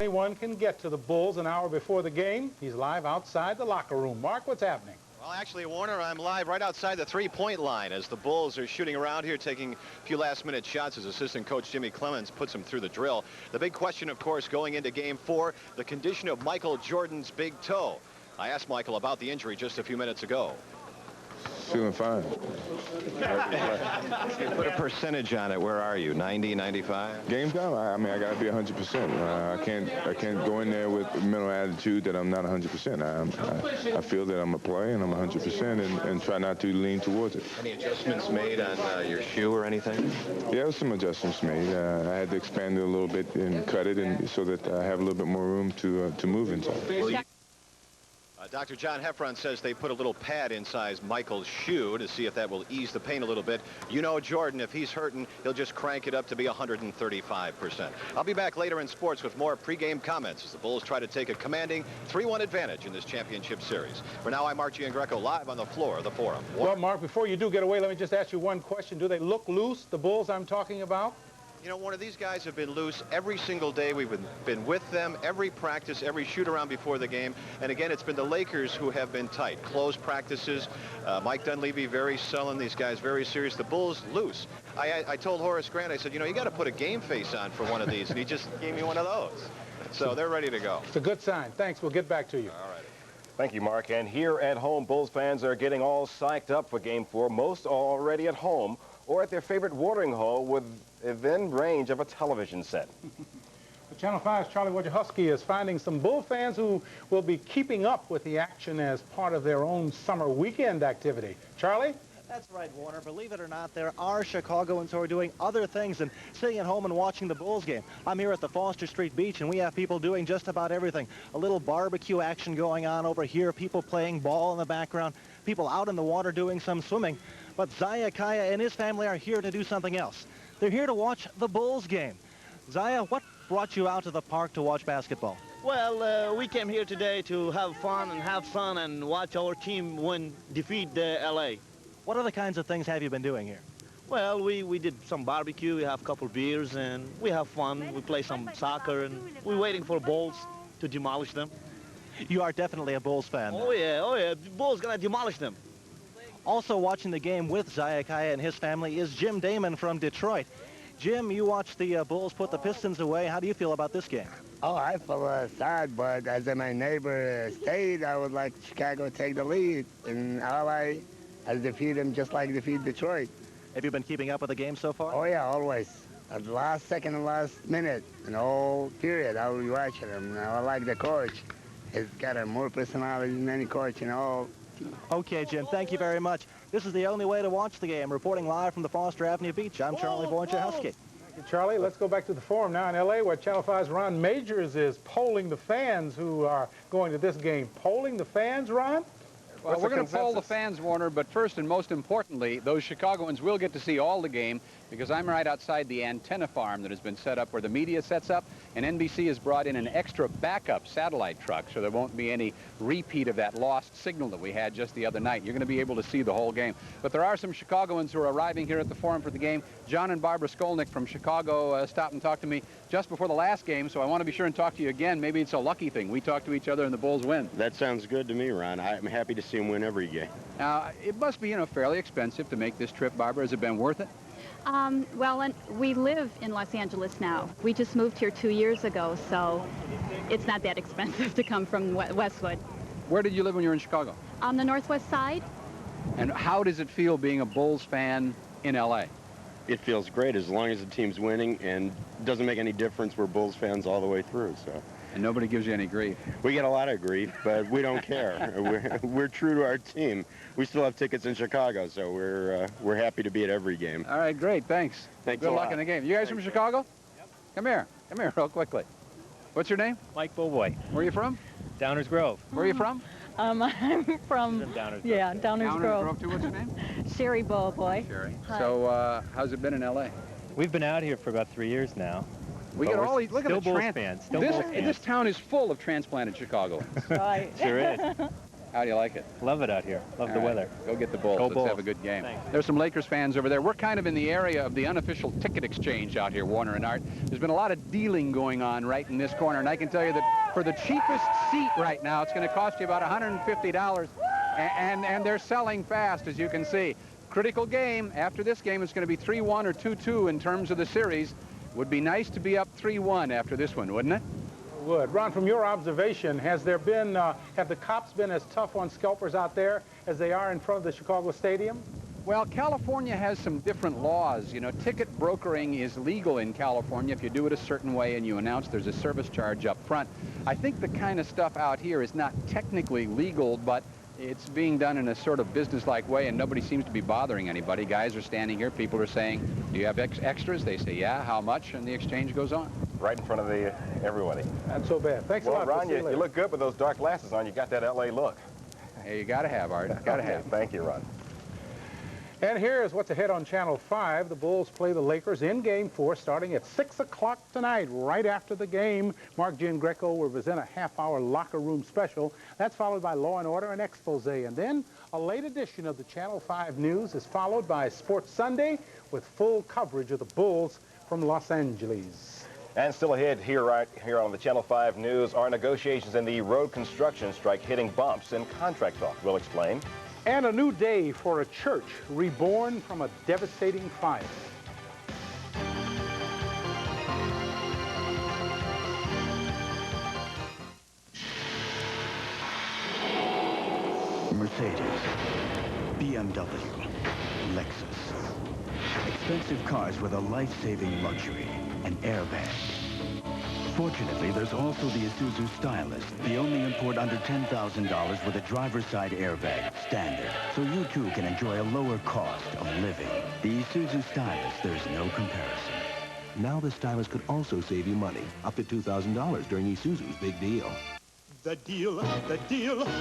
Anyone can get to the Bulls an hour before the game. He's live outside the locker room. Mark, what's happening? Well, actually, Warner, I'm live right outside the three-point line as the Bulls are shooting around here, taking a few last-minute shots as assistant coach Jimmy Clemens puts them through the drill. The big question, of course, going into Game 4, the condition of Michael Jordan's big toe. I asked Michael about the injury just a few minutes ago. Feeling fine. Put a percentage on it. Where are you? 90, 95? Game time. I mean, I got to be 100%. I can't go in there with a mental attitude that I'm not 100%. I feel that I'm a play and I'm 100% and try not to lean towards it. Any adjustments made on your shoe or anything? Yeah, there was some adjustments made. I had to expand it a little bit and cut it, and so that I have a little bit more room to move inside. Dr. John Heffron says they put a little pad inside Michael's shoe to see if that will ease the pain a little bit. You know, Jordan, if he's hurting, he'll just crank it up to be 135%. I'll be back later in sports with more pregame comments as the Bulls try to take a commanding 3-1 advantage in this championship series. For now, I'm Mark Giangreco live on the floor of the Forum. Well, Mark, before you do get away, let me just ask you one question. Do they look loose, the Bulls I'm talking about? You know, one of these guys have been loose every single day. We've been with them, every practice, every shoot-around before the game. And again, it's been the Lakers who have been tight. Closed practices. Mike Dunleavy very sullen. These guys very serious. The Bulls loose. I told Horace Grant, I said, you know, you got to put a game face on for one of these. And he just gave me one of those. So they're ready to go. It's a good sign. Thanks. We'll get back to you. All right. Thank you, Mark. And here at home, Bulls fans are getting all psyched up for Game 4. Most already at home or at their favorite watering hole within range of a television set. Channel 5's Charlie Wojciechowski is finding some Bull fans who will be keeping up with the action as part of their own summer weekend activity. Charlie? That's right, Warner. Believe it or not, there are Chicagoans who are doing other things than sitting at home and watching the Bulls game. I'm here at the Foster Street Beach, and we have people doing just about everything. A little barbecue action going on over here, people playing ball in the background, people out in the water doing some swimming. But Zaya Kaya and his family are here to do something else. They're here to watch the Bulls game. Zaya, what brought you out to the park to watch basketball? Well, we came here today to have fun and watch our team defeat L.A. What other kinds of things have you been doing here? Well, we did some barbecue, we have a couple beers, and we have fun. We play some soccer, and we're waiting for Bulls to demolish them. You are definitely a Bulls fan. Oh, yeah. The Bulls going to demolish them. Also watching the game with Zaya Kaya and his family is Jim Damon from Detroit. Jim, you watched the Bulls put the Pistons away. How do you feel about this game? Oh, I feel sad, but as my neighbor stated, I would like Chicago to take the lead. And LA has defeated them just like defeat Detroit. Have you been keeping up with the game so far? Oh, yeah, always. At the last second and last minute, in the whole period, I will be watching them. I like the coach. He's got a more personality than any coach, you know. Okay, Jim, thank you very much. This is the only way to watch the game. Reporting live from the Foster Avenue Beach, I'm Charlie Wojciechowski. Thank you, Charlie. Let's go back to the Forum now in L.A., where Channel 5's Ron Majors is polling the fans who are going to this game. Polling the fans, Ron? Well, we're going to poll the fans, Warner, but first and most importantly, those Chicagoans will get to see all the game because I'm right outside the antenna farm that has been set up where the media sets up, and NBC has brought in an extra backup satellite truck so there won't be any repeat of that lost signal that we had just the other night. You're going to be able to see the whole game. But there are some Chicagoans who are arriving here at the Forum for the game. John and Barbara Skolnick from Chicago stopped and talked to me just before the last game, so I want to be sure and talk to you again. Maybe it's a lucky thing. We talk to each other and the Bulls win. That sounds good to me, Ron. I'm happy to see him win every game. Now, it must be, fairly expensive to make this trip, Barbara. Has it been worth it? Well, we live in Los Angeles now. We just moved here 2 years ago, so it's not that expensive to come from Westwood. Where did you live when you were in Chicago? On the Northwest Side. And how does it feel being a Bulls fan in L.A.? It feels great as long as the team's winning, and it doesn't make any difference. We're Bulls fans all the way through, so. And nobody gives you any grief. We get a lot of grief, but we don't care. We're true to our team. We still have tickets in Chicago, so we're happy to be at every game. All right, great, thanks. Thanks Good luck in the game. You guys from Chicago? Yep. Come here real quickly. What's your name? Mike Boboy. Where are you from? Downers Grove. Where are you from? I'm from, Downers Grove. yeah, Downers Grove. Too. What's your name? Sherry Boboy. Sherry. Hi. So how's it been in L.A.? We've been out here for about 3 years now. We get all these, look at the Bulls fans. Still Bulls fans. This town is full of transplanted Chicagoans. Right. Sure is. How do you like it? Love it out here. Love the All right. weather. Go get the Bulls. Go Let's Bulls. have a good game. Thanks. There's some Lakers fans over there. We're kind of in the area of the unofficial ticket exchange out here, Warner and Art. There's been a lot of dealing going on right in this corner, and I can tell you that for the cheapest seat right now, it's going to cost you about $150, and they're selling fast, as you can see. Critical game. After this game, it's going to be 3-1 or 2-2 in terms of the series. Would be nice to be up 3-1 after this one, wouldn't it? Would. Ron, from your observation, have the cops been as tough on scalpers out there as they are in front of the Chicago Stadium? Well, California has some different laws. You know, ticket brokering is legal in California if you do it a certain way and you announce there's a service charge up front. I think the kind of stuff out here is not technically legal, but it's being done in a sort of business-like way, and nobody seems to be bothering anybody. Guys are standing here. People are saying, do you have extras? They say, yeah. How much? And the exchange goes on. Right in front of everybody. Not so bad. Thanks a lot. Ron, you look good with those dark glasses on. You got that L.A. look. Hey, you got to have, Art. Got to have. Thank you, Ron. And here's what's ahead on Channel 5. The Bulls play the Lakers in Game 4 starting at 6 o'clock tonight. Right after the game, Mark Giangreco will present a half-hour locker room special. That's followed by Law & Order and Expose. And then a late edition of the Channel 5 News is followed by Sports Sunday with full coverage of the Bulls from Los Angeles. And still ahead right here on the Channel 5 News are negotiations in the road construction strike hitting bumps and contract talk. We'll explain. And a new day for a church reborn from a devastating fire. Mercedes, BMW, Lexus. Expensive cars with a life-saving luxury, an airbag. Fortunately, there's also the Isuzu Stylus, the only import under $10,000 with a driver's side airbag, standard. So you too can enjoy a lower cost of living. The Isuzu Stylus, there's no comparison. Now the Stylus could also save you money, up to $2,000 during Isuzu's big deal. The deal,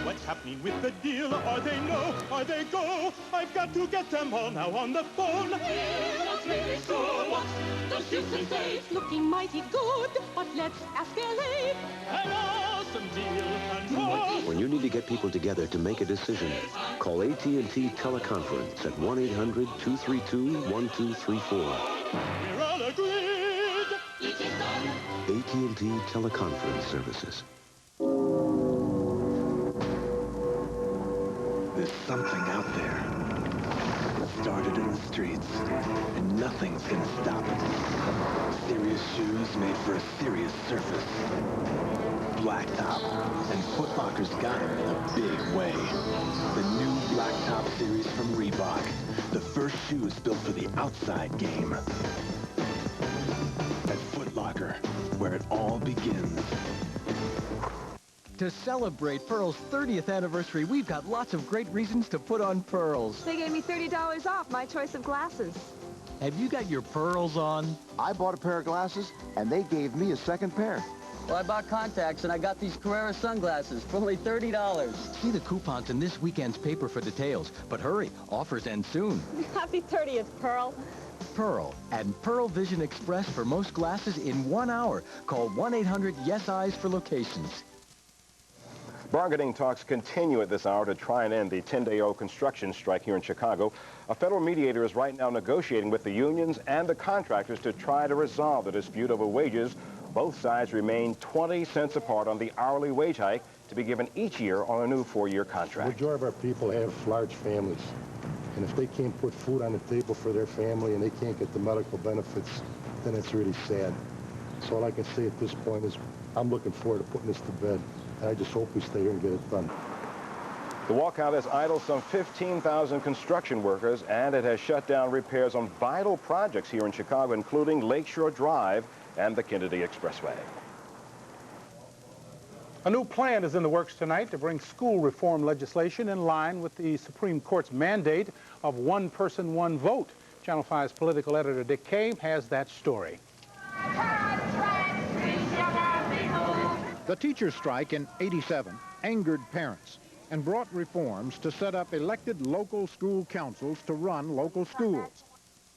what's happening with the deal? Are they no, are they go? I've got to get them all now on the phone. What's really so? What's the Houston say? Looking mighty good, but let's ask LA. An awesome deal and more. When you need to get people together to make a decision, call AT&T Teleconference at 1-800-232-1234. We're all agreed. AT&T Teleconference Services. There's something out there. It started in the streets, and nothing's gonna stop it. Serious shoes made for a serious surface. Blacktop, and Foot Locker's got them in a big way. The new Blacktop series from Reebok. The first shoes built for the outside game. At Foot Locker, where it all begins. To celebrate Pearl's 30th anniversary, we've got lots of great reasons to put on pearls. They gave me $30 off my choice of glasses. Have you got your pearls on? I bought a pair of glasses, and they gave me a second pair. Well, I bought contacts, and I got these Carrera sunglasses for only $30. See the coupons in this weekend's paper for details. But hurry, offers end soon. Happy 30th, Pearl. Pearl and Pearl Vision Express for most glasses in 1 hour. Call 1-800-YES-EYES for locations. Bargaining talks continue at this hour to try and end the 10-day-old construction strike here in Chicago. A federal mediator is right now negotiating with the unions and the contractors to try to resolve the dispute over wages. Both sides remain 20 cents apart on the hourly wage hike to be given each year on a new 4-year contract. The majority of our people have large families, and if they can't put food on the table for their family and they can't get the medical benefits, then it's really sad. So all I can say at this point is I'm looking forward to putting this to bed. I just hope we stay here and get it done. The walkout has idled some 15,000 construction workers, and it has shut down repairs on vital projects here in Chicago, including Lakeshore Drive and the Kennedy Expressway. A new plan is in the works tonight to bring school reform legislation in line with the Supreme Court's mandate of one person, one vote. Channel 5's political editor Dick Kay has that story. The teacher strike in '87 angered parents and brought reforms to set up elected local school councils to run local schools.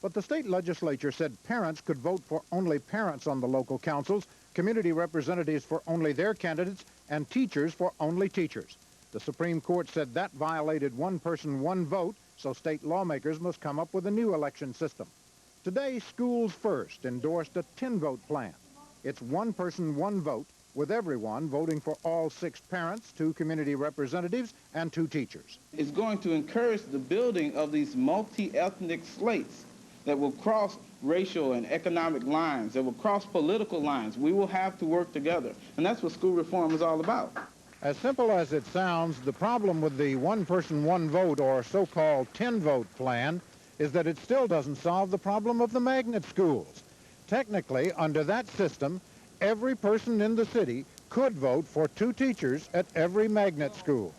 But the state legislature said parents could vote for only parents on the local councils, community representatives for only their candidates, and teachers for only teachers. The Supreme Court said that violated one person, one vote, so state lawmakers must come up with a new election system. Today, Schools First endorsed a 10-vote plan. It's one person, one vote, with everyone voting for all 6 parents, 2 community representatives, and 2 teachers. It's going to encourage the building of these multi-ethnic slates that will cross racial and economic lines, that will cross political lines. We will have to work together, and that's what school reform is all about. As simple as it sounds, the problem with the one person, one vote, or so-called 10-vote plan is that it still doesn't solve the problem of the magnet schools. Technically, under that system, every person in the city could vote for 2 teachers at every magnet school.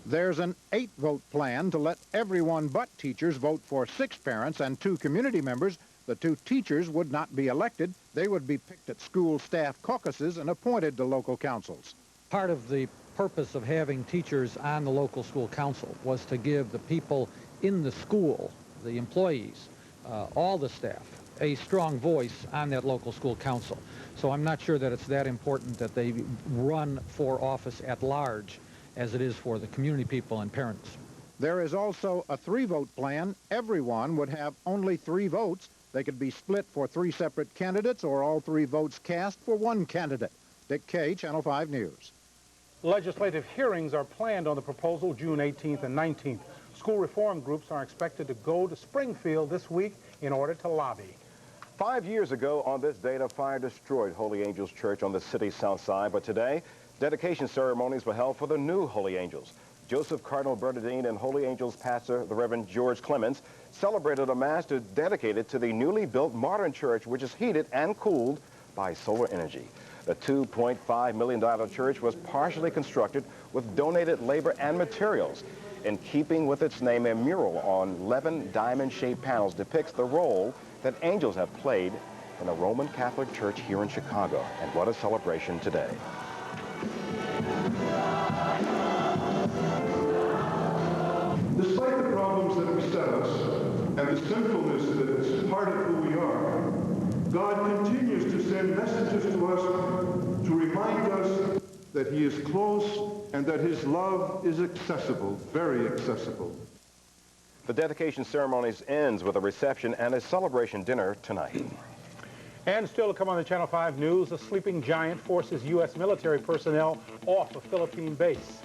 There's an 8-vote plan to let everyone but teachers vote for 6 parents and 2 community members. The 2 teachers would not be elected. They would be picked at school staff caucuses and appointed to local councils. Part of the purpose of having teachers on the local school council was to give the people in the school, the employees, all the staff, a strong voice on that local school council. So I'm not sure that it's that important that they run for office at large as it is for the community people and parents. There is also a 3-vote plan. Everyone would have only 3 votes. They could be split for 3 separate candidates or all 3 votes cast for 1 candidate. Dick Kay, Channel 5 News. Legislative hearings are planned on the proposal June 18th and 19th. School reform groups are expected to go to Springfield this week in order to lobby. 5 years ago on this date, a fire destroyed Holy Angels Church on the city's south side, but today, dedication ceremonies were held for the new Holy Angels. Joseph Cardinal Bernardine and Holy Angels pastor, the Reverend George Clemens, celebrated a mass dedicated to the newly built modern church, which is heated and cooled by solar energy. The $2.5 million church was partially constructed with donated labor and materials. In keeping with its name, a mural on 11 diamond-shaped panels depicts the role that angels have played in a Roman Catholic church here in Chicago. And what a celebration today. Despite the problems that beset us and the sinfulness that is part of who we are, God continues to send messages to us to remind us that he is close and that his love is accessible, very accessible. The dedication ceremonies ends with a reception and a celebration dinner tonight. And still to come on the Channel 5 News, a sleeping giant forces U.S. military personnel off a Philippine base.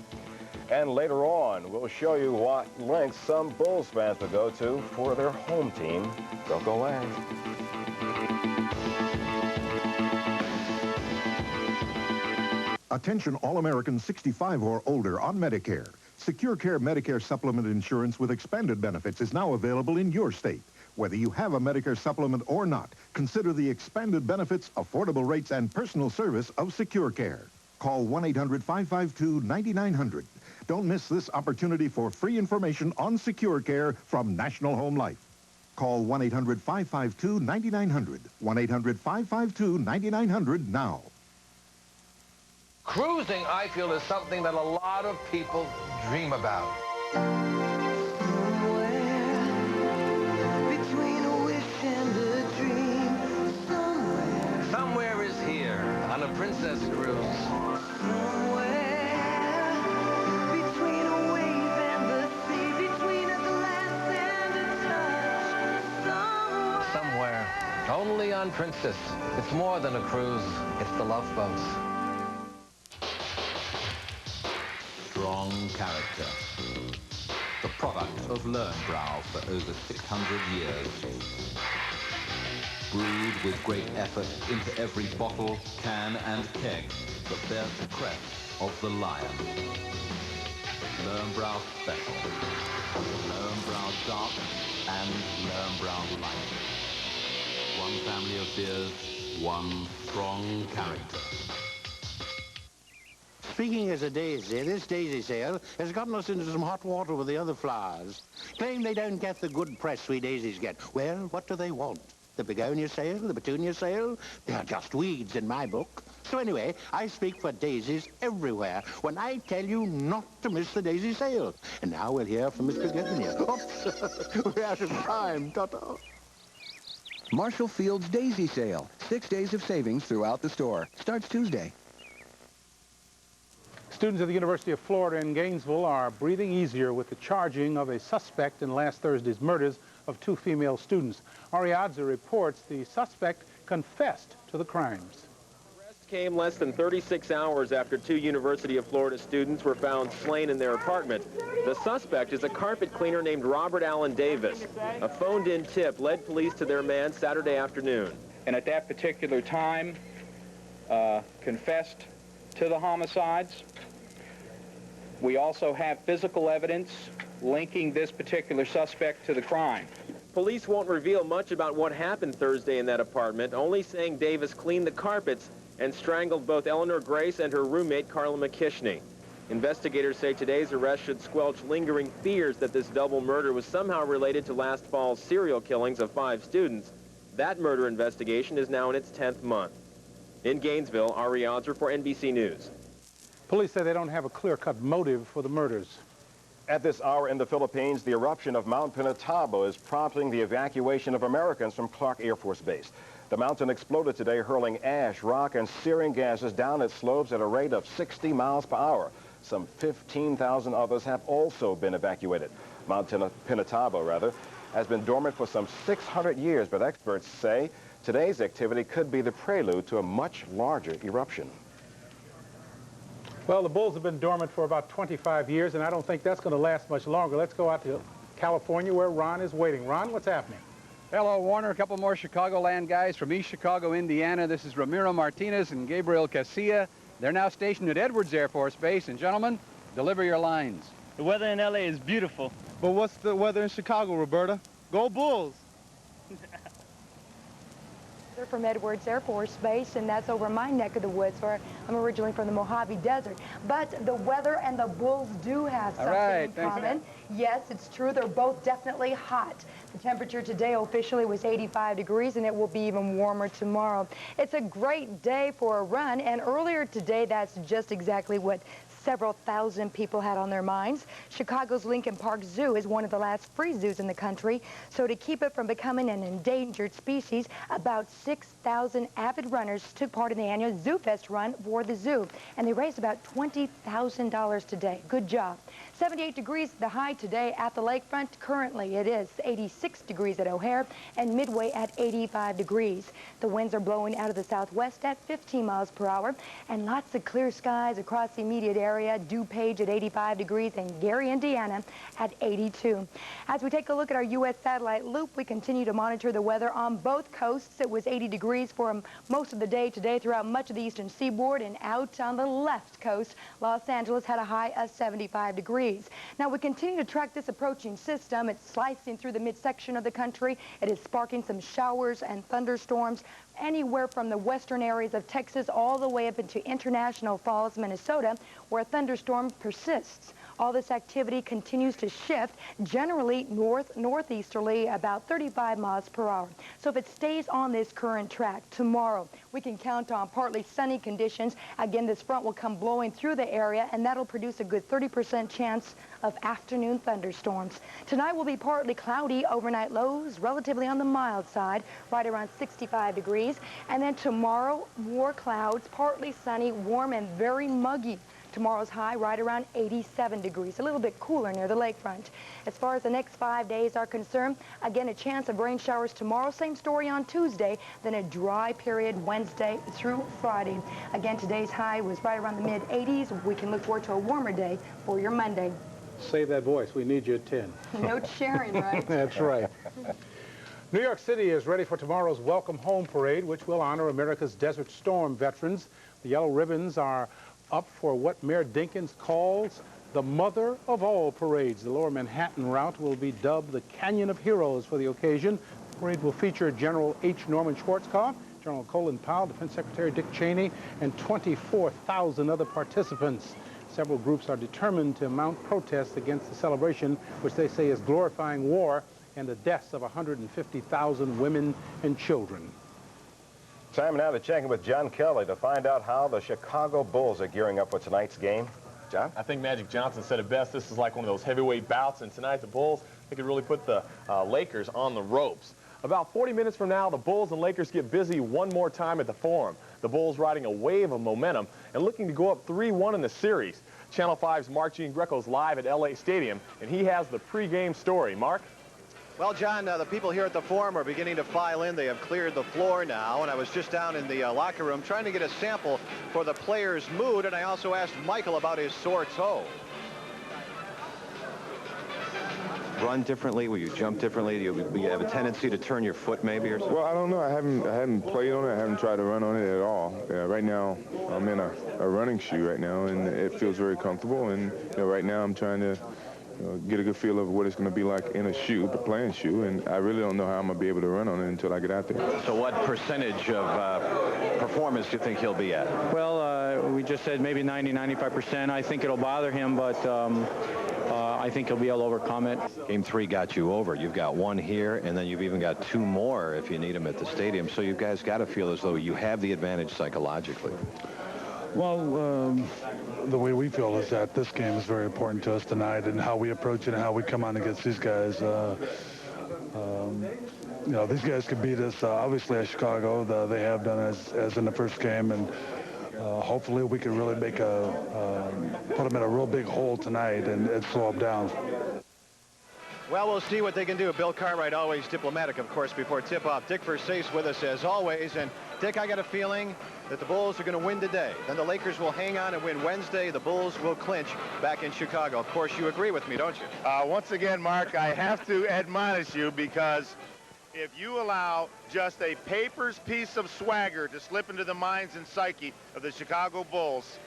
And later on, we'll show you what lengths some Bulls fans will go to for their home team. Don't go away. Attention all Americans 65 or older on Medicare. Secure Care Medicare Supplement Insurance with expanded benefits is now available in your state. Whether you have a Medicare supplement or not, consider the expanded benefits, affordable rates, and personal service of Secure Care. Call 1-800-552-9900. Don't miss this opportunity for free information on Secure Care from National Home Life. Call 1-800-552-9900. 1-800-552-9900 now. Cruising, I feel, is something that a lot of people dream about. Somewhere is here on a princess cruise. Somewhere, only on Princess. It's more than a cruise. It's the Love Boats. Strong character. The product of Löwenbräu for over 600 years. Brewed with great effort into every bottle, can, and keg that bears the crest of the lion. Löwenbräu Special. Löwenbräu Dark and Löwenbräu Light. One family of beers, one strong character. Speaking as a daisy, this daisy sale has gotten us into some hot water with the other flowers. Claim they don't get the good press we daisies get. Well, what do they want? The begonia sale, the petunia sale? They're just weeds in my book. So anyway, I speak for daisies everywhere when I tell you not to miss the daisy sale. And now we'll hear from Miss Begonia. Oops, we're out of time. Ta-ta. Marshall Field's Daisy Sale. 6 days of savings throughout the store. Starts Tuesday. Students at the University of Florida in Gainesville are breathing easier with the charging of a suspect in last Thursday's murders of 2 female students. Ariadza reports the suspect confessed to the crimes. Arrest came less than 36 hours after 2 University of Florida students were found slain in their apartment. The suspect is a carpet cleaner named Robert Allen Davis. A phoned-in tip led police to their man Saturday afternoon. And at that particular time, confessed to the homicides. We also have physical evidence linking this particular suspect to the crime. Police won't reveal much about what happened Thursday in that apartment, only saying Davis cleaned the carpets and strangled both Eleanor Grace and her roommate, Carla McKishney. Investigators say today's arrest should squelch lingering fears that this double murder was somehow related to last fall's serial killings of 5 students. That murder investigation is now in its 10th month. In Gainesville, Ariadza for NBC News. Police say they don't have a clear-cut motive for the murders. At this hour in the Philippines, the eruption of Mount Pinatubo is prompting the evacuation of Americans from Clark Air Force Base. The mountain exploded today, hurling ash, rock, and searing gases down its slopes at a rate of 60 miles per hour. Some 15,000 others have also been evacuated. Mount Pinatubo, has been dormant for some 600 years, but experts say today's activity could be the prelude to a much larger eruption. Well, the bulls have been dormant for about 25 years, and I don't think that's going to last much longer. Let's go out to California, where Ron is waiting. Ron, what's happening? Hello, Warner. A couple more Chicagoland guys from East Chicago, Indiana. This is Ramiro Martinez and Gabriel Casilla. They're now stationed at Edwards Air Force Base. And, gentlemen, deliver your lines. The weather in L.A. is beautiful. But what's the weather in Chicago, Roberta? Go Bulls! They're from Edwards Air Force Base, and that's over my neck of the woods, where I'm originally from the Mojave Desert. But the weather and the Bulls do have something in common. Yes, it's true. They're both definitely hot. The temperature today officially was 85 degrees, and it will be even warmer tomorrow. It's a great day for a run, and earlier today, that's just exactly what several thousand people had on their minds. Chicago's Lincoln Park Zoo is one of the last free zoos in the country, so to keep it from becoming an endangered species, about 6,000 avid runners took part in the annual Zoo Fest run for the zoo, and they raised about $20,000 today. Good job. 78 degrees the high today at the lakefront. Currently, it is 86 degrees at O'Hare and Midway at 85 degrees. The winds are blowing out of the southwest at 15 miles per hour, and lots of clear skies across the immediate area. DuPage at 85 degrees and Gary, Indiana at 82. As we take a look at our U.S. satellite loop, we continue to monitor the weather on both coasts. It was 80 degrees for most of the day today throughout much of the eastern seaboard, and out on the left coast, Los Angeles had a high of 75 degrees. Now, we continue to track this approaching system. It's slicing through the midsection of the country. It is sparking some showers and thunderstorms anywhere from the western areas of Texas all the way up into International Falls, Minnesota, where a thunderstorm persists. All this activity continues to shift, generally northeasterly, about 35 miles per hour. So if it stays on this current track, tomorrow we can count on partly sunny conditions. Again, this front will come blowing through the area, and that'll produce a good 30% chance of afternoon thunderstorms. Tonight will be partly cloudy, overnight lows relatively on the mild side, right around 65 degrees. And then tomorrow, more clouds, partly sunny, warm and very muggy. Tomorrow's high right around 87 degrees, a little bit cooler near the lakefront. As far as the next 5 days are concerned, again, a chance of rain showers tomorrow. Same story on Tuesday, then a dry period Wednesday through Friday. Again, today's high was right around the mid-80s. We can look forward to a warmer day for your Monday. Save that voice. We need you at 10. Note sharing, right? That's right. New York City is ready for tomorrow's Welcome Home Parade, which will honor America's Desert Storm veterans. The yellow ribbons are up for what Mayor Dinkins calls the mother of all parades. The Lower Manhattan route will be dubbed the Canyon of Heroes for the occasion. The parade will feature General H. Norman Schwarzkopf, General Colin Powell, Defense Secretary Dick Cheney, and 24,000 other participants. Several groups are determined to mount protests against the celebration, which they say is glorifying war and the deaths of 150,000 women and children. Time now to check in with John Kelly to find out how the Chicago Bulls are gearing up for tonight's game. John? I think Magic Johnson said it best. This is like one of those heavyweight bouts, and tonight the Bulls, they could really put the Lakers on the ropes. About 40 minutes from now, the Bulls and Lakers get busy one more time at the Forum. The Bulls riding a wave of momentum and looking to go up 3-1 in the series. Channel 5's Mark Giangreco's live at LA Stadium, and he has the pregame story. Mark? Well, John, the people here at the Forum are beginning to file in. They have cleared the floor now, and I was just down in the locker room trying to get a sample for the players' mood, and I also asked Michael about his sore toe. Run differently? Will you jump differently? Do you have a tendency to turn your foot maybe or something? Well, I don't know. I haven't played on it. I haven't tried to run on it at all. Right now, I'm in a running shoe right now, and it feels very comfortable. And right now, I'm trying to get a good feel of what it's going to be like in a shoe, the playing shoe, and I really don't know how I'm going to be able to run on it until I get out there. So what percentage of performance do you think he'll be at? Well, we just said maybe 90-95%. I think it'll bother him, but I think he'll be able to overcome it. Game 3 got you over. You've got one here, and then you've even got 2 more if you need them at the stadium. So you guys got to feel as though you have the advantage psychologically. Well, the way we feel is that this game is very important to us tonight, and how we approach it and how we come on against these guys. These guys could beat us, obviously, at Chicago. They have done as in the first game, and hopefully we can really make put them in a real big hole tonight and slow them down. Well, we'll see what they can do. Bill Cartwright, always diplomatic, of course, before tip-off. Dick Versace with us as always. And, Dick, I got a feeling that the Bulls are going to win today. Then the Lakers will hang on and win Wednesday. The Bulls will clinch back in Chicago. Of course, you agree with me, don't you? Once again, Mark, I have to admonish you, because if you allow just a paper's piece of swagger to slip into the minds and psyche of the Chicago Bulls,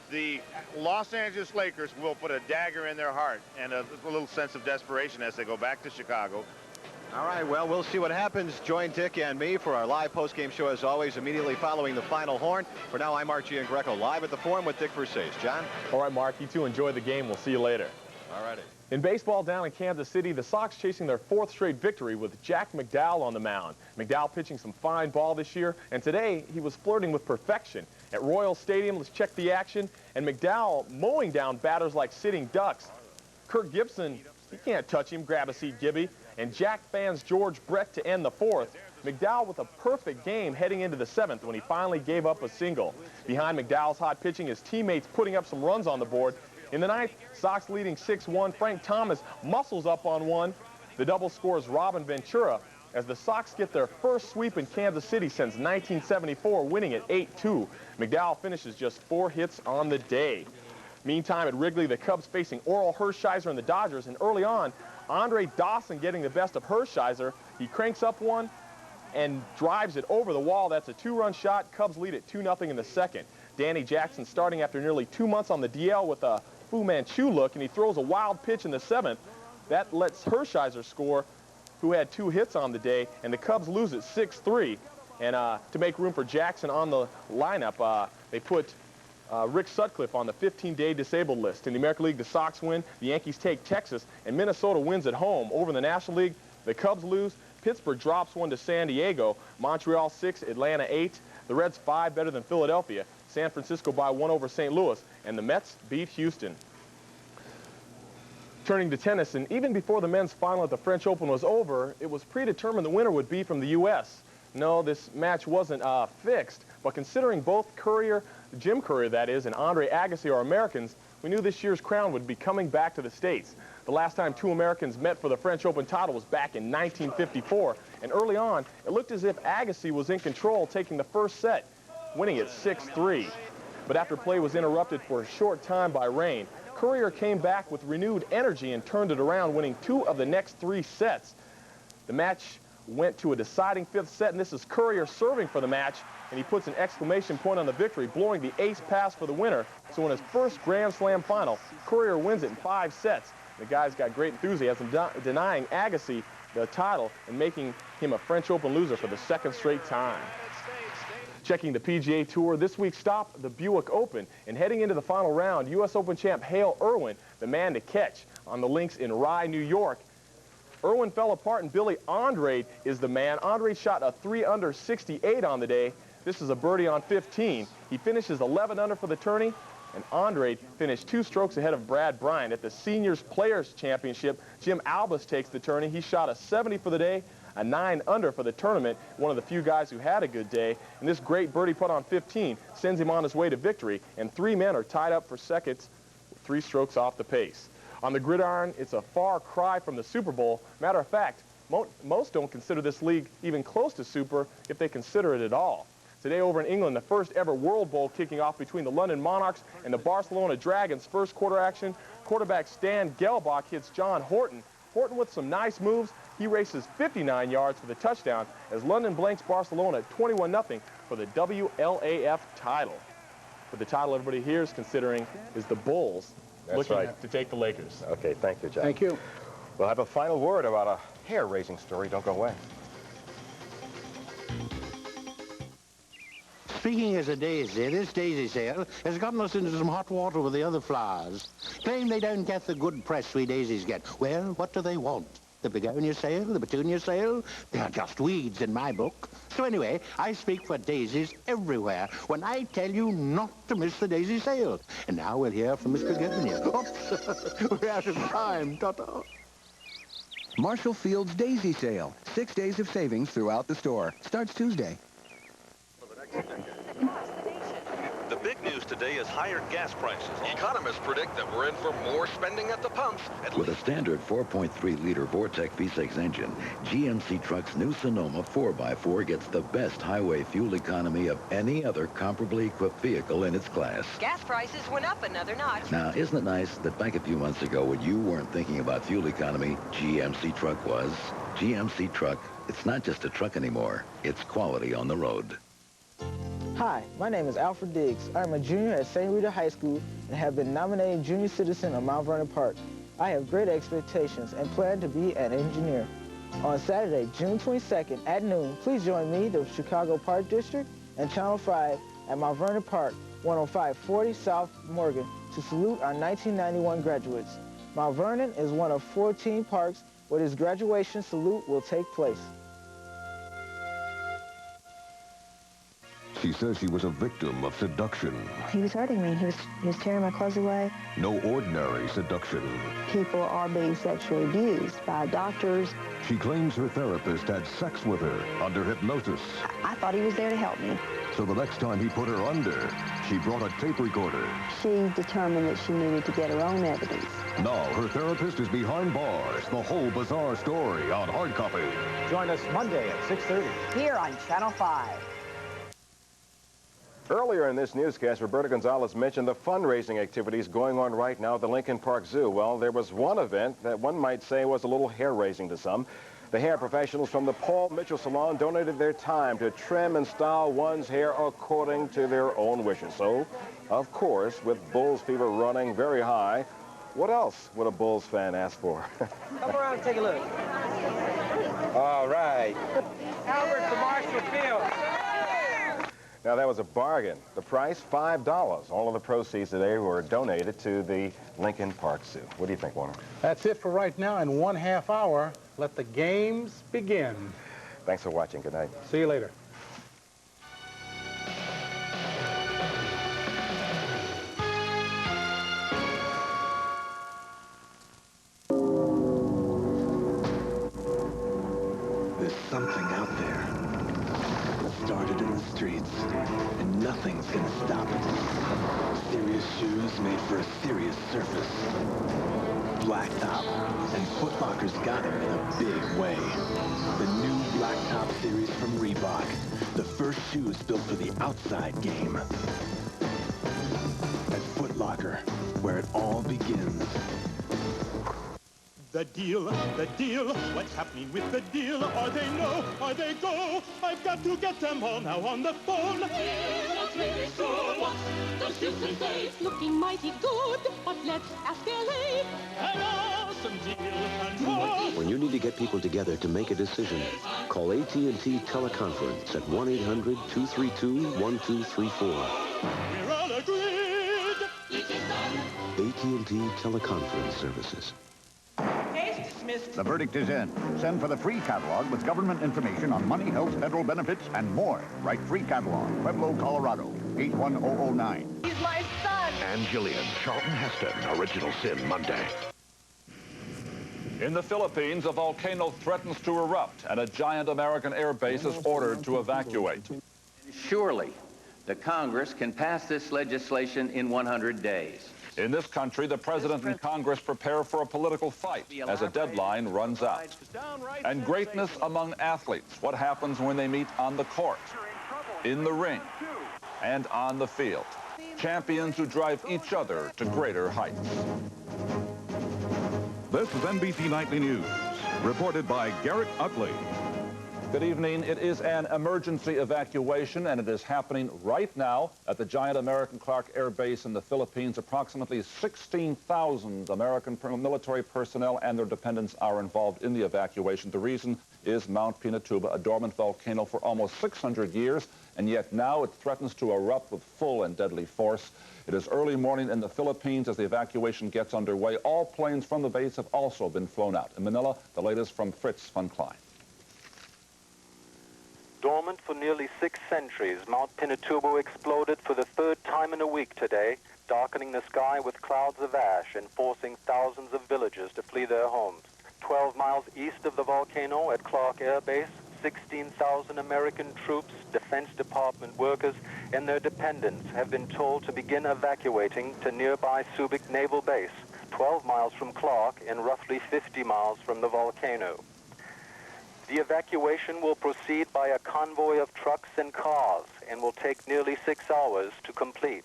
the Los Angeles Lakers will put a dagger in their heart and a little sense of desperation as they go back to Chicago. All right, well, we'll see what happens. Join Dick and me for our live post-game show, as always, immediately following the final horn. For now, I'm Mark Giangreco, live at the Forum with Dick Versace. John? All right, Mark, you two enjoy the game. We'll see you later. All righty. In baseball down in Kansas City, the Sox chasing their 4th straight victory with Jack McDowell on the mound. McDowell pitching some fine ball this year, and today he was flirting with perfection. At Royal Stadium, let's check the action, and McDowell mowing down batters like sitting ducks. Kirk Gibson, he can't touch him, grab a seat, Gibby. And Jack fans George Brett to end the 4th. McDowell with a perfect game heading into the 7th when he finally gave up a single. Behind McDowell's hot pitching, his teammates putting up some runs on the board. In the 9th, Sox leading 6-1. Frank Thomas muscles up on one. The double scores Robin Ventura as the Sox get their first sweep in Kansas City since 1974, winning at 8-2. McDowell finishes just 4 hits on the day. Meantime, at Wrigley, the Cubs facing Oral Hershiser and the Dodgers, and early on, Andre Dawson getting the best of Hershiser. He cranks up one and drives it over the wall. That's a 2-run shot. Cubs lead at 2-0 in the 2nd. Danny Jackson starting after nearly 2 months on the DL with a Fu Manchu look, and he throws a wild pitch in the 7th. That lets Hershiser score, who had 2 hits on the day, and the Cubs lose at 6-3. And to make room for Jackson on the lineup, they put Rick Sutcliffe on the 15-day disabled list. In the American League, the Sox win, the Yankees take Texas, and Minnesota wins at home. Over in the National League, the Cubs lose, Pittsburgh drops 1 to San Diego, Montreal 6, Atlanta 8, the Reds 5 better than Philadelphia, San Francisco by 1 over St. Louis, and the Mets beat Houston. Turning to tennis, and even before the men's final at the French Open was over, it was predetermined the winner would be from the U.S. No, this match wasn't fixed, but considering both Courier, Jim Courier that is, and Andre Agassi are Americans, we knew this year's crown would be coming back to the States. The last time 2 Americans met for the French Open title was back in 1954, and early on, it looked as if Agassi was in control, taking the first set, winning it 6-3. But after play was interrupted for a short time by rain, Courier came back with renewed energy and turned it around, winning 2 of the next 3 sets. The match went to a deciding 5th set, and this is Courier serving for the match, and he puts an exclamation point on the victory, blowing the ace pass for the winner. So in his first Grand Slam final, Courier wins it in 5 sets. The guy's got great enthusiasm, denying Agassi the title and making him a French Open loser for the 2nd straight time. Checking the PGA Tour, this week's stop, the Buick Open. And heading into the final round, U.S. Open champ Hale Irwin, the man to catch on the links in Rye, New York. Irwin fell apart, and Billy Andrade is the man. Andrade shot a 3-under 68 on the day. This is a birdie on 15. He finishes 11 under for the tourney, and Andrade finished 2 strokes ahead of Brad Bryant. At the Seniors Players Championship, Jim Albus takes the tourney. He shot a 70 for the day. a 9-under for the tournament, one of the few guys who had a good day. And this great birdie putt on 15 sends him on his way to victory, and 3 men are tied up for seconds with 3 strokes off the pace. On the gridiron, it's a far cry from the Super Bowl. Matter of fact, most don't consider this league even close to Super if they consider it at all. Today over in England, the first ever World Bowl kicking off between the London Monarchs and the Barcelona Dragons. First quarter action, quarterback Stan Gelbach hits John Horton. Horton with some nice moves. He races 59 yards for the touchdown as London blanks Barcelona 21-0 for the WLAF title. But the title everybody here is considering is the Bulls looking to take the Lakers. Okay, thank you, Jack. Thank you. We'll have a final word about a hair-raising story. Don't go away. Speaking as a daisy, this daisy sale has gotten us into some hot water with the other flowers. Claim they don't get the good press we daisies get. Well, what do they want? The begonia sale, the petunia sale? They're just weeds in my book. So anyway, I speak for daisies everywhere when I tell you not to miss the daisy sale. And now we'll hear from Miss Begonia. Oops, we're out of time. Ta-ta. Marshall Field's Daisy Sale. 6 days of savings throughout the store. Starts Tuesday. The big news today is higher gas prices. Economists predict that we're in for more spending at the pumps. With a standard 4.3-liter Vortec V6 engine, GMC Truck's new Sonoma 4x4 gets the best highway fuel economy of any other comparably equipped vehicle in its class. Gas prices went up another notch. Now, isn't it nice that back a few months ago when you weren't thinking about fuel economy, GMC Truck was? GMC Truck, it's not just a truck anymore, it's quality on the road. Hi, my name is Alfred Diggs. I'm a junior at St. Rita High School and have been nominated Junior Citizen of Mount Vernon Park. I have great expectations and plan to be an engineer. On Saturday, June 22nd at noon, please join me, the Chicago Park District, and Channel 5 at Mount Vernon Park, 10540 South Morgan, to salute our 1991 graduates. Mount Vernon is one of 14 parks where this graduation salute will take place. She says she was a victim of seduction. He was hurting me. He was tearing my clothes away. No ordinary seduction. People are being sexually abused by doctors. She claims her therapist had sex with her under hypnosis. I thought he was there to help me. So the next time he put her under, she brought a tape recorder. She determined that she needed to get her own evidence. Now her therapist is behind bars. The whole bizarre story on hard copy. Join us Monday at 6:30. Here on Channel 5. Earlier in this newscast, Roberto Gonzalez mentioned the fundraising activities going on right now at the Lincoln Park Zoo. Well, there was one event that one might say was a little hair-raising to some. The hair professionals from the Paul Mitchell Salon donated their time to trim and style one's hair according to their own wishes. So, of course, with Bulls fever running very high, what else would a Bulls fan ask for? Come around and take a look. All right. Albert from Marshall Field. Now, that was a bargain. The price, $5. All of the proceeds today were donated to the Lincoln Park Zoo. What do you think, Warner? That's it for right now. In 1/2 hour, let the games begin. Thanks for watching. Good night. See you later. There's something out there. It started in the streets, and nothing's gonna stop it. Serious shoes made for a serious surface. Blacktop, and Foot Locker's got him in a big way. The new Blacktop series from Reebok. The first shoes built for the outside game. At Foot Locker, where it all begins. The deal, what's happening with the deal? Are they no, are they go? I've got to get them all now on the phone. That's really so. What's the shoes and say? Looking mighty good, but let's ask LA. An awesome deal and more. When you need to get people together to make a decision, call AT&T Teleconference at 1-800-232-1234. We're all agreed. AT&T Teleconference Services. The verdict is in. Send for the free catalog with government information on money, health, federal benefits, and more. Write free catalog, Pueblo, Colorado, 81009. He's my son. Ann Gillian, Charlton Heston, Original Sin, Monday. In the Philippines, a volcano threatens to erupt, and a giant American air base is ordered to evacuate. Surely, the Congress can pass this legislation in 100 days. In this country, the President and Congress prepare for a political fight as a deadline runs out. And greatness among athletes, what happens when they meet on the court, in the ring, and on the field. Champions who drive each other to greater heights. This is NBC Nightly News, reported by Garrett Utley. Good evening. It is an emergency evacuation, and it is happening right now at the giant American Clark Air Base in the Philippines. Approximately 16,000 American military personnel and their dependents are involved in the evacuation. The reason is Mount Pinatubo, a dormant volcano for almost 600 years, and yet now it threatens to erupt with full and deadly force. It is early morning in the Philippines as the evacuation gets underway. All planes from the base have also been flown out. In Manila, the latest from Fritz von Klein. Dormant for nearly 6 centuries, Mount Pinatubo exploded for the 3rd time in a week today, darkening the sky with clouds of ash and forcing thousands of villagers to flee their homes. 12 miles east of the volcano at Clark Air Base, 16,000 American troops, Defense Department workers, and their dependents have been told to begin evacuating to nearby Subic Naval Base, 12 miles from Clark and roughly 50 miles from the volcano. The evacuation will proceed by a convoy of trucks and cars and will take nearly 6 hours to complete.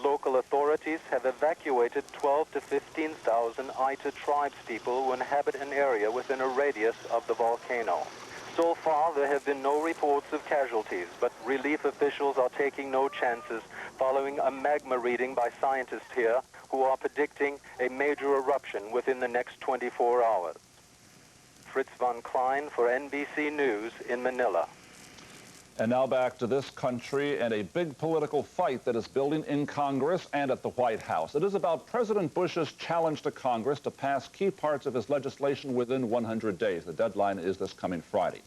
Local authorities have evacuated 12 to 15,000 Aita tribespeople who inhabit an area within a radius of the volcano. So far, there have been no reports of casualties, but relief officials are taking no chances following a magma reading by scientists here who are predicting a major eruption within the next 24 hours. Fritz von Klein for NBC News in Manila. And now back to this country and a big political fight that is building in Congress and at the White House. It is about President Bush's challenge to Congress to pass key parts of his legislation within 100 days. The deadline is this coming Friday.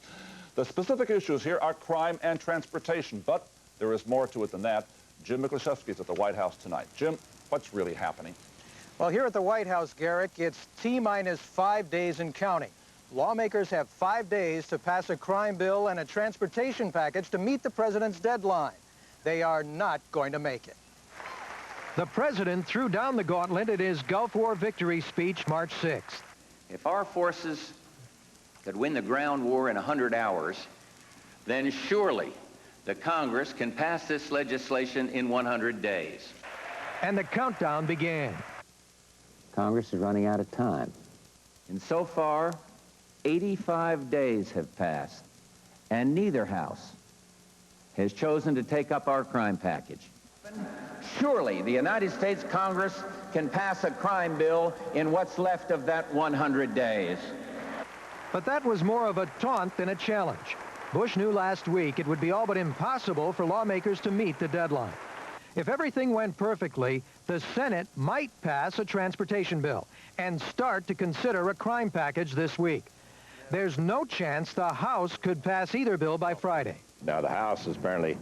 The specific issues here are crime and transportation, but there is more to it than that. Jim Miklaszewski is at the White House tonight. Jim, what's really happening? Well, here at the White House, Garrick, it's T-minus 5 days and counting. Lawmakers have 5 days to pass a crime bill and a transportation package to meet the president's deadline. They are not going to make it. The president threw down the gauntlet at his Gulf War victory speech March 6th. If our forces could win the ground war in 100 hours, then surely the Congress can pass this legislation in 100 days. And the countdown began. Congress is running out of time. And so far, 85 days have passed, and neither house has chosen to take up our crime package. Surely the United States Congress can pass a crime bill in what's left of that 100 days. But that was more of a taunt than a challenge. Bush knew last week it would be all but impossible for lawmakers to meet the deadline. If everything went perfectly, the Senate might pass a transportation bill and start to consider a crime package this week. There's no chance the House could pass either bill by Friday. Now, the House is apparently,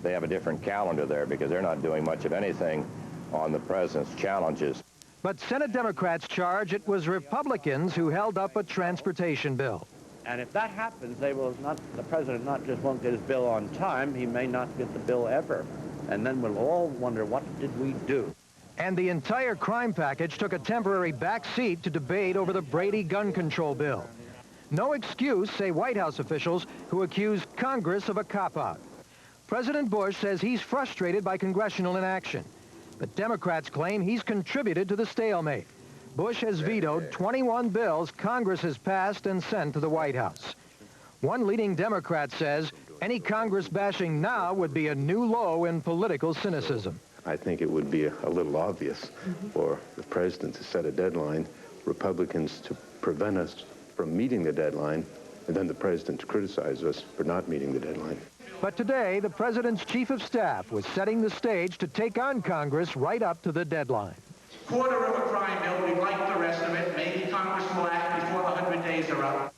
they have a different calendar there because they're not doing much of anything on the president's challenges. But Senate Democrats charge it was Republicans who held up a transportation bill. And if that happens, the president not just won't get his bill on time, he may not get the bill ever. And then we'll all wonder, what did we do? And the entire crime package took a temporary back seat to debate over the Brady gun control bill. No excuse, say White House officials, who accuse Congress of a cop-out. President Bush says he's frustrated by congressional inaction. But Democrats claim he's contributed to the stalemate. Bush has vetoed 21 bills Congress has passed and sent to the White House. One leading Democrat says any Congress bashing now would be a new low in political cynicism. I think it would be a little obvious for the president to set a deadline, Republicans to prevent us from meeting the deadline, and then the president to criticize us for not meeting the deadline. But today, the president's chief of staff was setting the stage to take on Congress right up to the deadline. Quarter of a crime bill, we like the rest of it. Maybe Congress will act before the 100 days are up.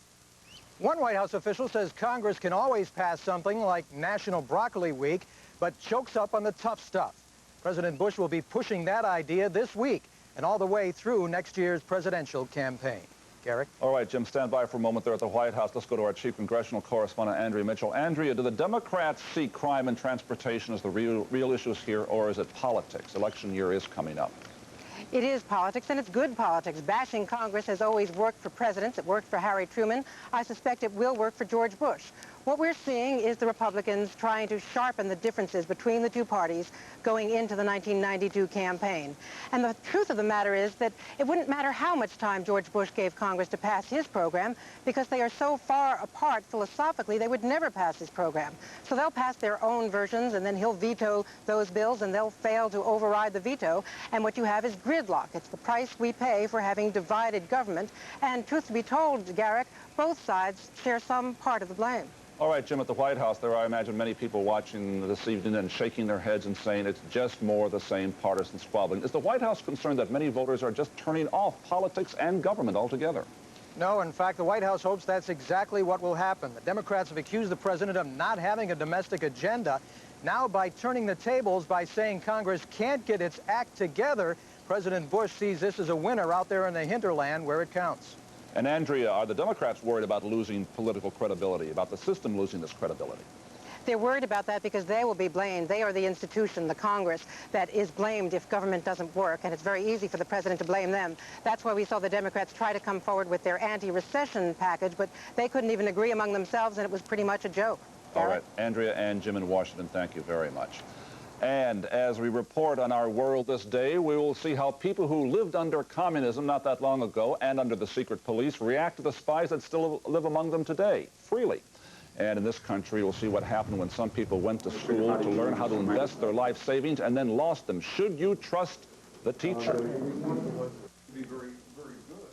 One White House official says Congress can always pass something like National Broccoli Week, but chokes up on the tough stuff. President Bush will be pushing that idea this week and all the way through next year's presidential campaign. Garrick. All right, Jim, stand by for a moment there at the White House. Let's go to our chief congressional correspondent, Andrea Mitchell. Andrea, do the Democrats see crime and transportation as the real issues here, or is it politics? Election year is coming up. It is politics, and it's good politics. Bashing Congress has always worked for presidents. It worked for Harry Truman. I suspect it will work for George Bush. What we're seeing is the Republicans trying to sharpen the differences between the two parties going into the 1992 campaign. And the truth of the matter is that it wouldn't matter how much time George Bush gave Congress to pass his program, because they are so far apart philosophically, they would never pass his program. So they'll pass their own versions, and then he'll veto those bills, and they'll fail to override the veto. And what you have is gridlock. It's the price we pay for having divided government. And truth to be told, Garrick, both sides share some part of the blame. All right, Jim, at the White House, there are, I imagine, many people watching this evening and shaking their heads and saying it's just more of the same partisan squabbling. Is the White House concerned that many voters are just turning off politics and government altogether? No, in fact, the White House hopes that's exactly what will happen. The Democrats have accused the president of not having a domestic agenda. Now, by turning the tables, by saying Congress can't get its act together, President Bush sees this as a winner out there in the hinterland where it counts. And Andrea, are the Democrats worried about losing political credibility, about the system losing its credibility? They're worried about that because they will be blamed. They are the institution, the Congress, that is blamed if government doesn't work, and it's very easy for the president to blame them. That's why we saw the Democrats try to come forward with their anti-recession package, but they couldn't even agree among themselves, and it was pretty much a joke. All right, Andrea and Jim in Washington, thank you very much. And as we report on our world this day, we will see how people who lived under communism not that long ago and under the secret police react to the spies that still live among them today, freely. And in this country, we'll see what happened when some people went to school to learn how to invest their life savings and then lost them. Should you trust the teacher? Be very, very good.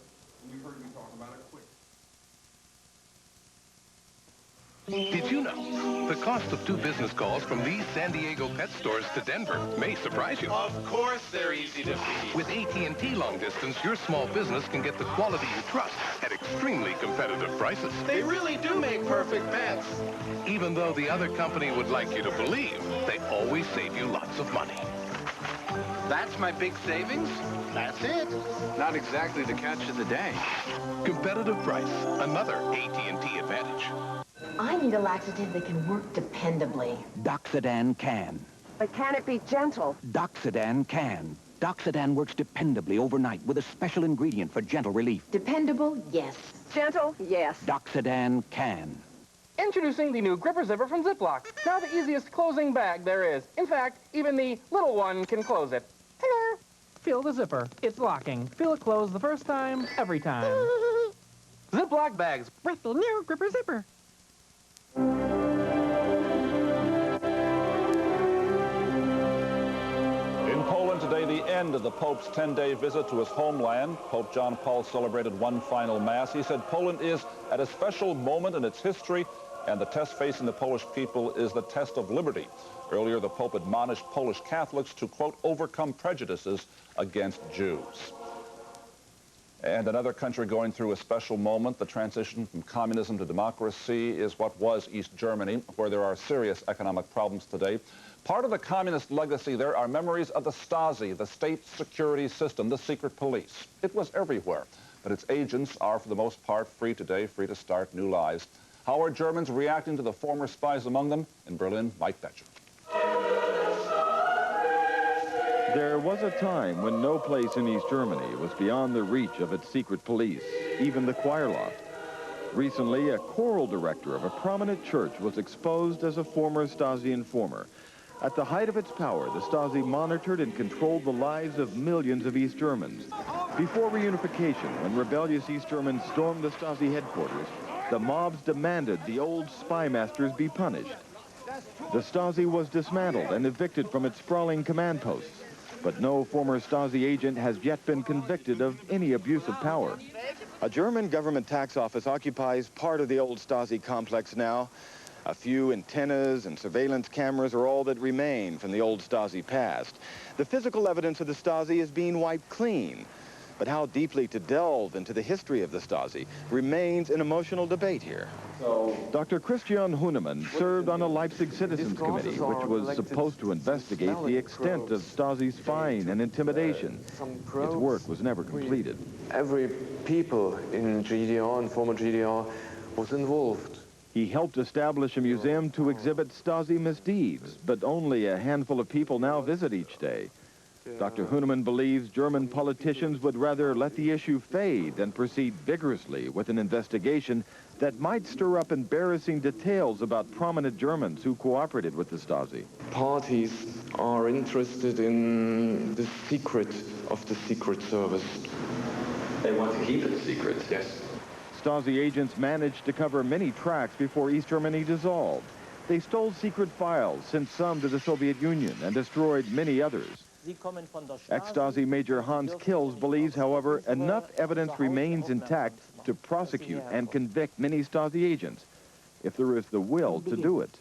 You heard me talk about it quick. Did you know the cost of 2 business calls from these San Diego pet stores to Denver may surprise you? Of course they're easy to beat. With AT&T Long Distance, your small business can get the quality you trust at extremely competitive prices. They really do make perfect pets. Even though the other company would like you to believe, they always save you lots of money. That's my big savings? That's it. Not exactly the catch of the day. Competitive price, another AT&T advantage. I need a laxative that can work dependably. Doxadan can. But can it be gentle? Doxadan can. Doxadan works dependably overnight with a special ingredient for gentle relief. Dependable, yes. Gentle, yes. Doxadan can. Introducing the new Gripper Zipper from Ziploc. Now the easiest closing bag there is. In fact, even the little one can close it. Ta-da! Feel the zipper. It's locking. Feel it close the first time, every time. Ziploc bags with the new Gripper Zipper. In Poland today, the end of the Pope's 10-day visit to his homeland. Pope John Paul celebrated one final Mass. He said Poland is at a special moment in its history, and the test facing the Polish people is the test of liberty. Earlier, the Pope admonished Polish Catholics to, quote, overcome prejudices against Jews. And another country going through a special moment, the transition from communism to democracy, is what was East Germany, where there are serious economic problems today. Part of the communist legacy there are memories of the Stasi, the state security system, the secret police. It was everywhere, but its agents are, for the most part, free today, free to start new lives. How are Germans reacting to the former spies among them? In Berlin, Mike Betcher. There was a time when no place in East Germany was beyond the reach of its secret police, even the choir loft. Recently, a choral director of a prominent church was exposed as a former Stasi informer. At the height of its power, the Stasi monitored and controlled the lives of millions of East Germans. Before reunification, when rebellious East Germans stormed the Stasi headquarters, the mobs demanded the old spy masters be punished. The Stasi was dismantled and evicted from its sprawling command posts. But no former Stasi agent has yet been convicted of any abuse of power. A German government tax office occupies part of the old Stasi complex now. A few antennas and surveillance cameras are all that remain from the old Stasi past. The physical evidence of the Stasi is being wiped clean. But how deeply to delve into the history of the Stasi remains an emotional debate here. Dr. Christian Huneman served on a Leipzig Citizens Committee, which was supposed to investigate the extent of Stasi spying and intimidation. Its work was never completed. Every people in GDR and former GDR was involved. He helped establish a museum to exhibit Stasi misdeeds, but only a handful of people now visit each day. Dr. Huneman believes German politicians would rather let the issue fade than proceed vigorously with an investigation that might stir up embarrassing details about prominent Germans who cooperated with the Stasi. Parties are interested in the secret of the Secret Service. They want to keep it secret. Yes. Stasi agents managed to cover many tracks before East Germany dissolved. They stole secret files, sent some to the Soviet Union, and destroyed many others. Ex-Stasi Major Hans Kills believes, however, enough evidence remains intact to prosecute and convict many Stasi agents, if there is the will to do it.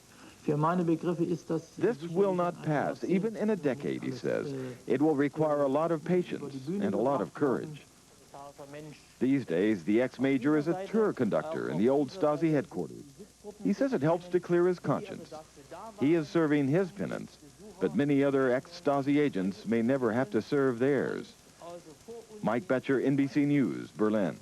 This will not pass, even in a decade, he says. It will require a lot of patience and a lot of courage. These days, the ex-major is a tour conductor in the old Stasi headquarters. He says it helps to clear his conscience. He is serving his penance, but many other ex-Stasi agents may never have to serve theirs. Mike Betcher, NBC News, Berlin.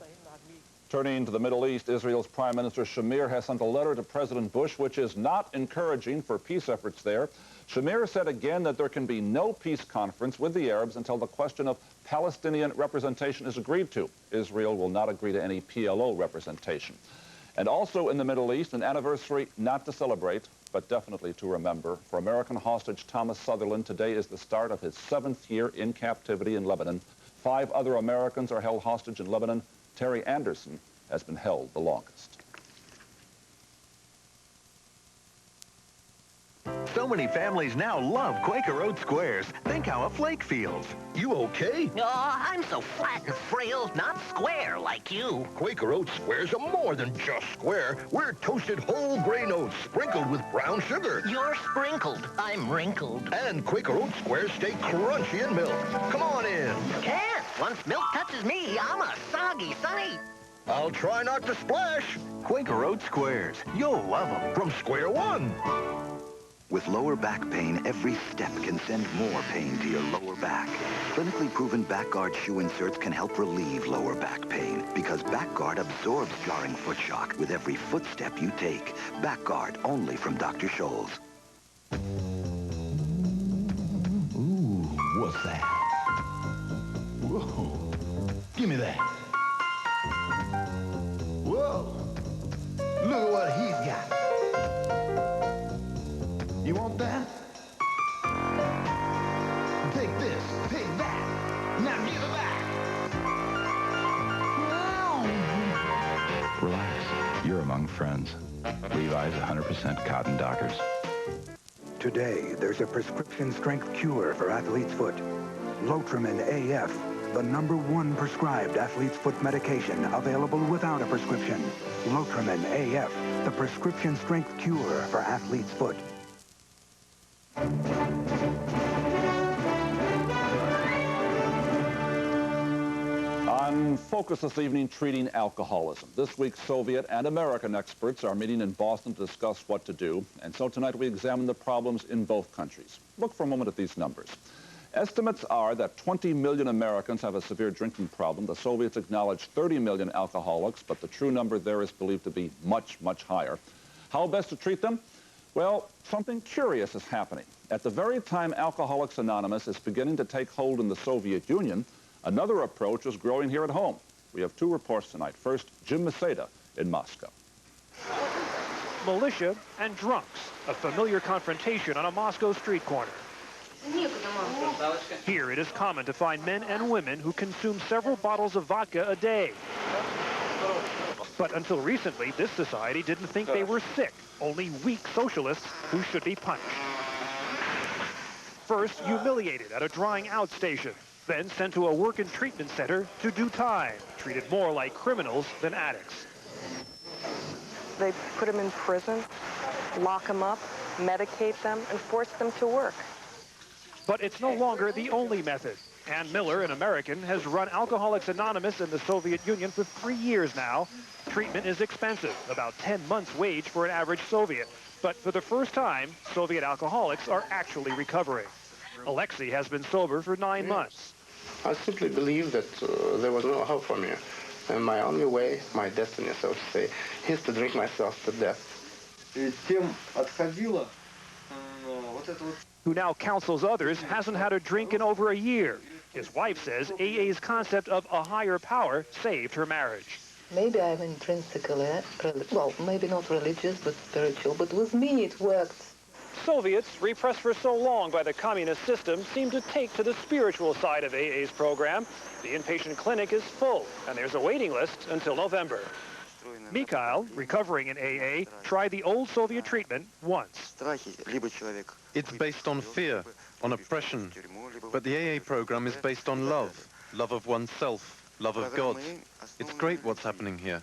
Turning to the Middle East, Israel's Prime Minister Shamir has sent a letter to President Bush, which is not encouraging for peace efforts there. Shamir said again that there can be no peace conference with the Arabs until the question of Palestinian representation is agreed to. Israel will not agree to any PLO representation. And also in the Middle East, an anniversary not to celebrate, but definitely to remember. For American hostage Thomas Sutherland, today is the start of his 7th year in captivity in Lebanon. 5 other Americans are held hostage in Lebanon. Terry Anderson has been held the longest. So many families now love Quaker Oat squares. Think how a flake feels. You okay? Oh, I'm so flat and frail, not square like you. Quaker Oat squares are more than just square. We're toasted whole grain oats sprinkled with brown sugar. You're sprinkled. I'm wrinkled. And Quaker Oat squares stay crunchy in milk. Come on in. Can't. Once milk touches me, I'm a soggy sight. I'll try not to splash. Quaker Oat squares. You'll love them from Square One. With lower back pain, every step can send more pain to your lower back. Clinically proven BackGuard shoe inserts can help relieve lower back pain because BackGuard absorbs jarring foot shock with every footstep you take. BackGuard, only from Dr. Scholl's. Ooh, what's that? Whoa, give me that. Whoa, look at what he's got. You want that? Take this, take that. Now give it back. Relax. You're among friends. Levi's 100% cotton Dockers. Today, there's a prescription strength cure for athlete's foot. Lotrimin AF, the #1 prescribed athlete's foot medication available without a prescription. Lotrimin AF, the prescription strength cure for athlete's foot. On Focus this evening, treating alcoholism. This week, Soviet and American experts are meeting in Boston to discuss what to do. And so tonight we examine the problems in both countries. Look for a moment at these numbers. Estimates are that 20 million Americans have a severe drinking problem. The Soviets acknowledge 30 million alcoholics, but the true number there is believed to be much, much higher. How best to treat them? Well, something curious is happening. At the very time Alcoholics Anonymous is beginning to take hold in the Soviet Union, another approach is growing here at home. We have 2 reports tonight. First, Jim Maseda in Moscow. Militia and drunks, a familiar confrontation on a Moscow street corner. Here it is common to find men and women who consume several bottles of vodka a day. But until recently, this society didn't think they were sick, only weak socialists who should be punished. First, humiliated at a drying out station, then sent to a work and treatment center to do time, treated more like criminals than addicts. They put them in prison, lock them up, medicate them, and force them to work. But it's no longer the only method. Ann Miller, an American, has run Alcoholics Anonymous in the Soviet Union for 3 years now. Treatment is expensive, about 10 months' wage for an average Soviet. But for the first time, Soviet alcoholics are actually recovering. Alexei has been sober for 9 months. I simply believe that there was no hope for me. And my only way, my destiny, so to say, is to drink myself to death. Who now counsels others, hasn't had a drink in over a year. His wife says AA's concept of a higher power saved her marriage. Maybe I'm intrinsically, well, maybe not religious, but spiritual, but with me it worked. Soviets, repressed for so long by the communist system, seem to take to the spiritual side of AA's program. The inpatient clinic is full, and there's a waiting list until November. Mikhail, recovering in AA, tried the old Soviet treatment once. It's based on fear, on oppression, but the AA program is based on love, love of oneself, love of God. It's great what's happening here.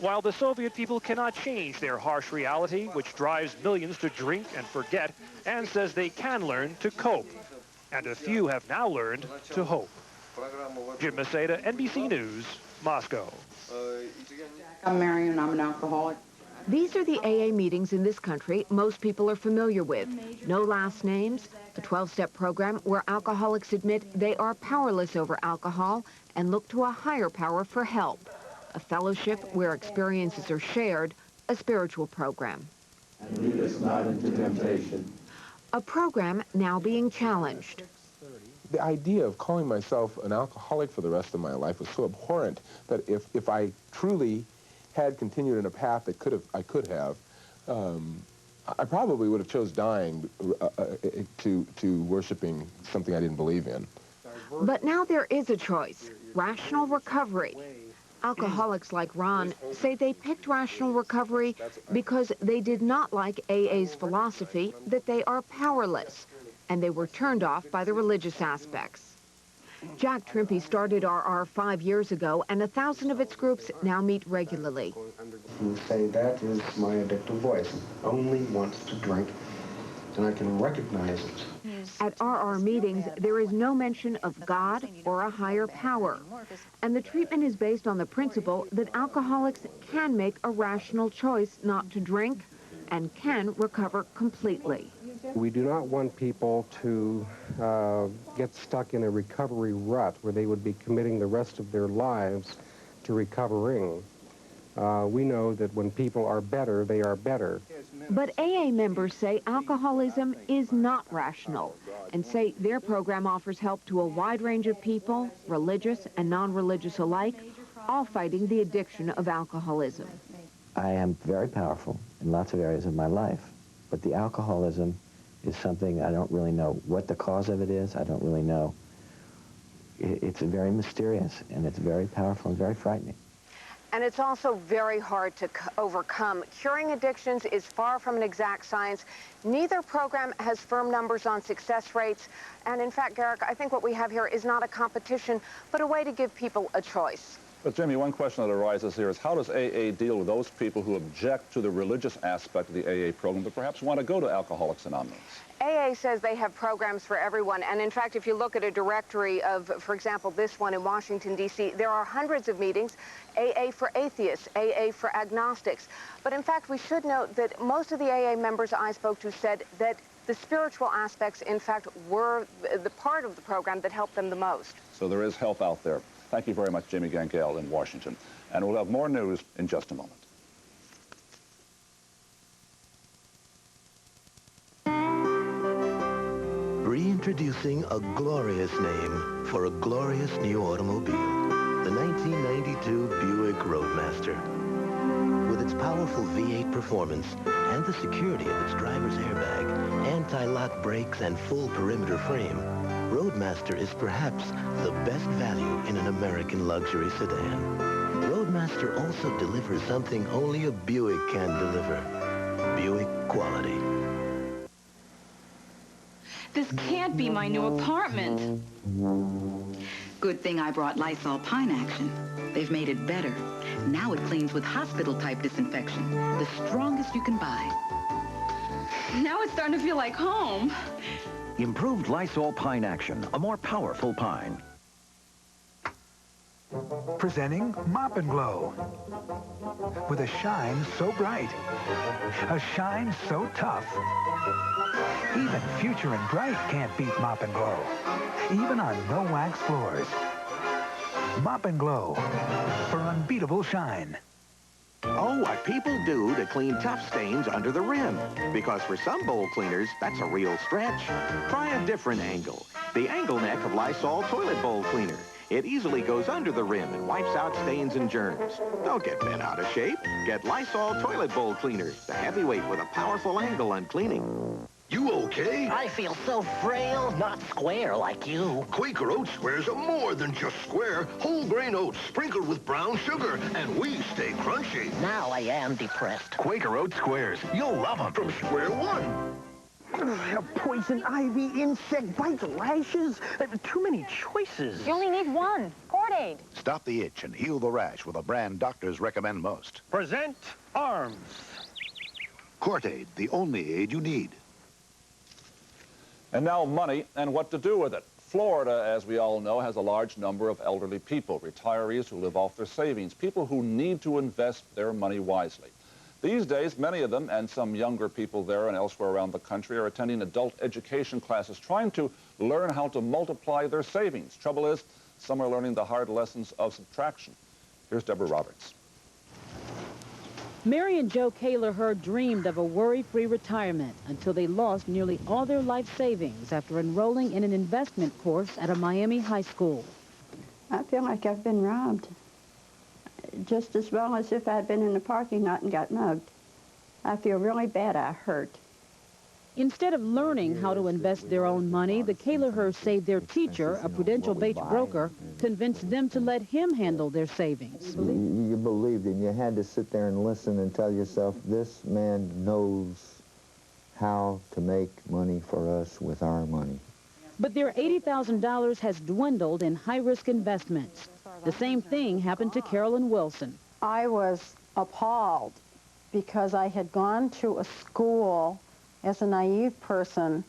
While the Soviet people cannot change their harsh reality, which drives millions to drink and forget, Ann says they can learn to cope. And a few have now learned to hope. Jim Maceda, NBC News, Moscow. I'm Marion, I'm an alcoholic. These are the AA meetings in this country most people are familiar with. No last names, a 12-step program where alcoholics admit they are powerless over alcohol and look to a higher power for help. A fellowship where experiences are shared, a spiritual program. And lead us not into temptation. A program now being challenged. The idea of calling myself an alcoholic for the rest of my life was so abhorrent that if I truly had continued in a path that I could have, I probably would have chose dying to worshiping something I didn't believe in. But now there is a choice, rational recovery. Alcoholics like Ron say they picked rational recovery because they did not like AA's philosophy that they are powerless, and they were turned off by the religious aspects. Jack Trimpey started RR 5 years ago, and 1,000 of its groups now meet regularly. You say that is my addictive voice. It only wants to drink, and I can recognize it. At RR meetings, there is no mention of God or a higher power. And the treatment is based on the principle that alcoholics can make a rational choice not to drink and can recover completely. We do not want people to get stuck in a recovery rut where they would be committing the rest of their lives to recovering. We know that when people are better, they are better. But AA members say alcoholism is not rational and say their program offers help to a wide range of people, religious and non-religious alike, all fighting the addiction of alcoholism. I am very powerful in lots of areas of my life, but the alcoholism is something I don't really know what the cause of it is. I don't really know. It's very mysterious, and it's very powerful and very frightening. And it's also very hard to overcome. Curing addictions is far from an exact science. Neither program has firm numbers on success rates. And in fact, Garrick, I think what we have here is not a competition, but a way to give people a choice. But Jimmy, one question that arises here is how does AA deal with those people who object to the religious aspect of the AA program but perhaps want to go to Alcoholics Anonymous? AA says they have programs for everyone. And in fact, if you look at a directory of, for example, this one in Washington, D.C., there are hundreds of meetings, AA for atheists, AA for agnostics. But in fact, we should note that most of the AA members I spoke to said that the spiritual aspects, in fact, were the part of the program that helped them the most. So there is help out there. Thank you very much, Jamie Gangel in Washington. And we'll have more news in just a moment. Reintroducing a glorious name for a glorious new automobile. The 1992 Buick Roadmaster. With its powerful V8 performance and the security of its driver's airbag, anti-lock brakes, and full perimeter frame, Roadmaster is perhaps the best value in an American luxury sedan. Roadmaster also delivers something only a Buick can deliver. Buick quality. This can't be my new apartment. Good thing I brought Lysol Pine Action. They've made it better. Now it cleans with hospital-type disinfection, the strongest you can buy. Now it's starting to feel like home. Improved Lysol Pine Action, a more powerful pine. Presenting Mop and Glow. With a shine so bright, a shine so tough, even Future and Bright can't beat Mop and Glow, even on no-wax floors. Mop and Glow for unbeatable shine. Oh, what people do to clean tough stains under the rim. Because for some bowl cleaners, that's a real stretch. Try a different angle. The angle neck of Lysol Toilet Bowl Cleaner. It easily goes under the rim and wipes out stains and germs. Don't get bent out of shape. Get Lysol Toilet Bowl Cleaner, the heavyweight with a powerful angle on cleaning. You okay? I feel so frail, not square like you. Quaker Oat squares are more than just square. Whole grain oats sprinkled with brown sugar, and we stay crunchy. Now I am depressed. Quaker Oat squares. You'll love them from square one. Poison ivy, insect bites, rashes. Too many choices. You only need one. Cordaid. Stop the itch and heal the rash with a brand doctors recommend most. Present Arms. Cordaid, the only aid you need. And now money and what to do with it. Florida, as we all know, has a large number of elderly people, retirees who live off their savings, people who need to invest their money wisely. These days, many of them, and some younger people there and elsewhere around the country, are attending adult education classes, trying to learn how to multiply their savings. Trouble is, some are learning the hard lessons of subtraction. Here's Deborah Roberts. Mary and Joe Kaler dreamed of a worry-free retirement until they lost nearly all their life savings after enrolling in an investment course at a Miami high school. I feel like I've been robbed, just as well as if I'd been in a parking lot and got mugged. I feel really bad. I hurt. Instead of learning how to invest their own money, the Kalerhers say their teacher, a Prudential Bates broker, convinced them to let him handle their savings. You believed him. You had to sit there and listen and tell yourself, this man knows how to make money for us with our money. But their $80,000 has dwindled in high-risk investments. The same thing happened to Carolyn Wilson. I was appalled because I had gone to a school as a naive person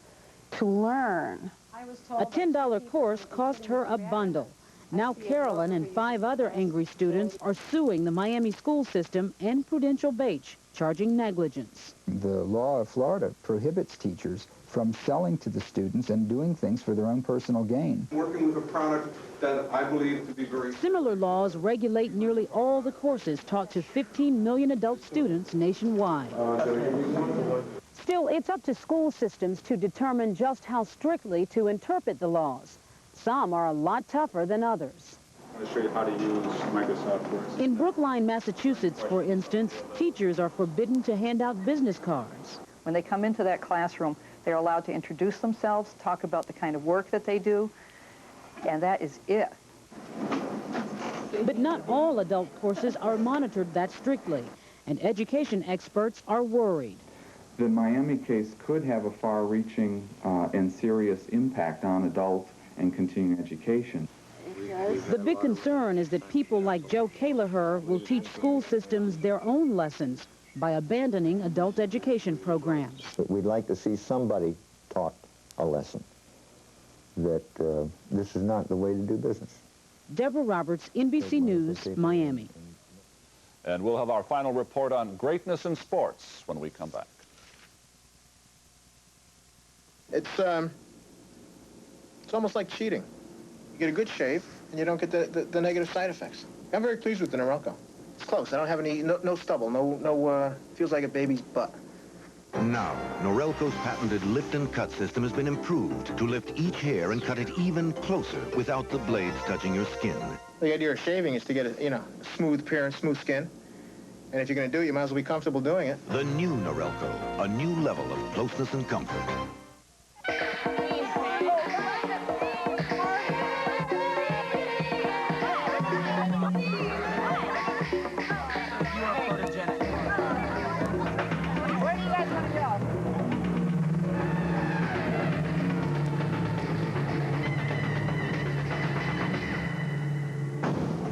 to learn. A $10 course cost her a bundle. Now Carolyn and 5 other angry students are suing the Miami school system and Prudential Bates, charging negligence. The law of Florida prohibits teachers from selling to the students and doing things for their own personal gain. Working with a product that I believe to be very... Similar laws regulate nearly all the courses taught to 15 million adult students nationwide. Still, it's up to school systems to determine just how strictly to interpret the laws. Some are a lot tougher than others. I'm going to show you how to use Microsoft Word. In Brookline, Massachusetts, for instance, teachers are forbidden to hand out business cards. When they come into that classroom, they're allowed to introduce themselves, talk about the kind of work that they do, and that is it. But not all adult courses are monitored that strictly, and education experts are worried. The Miami case could have a far-reaching and serious impact on adult and continuing education. The big concern is that people like Joe Kalerher will teach school systems their own lessons by abandoning adult education programs. But we'd like to see somebody taught a lesson that this is not the way to do business. Deborah Roberts, NBC News, Miami. And we'll have our final report on greatness in sports when we come back. It's almost like cheating. You get a good shave, and you don't get the negative side effects. I'm very pleased with the Norelco. It's close. I don't have any, no stubble, feels like a baby's butt. Now, Norelco's patented lift and cut system has been improved to lift each hair and cut it even closer without the blades touching your skin. The idea of shaving is to get a, smooth appearance, smooth skin. And if you're going to do it, you might as well be comfortable doing it. The new Norelco, a new level of closeness and comfort.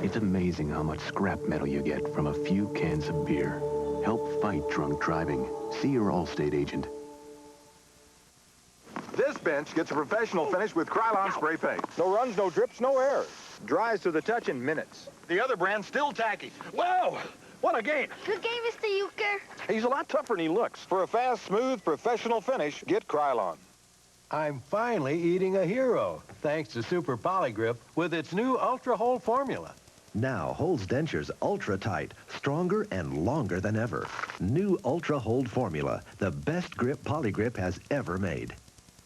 It's amazing how much scrap metal you get from a few cans of beer. Help fight drunk driving. See your Allstate agent. This inch gets a professional finish with Krylon spray paint. No runs, no drips, no errors. Dries to the touch in minutes. The other brand's still tacky. Wow! What a game! Good game, Mr. Euchre. He's a lot tougher than he looks. For a fast, smooth, professional finish, get Krylon. I'm finally eating a hero, thanks to Super Polygrip with its new Ultra Hold formula. Now holds dentures ultra tight, stronger and longer than ever. New Ultra Hold formula, the best grip Polygrip has ever made.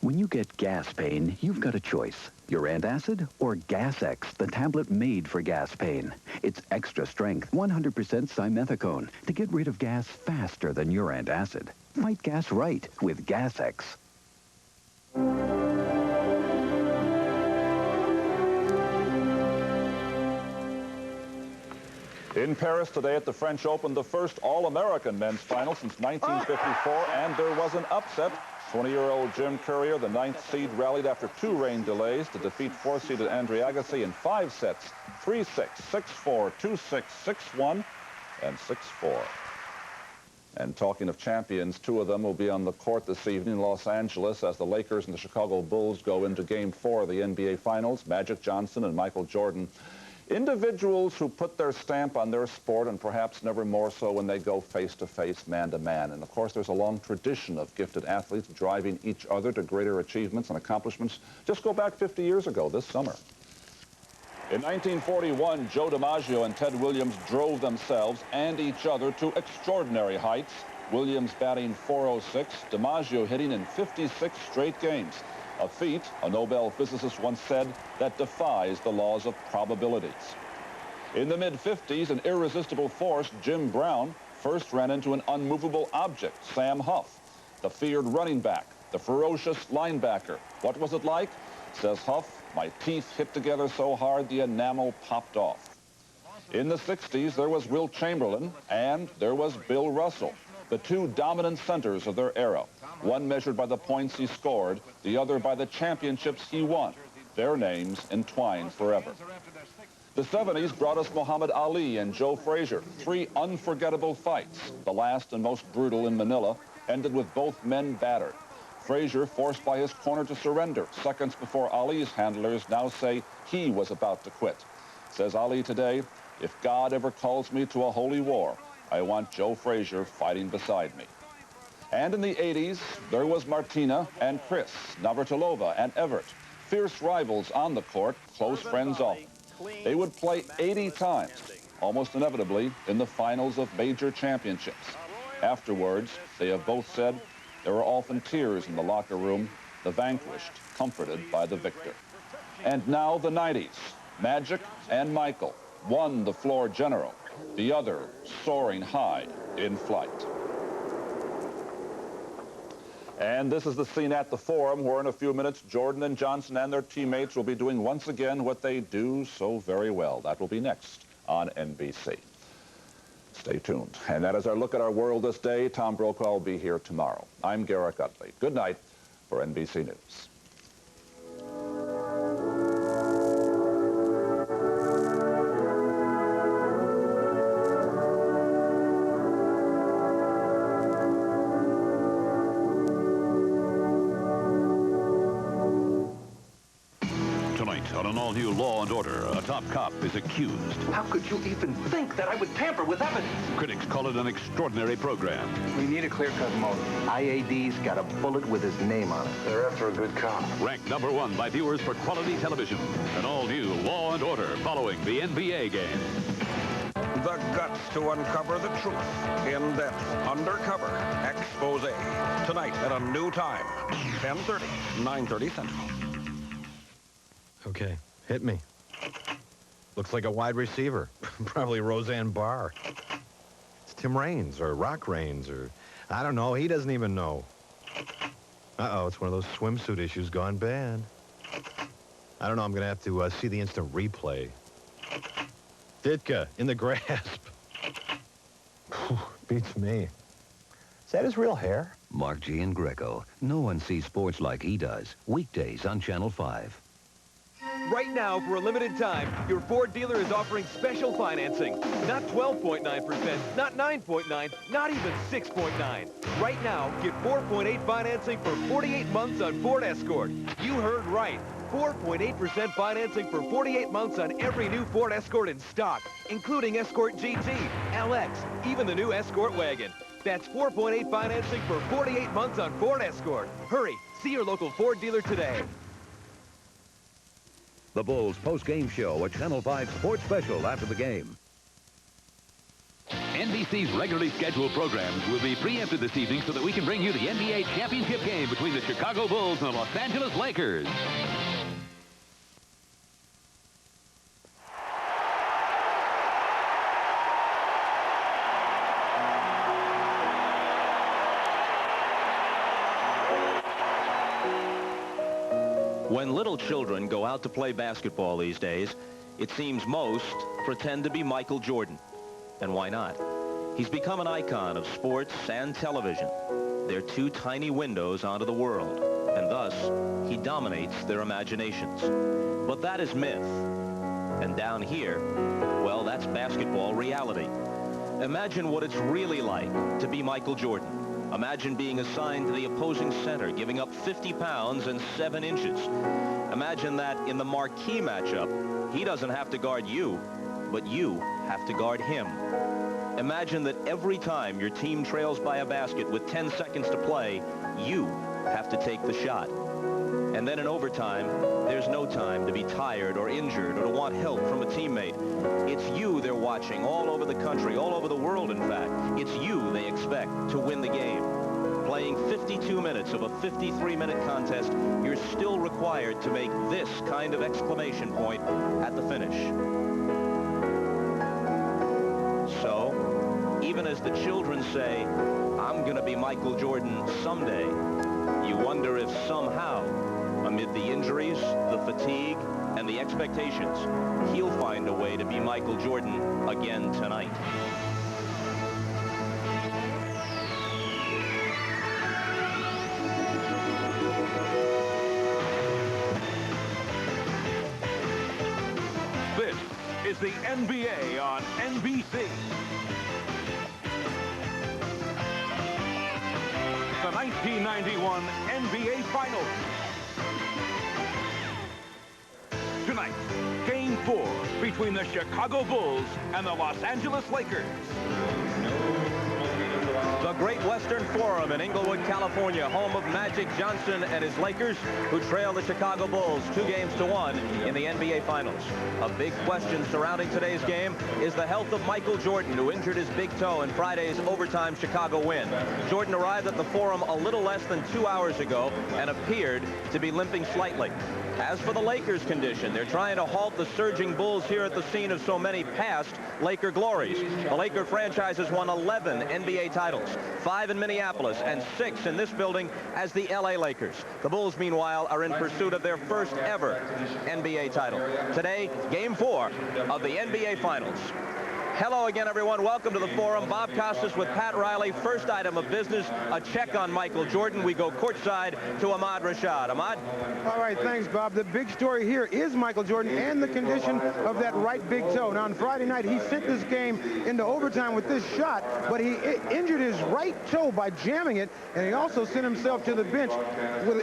When you get gas pain, you've got a choice. Your antacid or Gas X, the tablet made for gas pain. It's extra strength, 100% simethicone to get rid of gas faster than your antacid. Fight gas right with Gas X. In Paris today at the French Open, the first All-American men's final since 1954, and there was an upset. 20-year-old Jim Courier, the 9th seed, rallied after 2 rain delays to defeat 4-seeded Andre Agassi in 5 sets, 3-6, 6-4, 2-6, 6-1, and 6-4. And talking of champions, 2 of them will be on the court this evening in Los Angeles as the Lakers and the Chicago Bulls go into Game 4 of the NBA Finals, Magic Johnson and Michael Jordan. Individuals who put their stamp on their sport, and perhaps never more so when they go face-to-face, man-to-man. And, of course, there's a long tradition of gifted athletes driving each other to greater achievements and accomplishments. Just go back 50 years ago this summer. In 1941, Joe DiMaggio and Ted Williams drove themselves and each other to extraordinary heights. Williams batting .406, DiMaggio hitting in 56 straight games. A feat, a Nobel physicist once said, that defies the laws of probabilities. In the mid-50s, an irresistible force, Jim Brown, first ran into an unmovable object, Sam Huff, the feared running back, the ferocious linebacker. What was it like? Says Huff, my teeth hit together so hard the enamel popped off. In the 60s, there was Wilt Chamberlain, and there was Bill Russell, the 2 dominant centers of their era. One measured by the points he scored, the other by the championships he won. Their names entwined forever. The 70s brought us Muhammad Ali and Joe Frazier, 3 unforgettable fights. The last and most brutal in Manila ended with both men battered. Frazier forced by his corner to surrender seconds before Ali's handlers now say he was about to quit. Says Ali today, if God ever calls me to a holy war, I want Joe Frazier fighting beside me. And in the 80s, there was Martina and Chris, Navratilova and Evert, fierce rivals on the court, close friends often. They would play 80 times, almost inevitably, in the finals of major championships. Afterwards, they have both said there were often tears in the locker room, the vanquished comforted by the victor. And now the 90s, Magic and Michael, one the floor general, the other soaring high in flight. And this is the scene at the Forum, where in a few minutes, Jordan and Johnson and their teammates will be doing once again what they do so very well. That will be next on NBC. Stay tuned. And that is our look at our world this day. Tom Brokaw will be here tomorrow. I'm Garrett Utley. Good night for NBC News. On an all-new Law & Order, a top cop is accused. How could you even think that I would tamper with evidence? Critics call it an extraordinary program. We need a clear-cut motive. IAD's got a bullet with his name on it. They're after a good cop. Ranked #1 by viewers for quality television. An all-new Law & Order following the NBA game. The guts to uncover the truth. In-depth, undercover, expose. Tonight at a new time, 10:30, 9:30 Central. Okay, hit me. Looks like a wide receiver. Probably Roseanne Barr. It's Tim Raines or Rock Raines or... I don't know. He doesn't even know. Uh-oh, it's one of those swimsuit issues gone bad. I don't know. I'm going to have to see the instant replay. Ditka in the grasp. Beats me. Is that his real hair? Mark Giangreco. No one sees sports like he does. Weekdays on Channel 5. Right now, for a limited time, your Ford dealer is offering special financing. Not 12.9%, not 9.9, not even 6.9. Right now, get 4.8 financing for 48 months on Ford Escort. You heard right. 4.8% financing for 48 months on every new Ford Escort in stock, including Escort GT, LX, even the new Escort wagon. That's 4.8 financing for 48 months on Ford Escort. Hurry, see your local Ford dealer today. The Bulls post-game show, a Channel 5 sports special after the game. NBC's regularly scheduled programs will be preempted this evening so that we can bring you the NBA championship game between the Chicago Bulls and the Los Angeles Lakers. When little children go out to play basketball these days, it seems most pretend to be Michael Jordan. And why not? He's become an icon of sports and television. They're two tiny windows onto the world, and thus, he dominates their imaginations. But that is myth. And down here, well, that's basketball reality. Imagine what it's really like to be Michael Jordan. Imagine being assigned to the opposing center, giving up 50 pounds and 7 inches. Imagine that in the marquee matchup, he doesn't have to guard you, but you have to guard him. Imagine that every time your team trails by a basket with 10 seconds to play, you have to take the shot. And then in overtime, there's no time to be tired or injured or to want help from a teammate. It's you they're watching all over the country, all over the world, in fact. It's you they expect to win the game. Playing 52 minutes of a 53-minute contest, you're still required to make this kind of exclamation point at the finish. So, even as the children say, I'm going to be Michael Jordan someday, you wonder if somehow, amid the injuries, the fatigue, and the expectations, he'll find a way to be Michael Jordan again tonight. This is the NBA on NBC. The 1991 NBA Finals. Tonight, Game 4 between the Chicago Bulls and the Los Angeles Lakers. The Great Western Forum in Inglewood, California, home of Magic Johnson and his Lakers, who trail the Chicago Bulls 2-1 in the NBA Finals. A big question surrounding today's game is the health of Michael Jordan, who injured his big toe in Friday's overtime Chicago win. Jordan arrived at the Forum a little less than 2 hours ago and appeared to be limping slightly. As for the Lakers' condition, they're trying to halt the surging Bulls here at the scene of so many past Laker glories. The Laker franchise has won 11 NBA titles, 5 in Minneapolis and 6 in this building as the LA Lakers. The Bulls, meanwhile, are in pursuit of their first ever NBA title. Today, Game 4 of the NBA Finals. Hello again, everyone. Welcome to the Forum. Bob Costas with Pat Riley. First item of business, a check on Michael Jordan. We go courtside to Ahmad Rashad. Ahmad? All right, thanks, Bob. The big story here is Michael Jordan and the condition of that right big toe. Now, on Friday night, he sent this game into overtime with this shot, but he injured his right toe by jamming it, and he also sent himself to the bench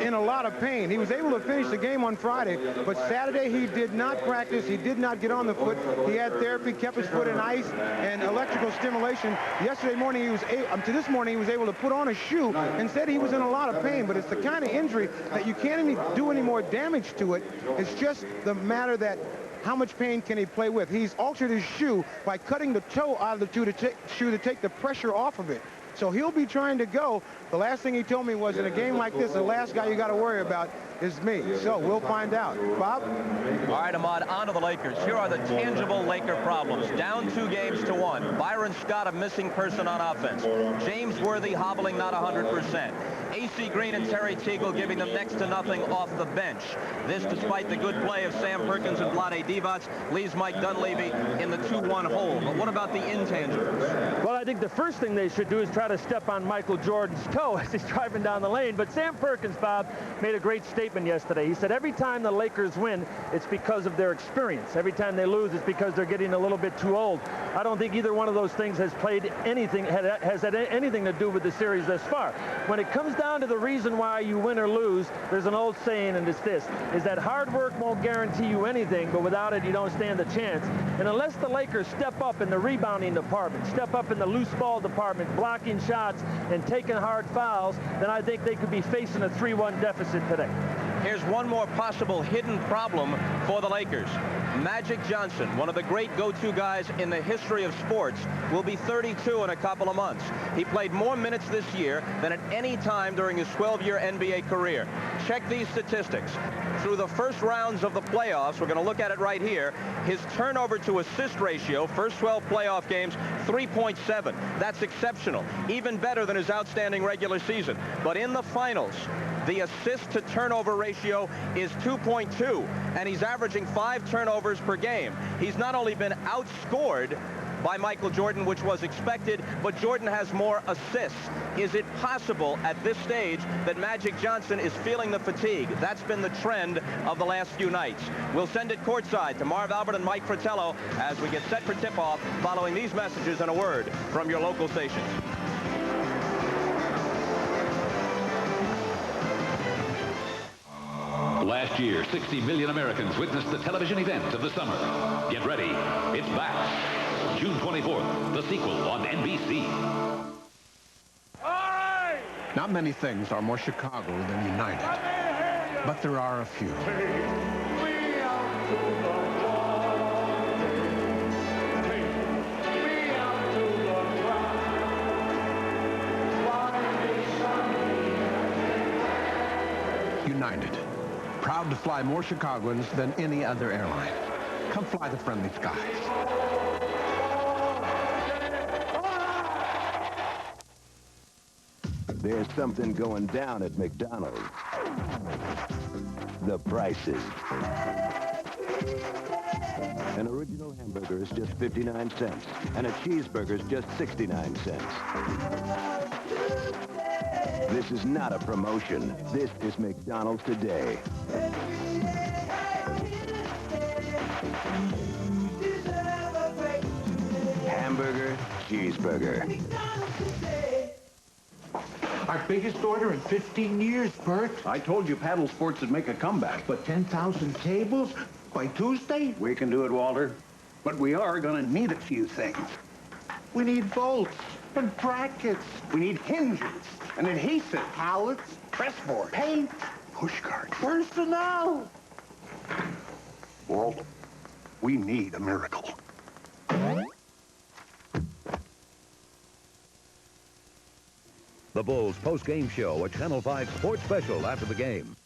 in a lot of pain. He was able to finish the game on Friday, but Saturday he did not practice. He did not get on the foot. He had therapy, kept his foot in ice and electrical stimulation. Yesterday morning, to this morning, he was able to put on a shoe and said he was in a lot of pain, but it's the kind of injury that you can't even do any more damage to it. It's just the matter that how much pain can he play with? He's altered his shoe by cutting the toe out of the shoe to take the pressure off of it. So he'll be trying to go. The last thing he told me was, in a game like this, the last guy you got to worry about is me. So we'll find out. Bob? All right, Ahmad, on to the Lakers. Here are the tangible Laker problems. Down 2-1. Byron Scott, a missing person on offense. James Worthy hobbling not 100%. AC Green and Terry Teagle giving them next to nothing off the bench. This despite the good play of Sam Perkins and Vlade Divac leaves Mike Dunleavy in the 2-1 hole. But what about the intangibles? Well, I think the first thing they should do is try to step on Michael Jordan's toe as he's driving down the lane. But Sam Perkins, Bob, made a great statement yesterday. He said every time the Lakers win, it's because of their experience. Every time they lose, it's because they're getting a little bit too old. I don't think either one of those things has had anything to do with the series thus far. When it comes down to the reason why you win or lose, there's an old saying, and it's this, is that hard work won't guarantee you anything, but without it, you don't stand a chance. And unless the Lakers step up in the rebounding department, step up in the loose ball department, blocking shots and taking hard fouls, then I think they could be facing a 3-1 deficit today. Here's one more possible hidden problem for the Lakers. Magic Johnson, one of the great go-to guys in the history of sports, will be 32 in a couple of months. He played more minutes this year than at any time during his 12-year NBA career. Check these statistics. Through the first rounds of the playoffs, we're going to look at it right here, his turnover to assist ratio, first 12 playoff games, 3.7. That's exceptional, even better than his outstanding regular season. But in the finals, the assist to turnover ratio is 2.2, and he's averaging 5 turnovers per game. He's not only been outscored by Michael Jordan, which was expected, but Jordan has more assists. Is it possible at this stage that Magic Johnson is feeling the fatigue? That's been the trend of the last few nights. We'll send it courtside to Marv Albert and Mike Fratello as we get set for tip-off following these messages and a word from your local stations. Last year, 60 million Americans witnessed the television event of the summer. Get ready. It's back. June 24th, the sequel on NBC. Not many things are more Chicago than United, but there are a few. United, proud to fly more Chicagoans than any other airline. Come fly the friendly skies. There's something going down at McDonald's. The prices. An original hamburger is just 59 cents, and a cheeseburger is just 69 cents. This is not a promotion. This is McDonald's today. Hamburger, cheeseburger. Our biggest order in 15 years, Bert. I told you paddle sports would make a comeback. But 10,000 tables by Tuesday? We can do it, Walter. But we are going to need a few things. We need bolts and brackets. We need hinges and adhesive. Pallets, pressboard, paint, pushcart, personnel. Walt, we need a miracle. The Bulls post-game show, a Channel 5 sports special after the game.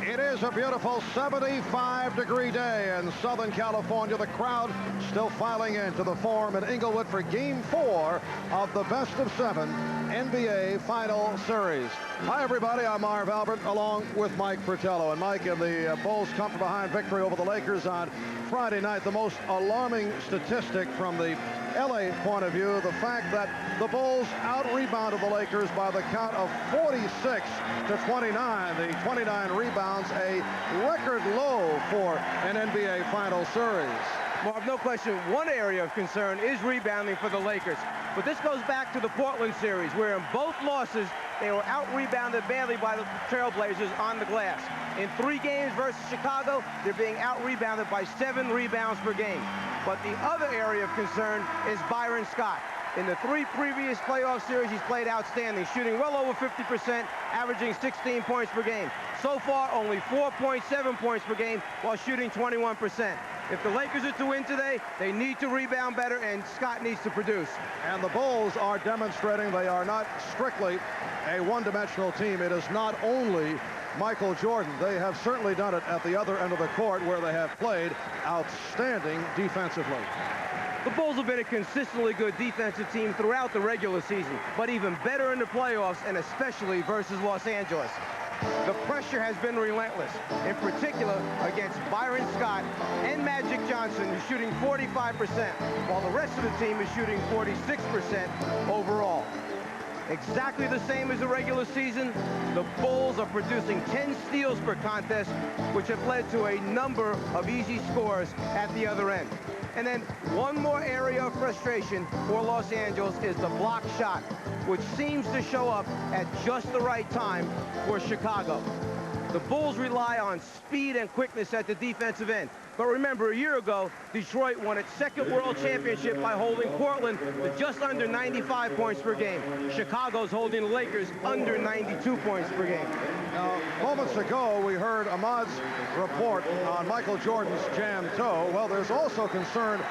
It is a beautiful 75-degree day in Southern California. The crowd still filing into the Forum in Inglewood for Game 4 of the best-of-7 NBA Final Series. Hi, everybody. I'm Marv Albert, along with Mike Fratello. And Mike, and the Bulls come from behind victory over the Lakers on Friday night. The most alarming statistic from the LA point of view, the fact that the Bulls out-rebounded the Lakers by the count of 46 to 29. The 29 rebounds, a record low for an NBA Final Series. Marv, no question, one area of concern is rebounding for the Lakers. But this goes back to the Portland series, where in both losses, they were out-rebounded badly by the Trailblazers on the glass. In 3 games versus Chicago, they're being out-rebounded by 7 rebounds per game. But the other area of concern is Byron Scott. In the 3 previous playoff series, he's played outstanding, shooting well over 50%, averaging 16 points per game. So far, only 4.7 points per game while shooting 21%. If the Lakers are to win today, they need to rebound better, and Scott needs to produce. And the Bulls are demonstrating they are not strictly a one-dimensional team. It is not only Michael Jordan. They have certainly done it at the other end of the court, where they have played outstanding defensively. The Bulls have been a consistently good defensive team throughout the regular season, but even better in the playoffs, and especially versus Los Angeles. The pressure has been relentless, in particular against Byron Scott and Magic Johnson, who's shooting 45%, while the rest of the team is shooting 46% overall. Exactly the same as the regular season, the Bulls are producing 10 steals per contest, which have led to a number of easy scores at the other end. And then one more area of frustration for Los Angeles is the block shot, which seems to show up at just the right time for Chicago. The Bulls rely on speed and quickness at the defensive end. But remember, a year ago, Detroit won its second world championship by holding Portland to just under 95 points per game. Chicago's holding the Lakers under 92 points per game. Now, moments ago, we heard Ahmad's report on Michael Jordan's jammed toe. Well, there's also concern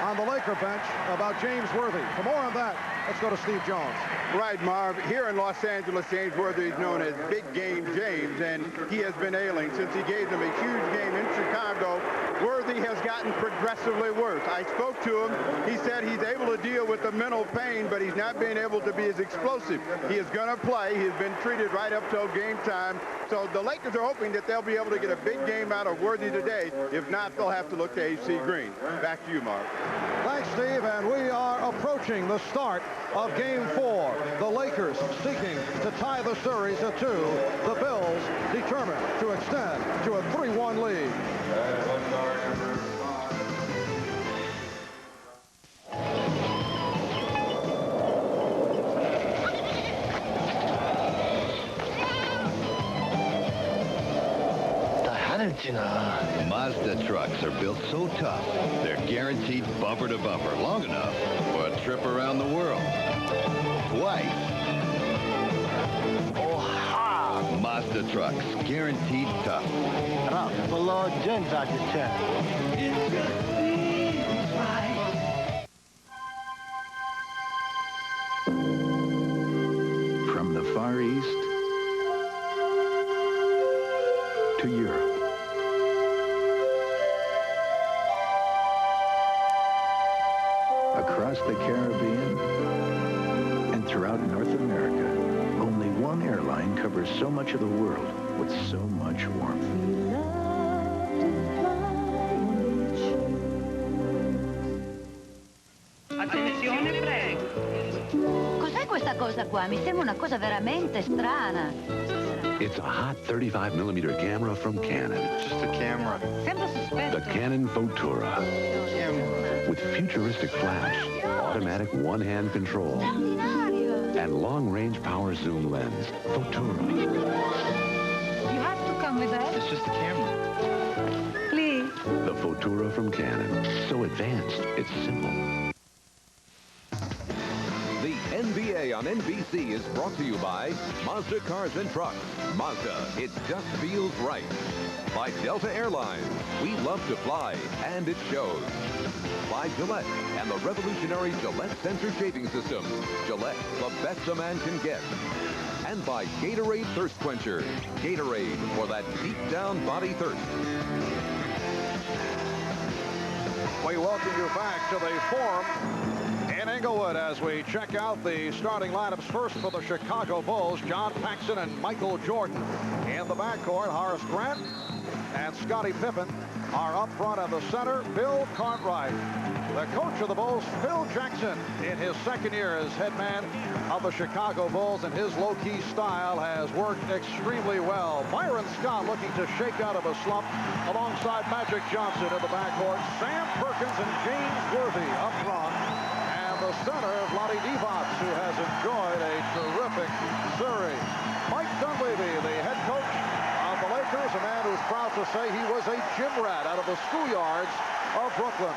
on the Laker bench about James Worthy. For more on that, let's go to Steve Jones. Right, Marv. Here in Los Angeles, James Worthy is known as Big Game James, and he has been ailing since he gave them a huge game in Chicago. Worthy has gotten progressively worse. I spoke to him. He said he's able to deal with the mental pain, but he's not being able to be as explosive. He is going to play. He's been treated right up till game time. So the Lakers are hoping that they'll be able to get a big game out of Worthy today. If not, they'll have to look to AC Green. Back to you, Mark. Thanks, Steve, and we are approaching the start of Game 4. The Lakers seeking to tie the series at 2. The Bills determined to extend to a 3-1 lead. Mazda trucks are built so tough, they're guaranteed bumper to bumper, long enough for a trip around the world. Twice. Mazda trucks, guaranteed tough. From the Far East to Europe. Across the Caribbean and throughout North America, only one airline covers so much of the world with so much warmth. Attenzione, prego. Cos'è questa cosa qua? Mi sembra una cosa veramente strana. It's a hot 35mm camera from Canon. Just a camera. Sembra sospetto. The Canon Fotura. With futuristic flash, automatic one-hand control, and long-range power zoom lens. Fotura. You have to come with us. It's just a camera. Please. The Fotura from Canon. So advanced, it's simple. The NBA on NBC is brought to you by Mazda Cars and Trucks. Mazda, it just feels right. By Delta Airlines, we love to fly, and it shows. By Gillette and the revolutionary Gillette Sensor Shaving System. Gillette, the best a man can get. And by Gatorade Thirst Quencher. Gatorade for that deep down body thirst. We welcome you back to the Forum in Inglewood as we check out the starting lineups. First for the Chicago Bulls, John Paxson and Michael Jordan. In the backcourt, Horace Grant and Scottie Pippen are up front in the center, Bill Cartwright. The coach of the Bulls, Phil Jackson, in his second year as head man of the Chicago Bulls, and his low-key style has worked extremely well. Byron Scott looking to shake out of a slump alongside Magic Johnson in the backcourt. Sam Perkins and James Worthy up front. And the center, Vlade Divac, who has enjoyed a terrific series. Mike Dunleavy, the head coach of the Lakers, a man who's proud to say he was a gym rat out of the schoolyards of Brooklyn.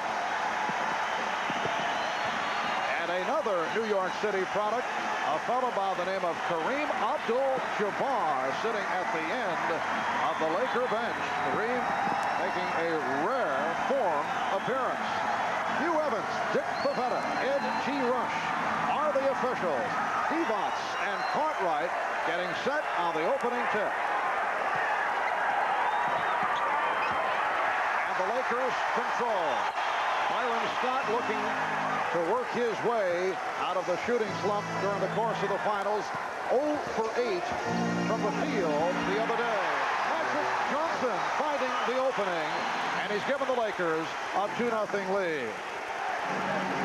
And another New York City product, a fellow by the name of Kareem Abdul-Jabbar, sitting at the end of the Laker bench. Kareem making a rare form appearance. Hugh Evans, Dick Bavetta, Ed T. Rush are the officials. Divac and Cartwright getting set on the opening tip. And the Lakers control. Byron Scott looking to work his way out of the shooting slump during the course of the finals. 0 for 8 from the field the other day. Magic Johnson finding the opening, and he's given the Lakers a 2-0 lead.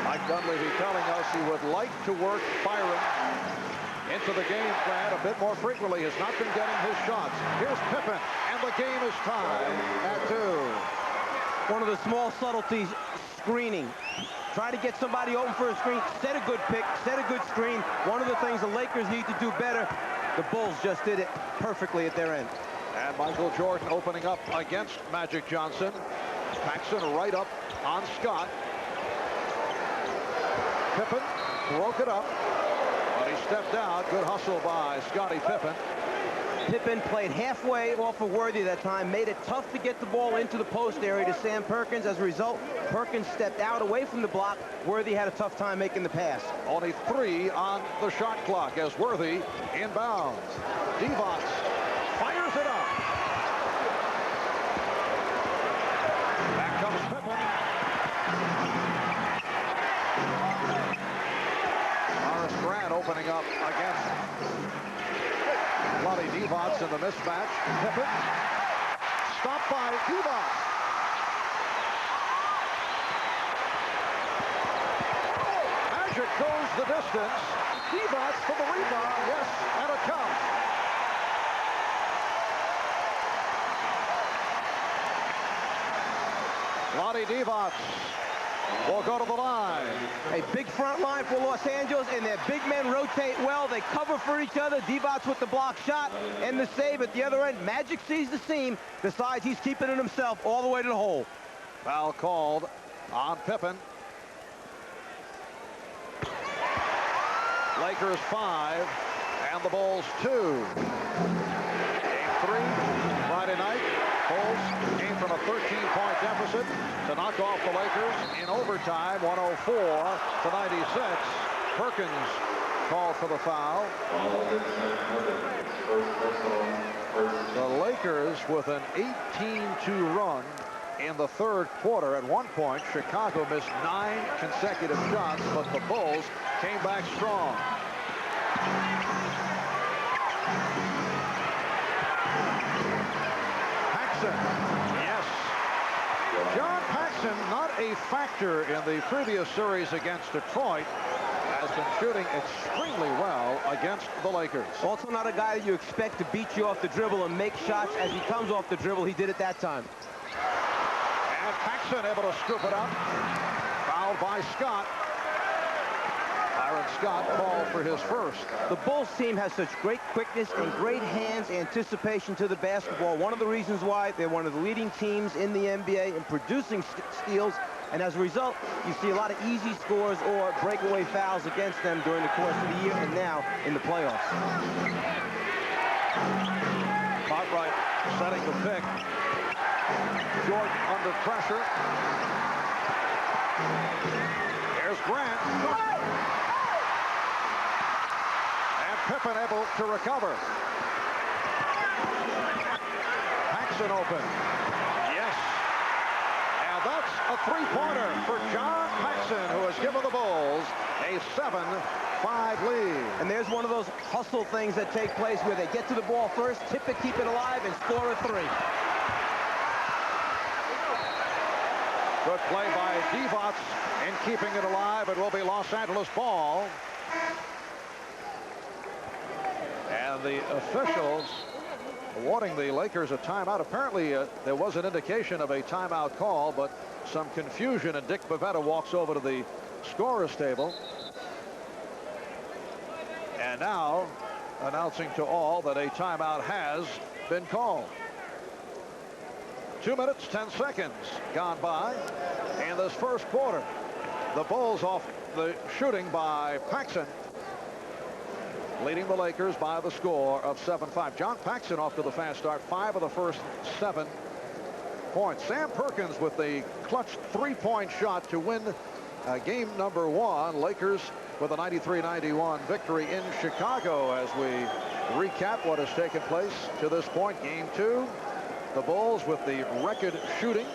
Mike Dunleavy telling us he would like to work Byron into the game plan a bit more frequently. Has not been getting his shots. Here's Pippen, and the game is tied at 2. One of the small subtleties, screening. Try to get somebody open for a screen, set a good pick, set a good screen. One of the things the Lakers need to do better. The Bulls just did it perfectly at their end. And Michael Jordan opening up against Magic Johnson. Paxson right up on Scott. Pippen broke it up, but he stepped out. Good hustle by Scottie Pippen. Pippen played halfway off of Worthy that time, made it tough to get the ball into the post area to Sam Perkins. As a result, Perkins stepped out away from the block. Worthy had a tough time making the pass. Only 3 on the shot clock as Worthy inbounds. Divac fires it up. Back comes Pippen. Horace Grant opening up against Vlade Divac in the mismatch. Pippen stopped by Divac. Magic goes the distance. Divac for the rebound. Yes, and a count. Vlade Divac will go to the line. A big front line for Los Angeles, and their big men rotate well. They cover for each other. Divac with the block shot and the save at the other end. Magic sees the seam, decides he's keeping it himself all the way to the hole. Foul called on Pippen. Lakers 5 and the Bulls 2. Game 3 Friday night. Bulls came from a 13-point deficit to knock off the Lakers in overtime, 104 to 96. Perkins called for the foul. The Lakers with an 18-2 run in the third quarter. At one point, Chicago missed 9 consecutive shots, but the Bulls came back strong. Yes. John Paxson, not a factor in the previous series against Detroit, has been shooting extremely well against the Lakers. Also not a guy that you expect to beat you off the dribble and make shots as he comes off the dribble. He did it that time. And Paxson able to scoop it up. Fouled by Scott. Byron Scott called for his first. The Bulls team has such great quickness and great hands, anticipation to the basketball. One of the reasons why they're one of the leading teams in the NBA in producing steals, and as a result, you see a lot of easy scores or breakaway fouls against them during the course of the year and now in the playoffs. Cartwright setting the pick. Jordan under pressure. There's Grant. Pippen able to recover. Paxson open. Yes. And that's a three-pointer for John Paxson, who has given the Bulls a 7-5 lead. And there's one of those hustle things that take place where they get to the ball first, tip it, keep it alive, and score a 3. Good play by Divac in keeping it alive. It will be Los Angeles ball. And the officials awarding the Lakers a timeout. Apparently, there was an indication of a timeout call, but some confusion, and Dick Bavetta walks over to the scorer's table. And now, announcing to all that a timeout has been called. 2 minutes, 10 seconds gone by in this first quarter. The Bulls off the shooting by Paxson, leading the Lakers by the score of 7-5. John Paxson off to the fast start, 5 of the first 7 points. Sam Perkins with the clutch 3-point shot to win game number 1. Lakers with a 93-91 victory in Chicago. As we recap what has taken place to this point, game 2. The Bulls with the record shooting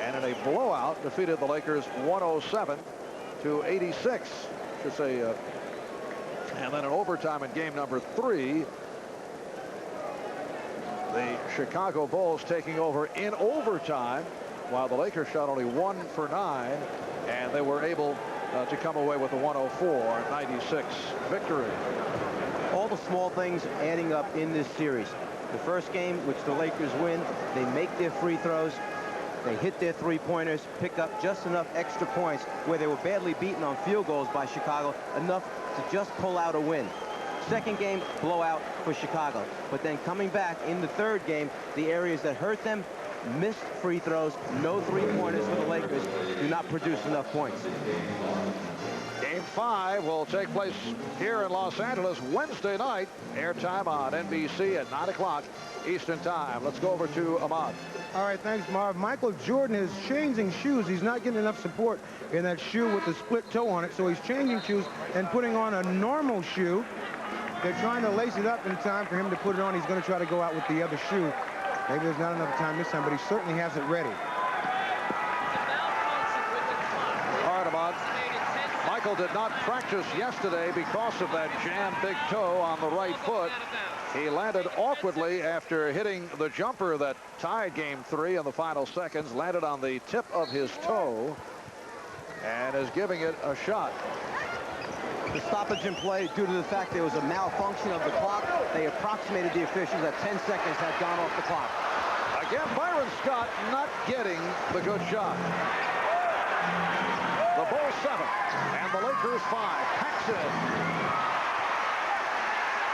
and in a blowout defeated the Lakers 107 to 86. Should say, and then in overtime in game number 3, the Chicago Bulls taking over in overtime, while the Lakers shot only 1 for 9, and they were able to come away with a 104-96 victory. All the small things adding up in this series. The first game, which the Lakers win, they make their free throws, they hit their three-pointers, pick up just enough extra points where they were badly beaten on field goals by Chicago, enough to just pull out a win. Second game, blowout for Chicago. But then coming back in the third game, the areas that hurt them, missed free throws, no three-pointers for the Lakers, do not produce enough points. Game 5 will take place here in Los Angeles Wednesday night. Airtime on NBC at 9 o'clock Eastern Time. Let's go over to Ahmad. All right, thanks, Marv. Michael Jordan is changing shoes. He's not getting enough support in that shoe with the split toe on it, so he's changing shoes and putting on a normal shoe. They're trying to lace it up in time for him to put it on. He's going to try to go out with the other shoe. Maybe there's not enough time this time, but he certainly has it ready. All right, Ahmad. Michael did not practice yesterday because of that jammed big toe on the right foot. He landed awkwardly after hitting the jumper that tied game 3 in the final seconds, landed on the tip of his toe, and is giving it a shot. The stoppage in play due to the fact there was a malfunction of the clock. They approximated the officials that 10 seconds had gone off the clock. Again, Byron Scott not getting the good shot. The Bulls 7 and the Lakers 5. Paxson.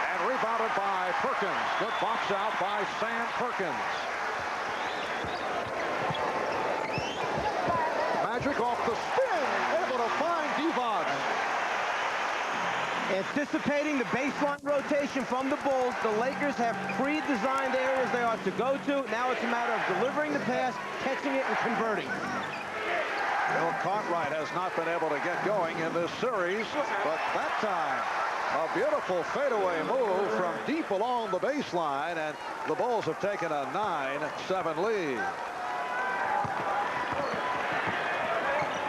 And rebounded by Perkins. Good box out by Sam Perkins. Magic off the spin. Able to find Divac. Anticipating the baseline rotation from the Bulls, the Lakers have pre-designed areas they ought to go to. Now it's a matter of delivering the pass, catching it, and converting. Bill Cartwright has not been able to get going in this series, but that time, a beautiful fadeaway move from deep along the baseline, and the Bulls have taken a 9-7 lead.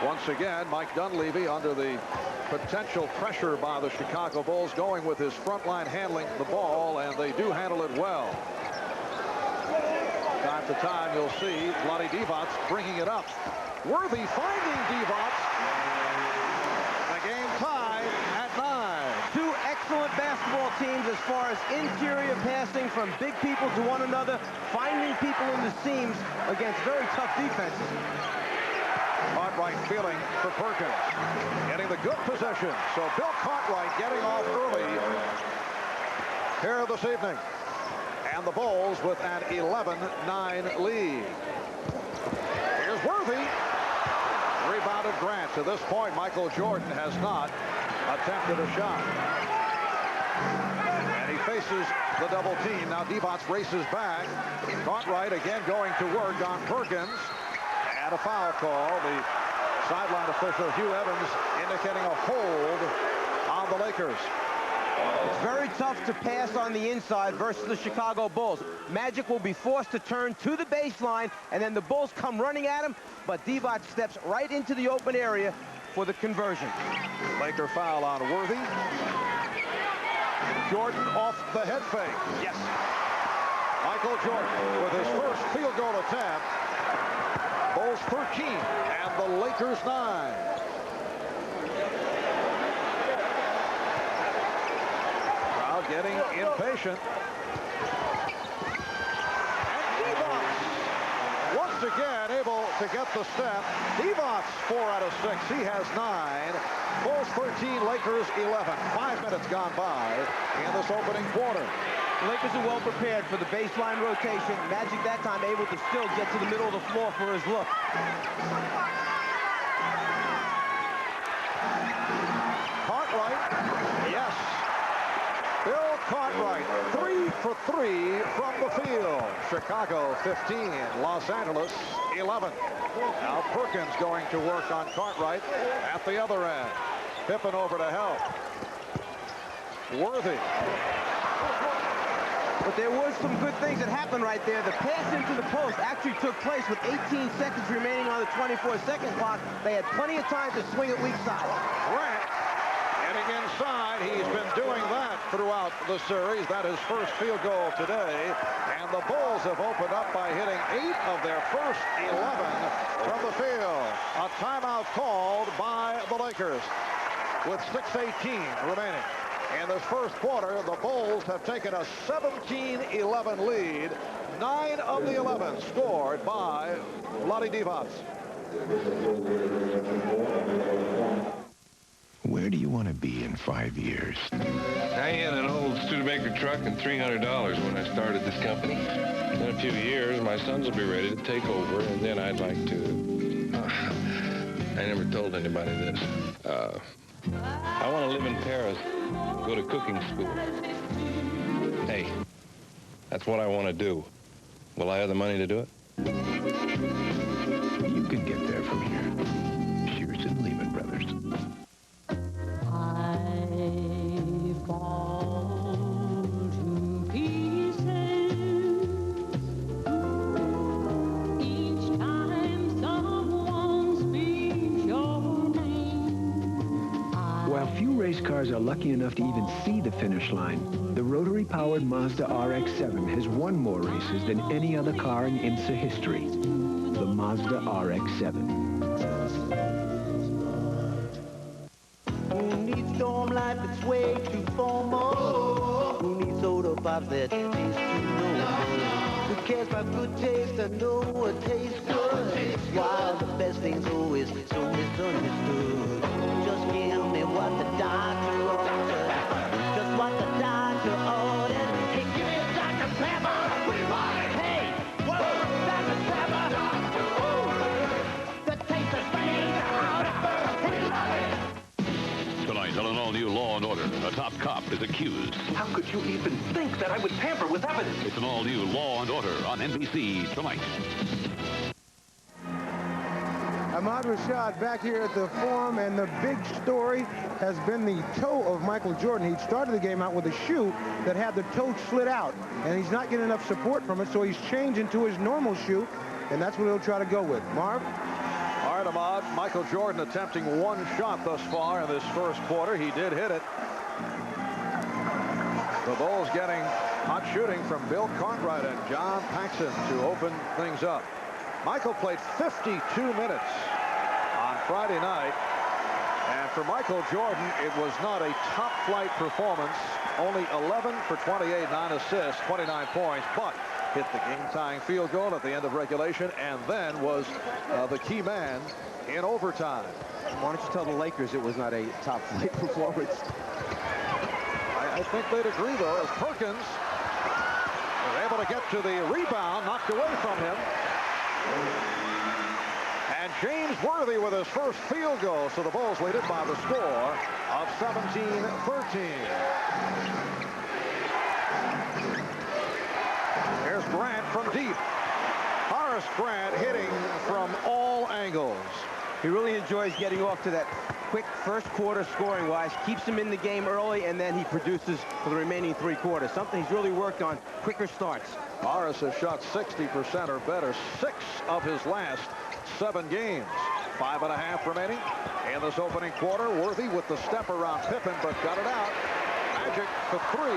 Once again, Mike Dunleavy under the potential pressure by the Chicago Bulls, going with his front line handling the ball, and they do handle it well. Time to time, you'll see Vlade Divac bringing it up. Worthy finding Divac. The game tied at 9. Two excellent basketball teams as far as interior passing from big people to one another, finding people in the seams against very tough defenses. Cartwright feeling for Perkins. Getting the good possession. So Bill Cartwright getting off early here this evening. And the Bulls with an 11-9 lead. Here's Worthy. Rebounded Grant. To this point, Michael Jordan has not attempted a shot. And he faces the double team. Now Divac races back. Cartwright again going to work on Perkins. And a foul call. The sideline official, Hugh Evans, indicating a hold on the Lakers. It's very tough to pass on the inside versus the Chicago Bulls. Magic will be forced to turn to the baseline, and then the Bulls come running at him, but Divac steps right into the open area for the conversion. Laker foul on Worthy. Jordan off the head fake. Yes. Michael Jordan with his first field goal attempt. Bulls 13 and the Lakers 9. Crowd getting impatient. And Divac once again able to get the step. Divac 4 out of 6. He has 9. Bulls 13, Lakers 11. 5 minutes gone by in this opening quarter. The Lakers are well prepared for the baseline rotation. Magic that time able to still get to the middle of the floor for his look. Cartwright, yes. Bill Cartwright, 3 for 3 from the field. Chicago 15, Los Angeles 11. Now Perkins going to work on Cartwright at the other end. Pippen over to help. Worthy. The But there was some good things that happened right there. The pass into the post actually took place with 18 seconds remaining on the 24-second clock. They had plenty of time to swing it weak side. Grant getting inside. He's been doing that throughout the series. That is first field goal today. And the Bulls have opened up by hitting 8 of their first 11 from the field. A timeout called by the Lakers with 6:18 remaining. In this first quarter, the Bulls have taken a 17-11 lead. 9 of the 11 scored by Vlade Divac. Where do you want to be in 5 years? I had an old Studebaker truck and $300 when I started this company. In a few years, my sons will be ready to take over, and then I'd like to... I never told anybody this. I want to live in Paris, go to cooking school. Hey, that's what I want to do. Will I have the money to do it? You can get there from here. Shears and Lehman Brothers. While few race cars are lucky enough to even see the finish line, the rotary-powered Mazda RX-7 has won more races than any other car in IMSA history. The Mazda RX-7. Who needs storm life that's way too formal? Who needs soda pop that tastes too normal? Who cares about good taste? I know what tastes good. While the best thing's always so misunderstood. Just give me what the doctor ordered. Just what the doctor ordered. Hey, give me a Dr. Pepper. We want it. Hey, whoa, Dr. Pepper. Dr. The taste of Spain out of birth. We love it. Tonight on an all-new Law & Order, a top cop is accused. How could you even think that I would tamper with evidence? It's an all-new Law & Order on NBC tonight. Ahmad Rashad back here at the Forum, and the big story has been the toe of Michael Jordan. He started the game out with a shoe that had the toe slit out, and he's not getting enough support from it, so he's changed into his normal shoe, and that's what he'll try to go with. Marv? All right, Ahmad. Michael Jordan attempting one shot thus far in this first quarter. He did hit it. The Bulls getting hot shooting from Bill Cartwright and John Paxson to open things up. Michael played 52 minutes on Friday night. And for Michael Jordan, it was not a top-flight performance. Only 11 for 28, 9 assists, 29 points, but hit the game-tying field goal at the end of regulation and then was the key man in overtime. Why don't you tell the Lakers it was not a top-flight performance? I think they'd agree, though, as Perkins was able to get to the rebound, knocked away from him. And James Worthy with his first field goal, so the Bulls lead it by the score of 17-13. Here's Grant from deep. Horace Grant hitting from all angles. He really enjoys getting off to that quick first quarter scoring-wise, keeps him in the game early, and then he produces for the remaining 3 quarters. Something he's really worked on, quicker starts. Horace has shot 60% or better 6 of his last 7 games. 5.5 remaining in this opening quarter. Worthy with the step around Pippen, but got it out. Magic for 3.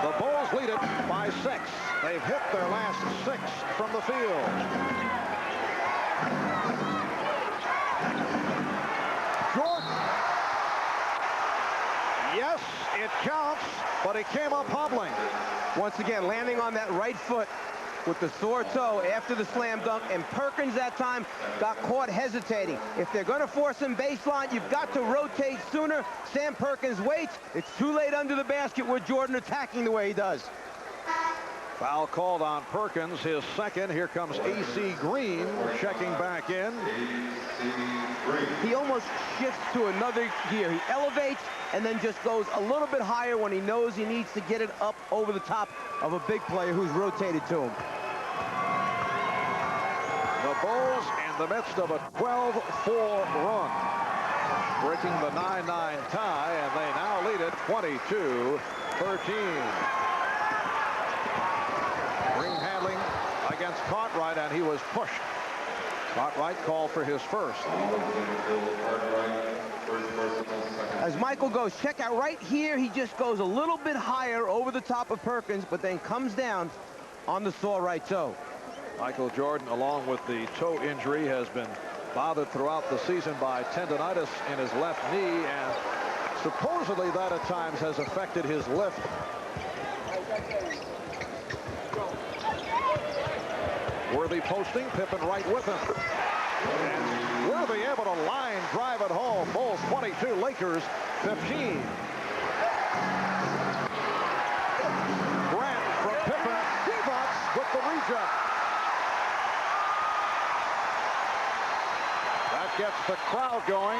The Bulls lead it by 6. They've hit their last 6 from the field. Jordan. Yes, it counts, but he came up hobbling. Once again, landing on that right foot with the sore toe after the slam dunk, and Perkins that time got caught hesitating. If they're going to force him baseline, you've got to rotate sooner. Sam Perkins waits. It's too late under the basket with Jordan attacking the way he does. Foul called on Perkins, his second. Here comes A.C. Green checking back in. He almost shifts to another gear. He elevates and then just goes a little bit higher when he knows he needs to get it up over the top of a big player who's rotated to him. The Bulls in the midst of a 12-4 run, breaking the 9-9 tie, and they now lead it 22-17. 13. Green handling against Cartwright, and he was pushed. Cartwright called for his first. As Michael goes, check out right here, he just goes a little bit higher over the top of Perkins, but then comes down on the sore right toe. Michael Jordan, along with the toe injury, has been bothered throughout the season by tendonitis in his left knee, and supposedly that at times has affected his lift. Worthy posting, Pippen right with him. And Worthy able to line drive it home. Bulls 22, Lakers 15. Grant from Pippen. Divac with the reject. That gets the crowd going.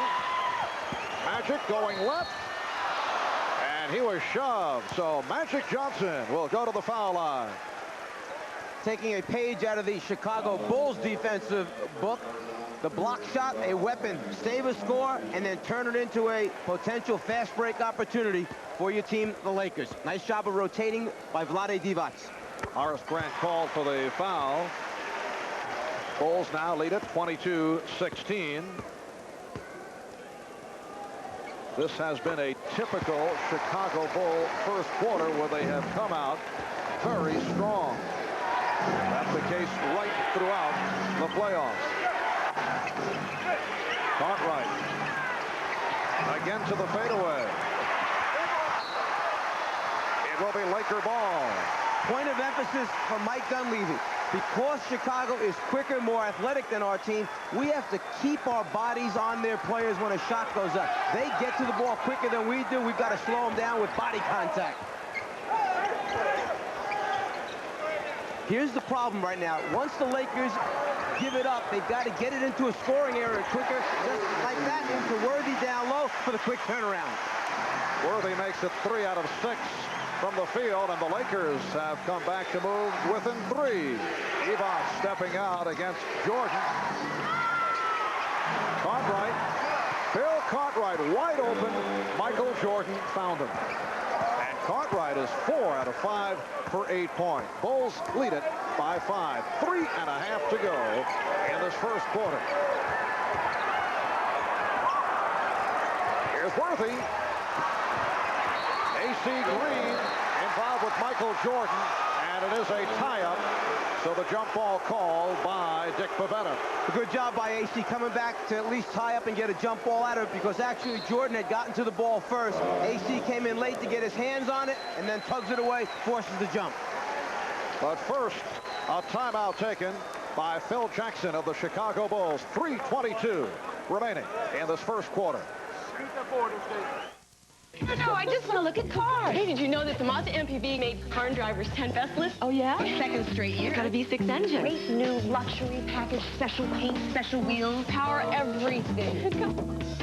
Magic going left. And he was shoved. So Magic Johnson will go to the foul line. Taking a page out of the Chicago Bulls defensive book. The block shot, a weapon, save a score, and then turn it into a potential fast break opportunity for your team, the Lakers. Nice job of rotating by Vlade Divac. Horace Grant called for the foul. Bulls now lead it 22-16. This has been a typical Chicago Bull first quarter where they have come out very strong. That's the case right throughout the playoffs. Cartwright again to the fadeaway. It will be Laker ball. Point of emphasis for Mike Dunleavy. Because Chicago is quicker, more athletic than our team, we have to keep our bodies on their players when a shot goes up. They get to the ball quicker than we do. We've got to slow them down with body contact. Here's the problem right now. Once the Lakers give it up, they've got to get it into a scoring area quicker, just like that, into Worthy down low for the quick turnaround. Worthy makes it 3 out of 6 from the field, and the Lakers have come back to move within 3. Divac stepping out against Jordan. Cartwright, Bill Cartwright wide open. Michael Jordan found him. And Cartwright is 4 out of 5 for 8 points. Bulls lead it by 5. 3.5 to go in this first quarter. Here's Worthy. A.C. Green involved with Michael Jordan, and it is a tie-up. So the jump ball called by Dick Pavetta. A good job by A.C. coming back to at least tie up and get a jump ball out of it, because actually Jordan had gotten to the ball first. A.C. came in late to get his hands on it and then tugs it away, forces the jump. But first, a timeout taken by Phil Jackson of the Chicago Bulls. 3:22 remaining in this first quarter. No, I just want to look at cars. Hey, did you know that the Mazda MPV made Car and Driver's 10 best list? Oh, yeah? Second straight year. It's got a V6 engine. Great new luxury package, special paint, special wheels, power, everything.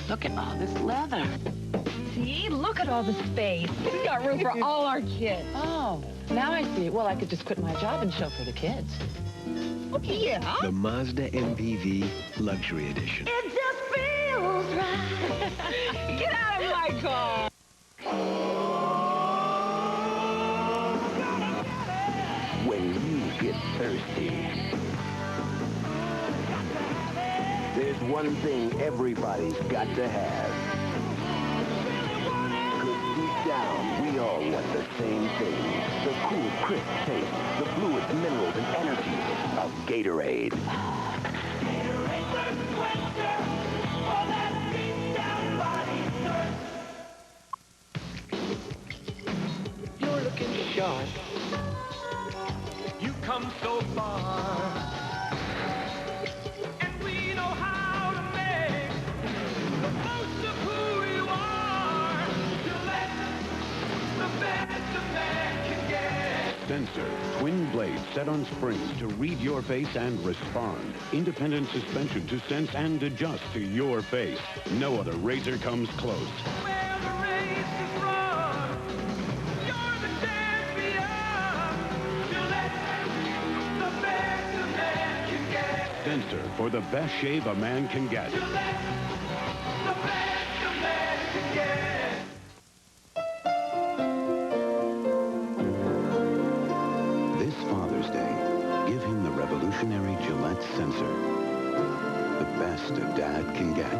Look at all this leather. See? Look at all the space. We've got room for all our kids. Oh, now I see. Well, I could just quit my job and show for the kids. Okay, yeah. The Mazda MPV Luxury Edition. It just feels right. Get out of my car. When you get thirsty, there's one thing everybody's got to have. 'Cause deep down, we all want the same thing. The cool, crisp taste, the fluids, minerals, and energy of Gatorade. You're looking sharp. You've come so far, and we know how to make the most of who you are. You let the best a man can get. Sensor, twin blades set on springs to read your face and respond. Independent suspension to sense and adjust to your face. No other razor comes close. Where the race is run, you're the champion. You let the best a man can get. Sensor for the best shave a man can get. You let the best a man can get. revolutionary Gillette sensor. The best a dad can get.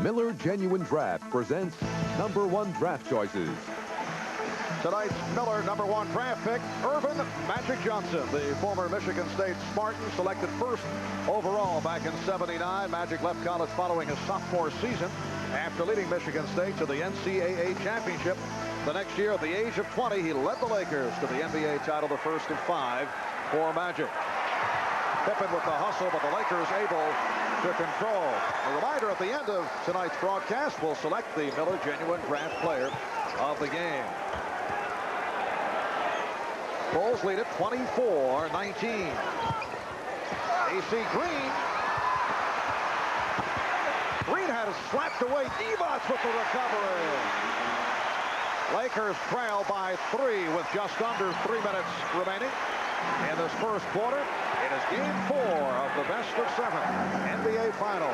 Miller Genuine Draft presents #1 draft choices. Tonight's Miller #1 draft pick, Earvin Magic Johnson, the former Michigan State Spartan, selected first overall back in '79. Magic left college following his sophomore season after leading Michigan State to the NCAA championship. The next year, at the age of 20, he led the Lakers to the NBA title, the first of 5 for Magic. Pippen with the hustle, but the Lakers able to control. A reminder at the end of tonight's broadcast, we'll select the Miller Genuine Draft Player of the game. Bulls lead it 24-19. AC Green. Green had it slapped away. Divac with the recovery. Lakers trail by 3 with just under 3 minutes remaining in this first quarter. It is game 4 of the best of 7 NBA final.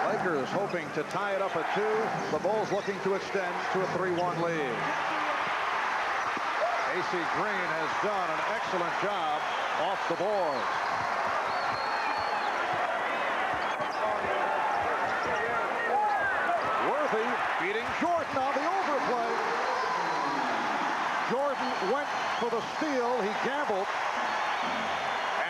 Lakers hoping to tie it up at 2. The Bulls looking to extend to a 3-1 lead. AC Green has done an excellent job off the boards. Worthy beating Jordan on the overplay. Jordan went for the steal. He gambled.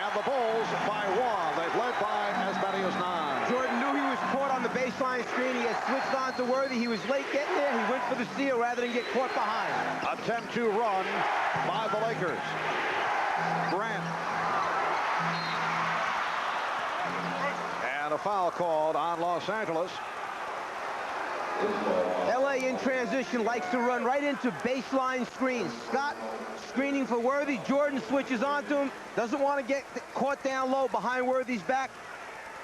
And the Bulls by 1. They've led by as many as 9. Jordan knew he was caught on the baseline screen. He had switched on to Worthy. He was late getting there. He went for the steal rather than get caught behind. A 10-2 run by the Lakers. Grant. And a foul called on Los Angeles. LA in transition likes to run right into baseline screens. Scott screening for Worthy. Jordan switches onto him. Doesn't want to get caught down low behind Worthy's back.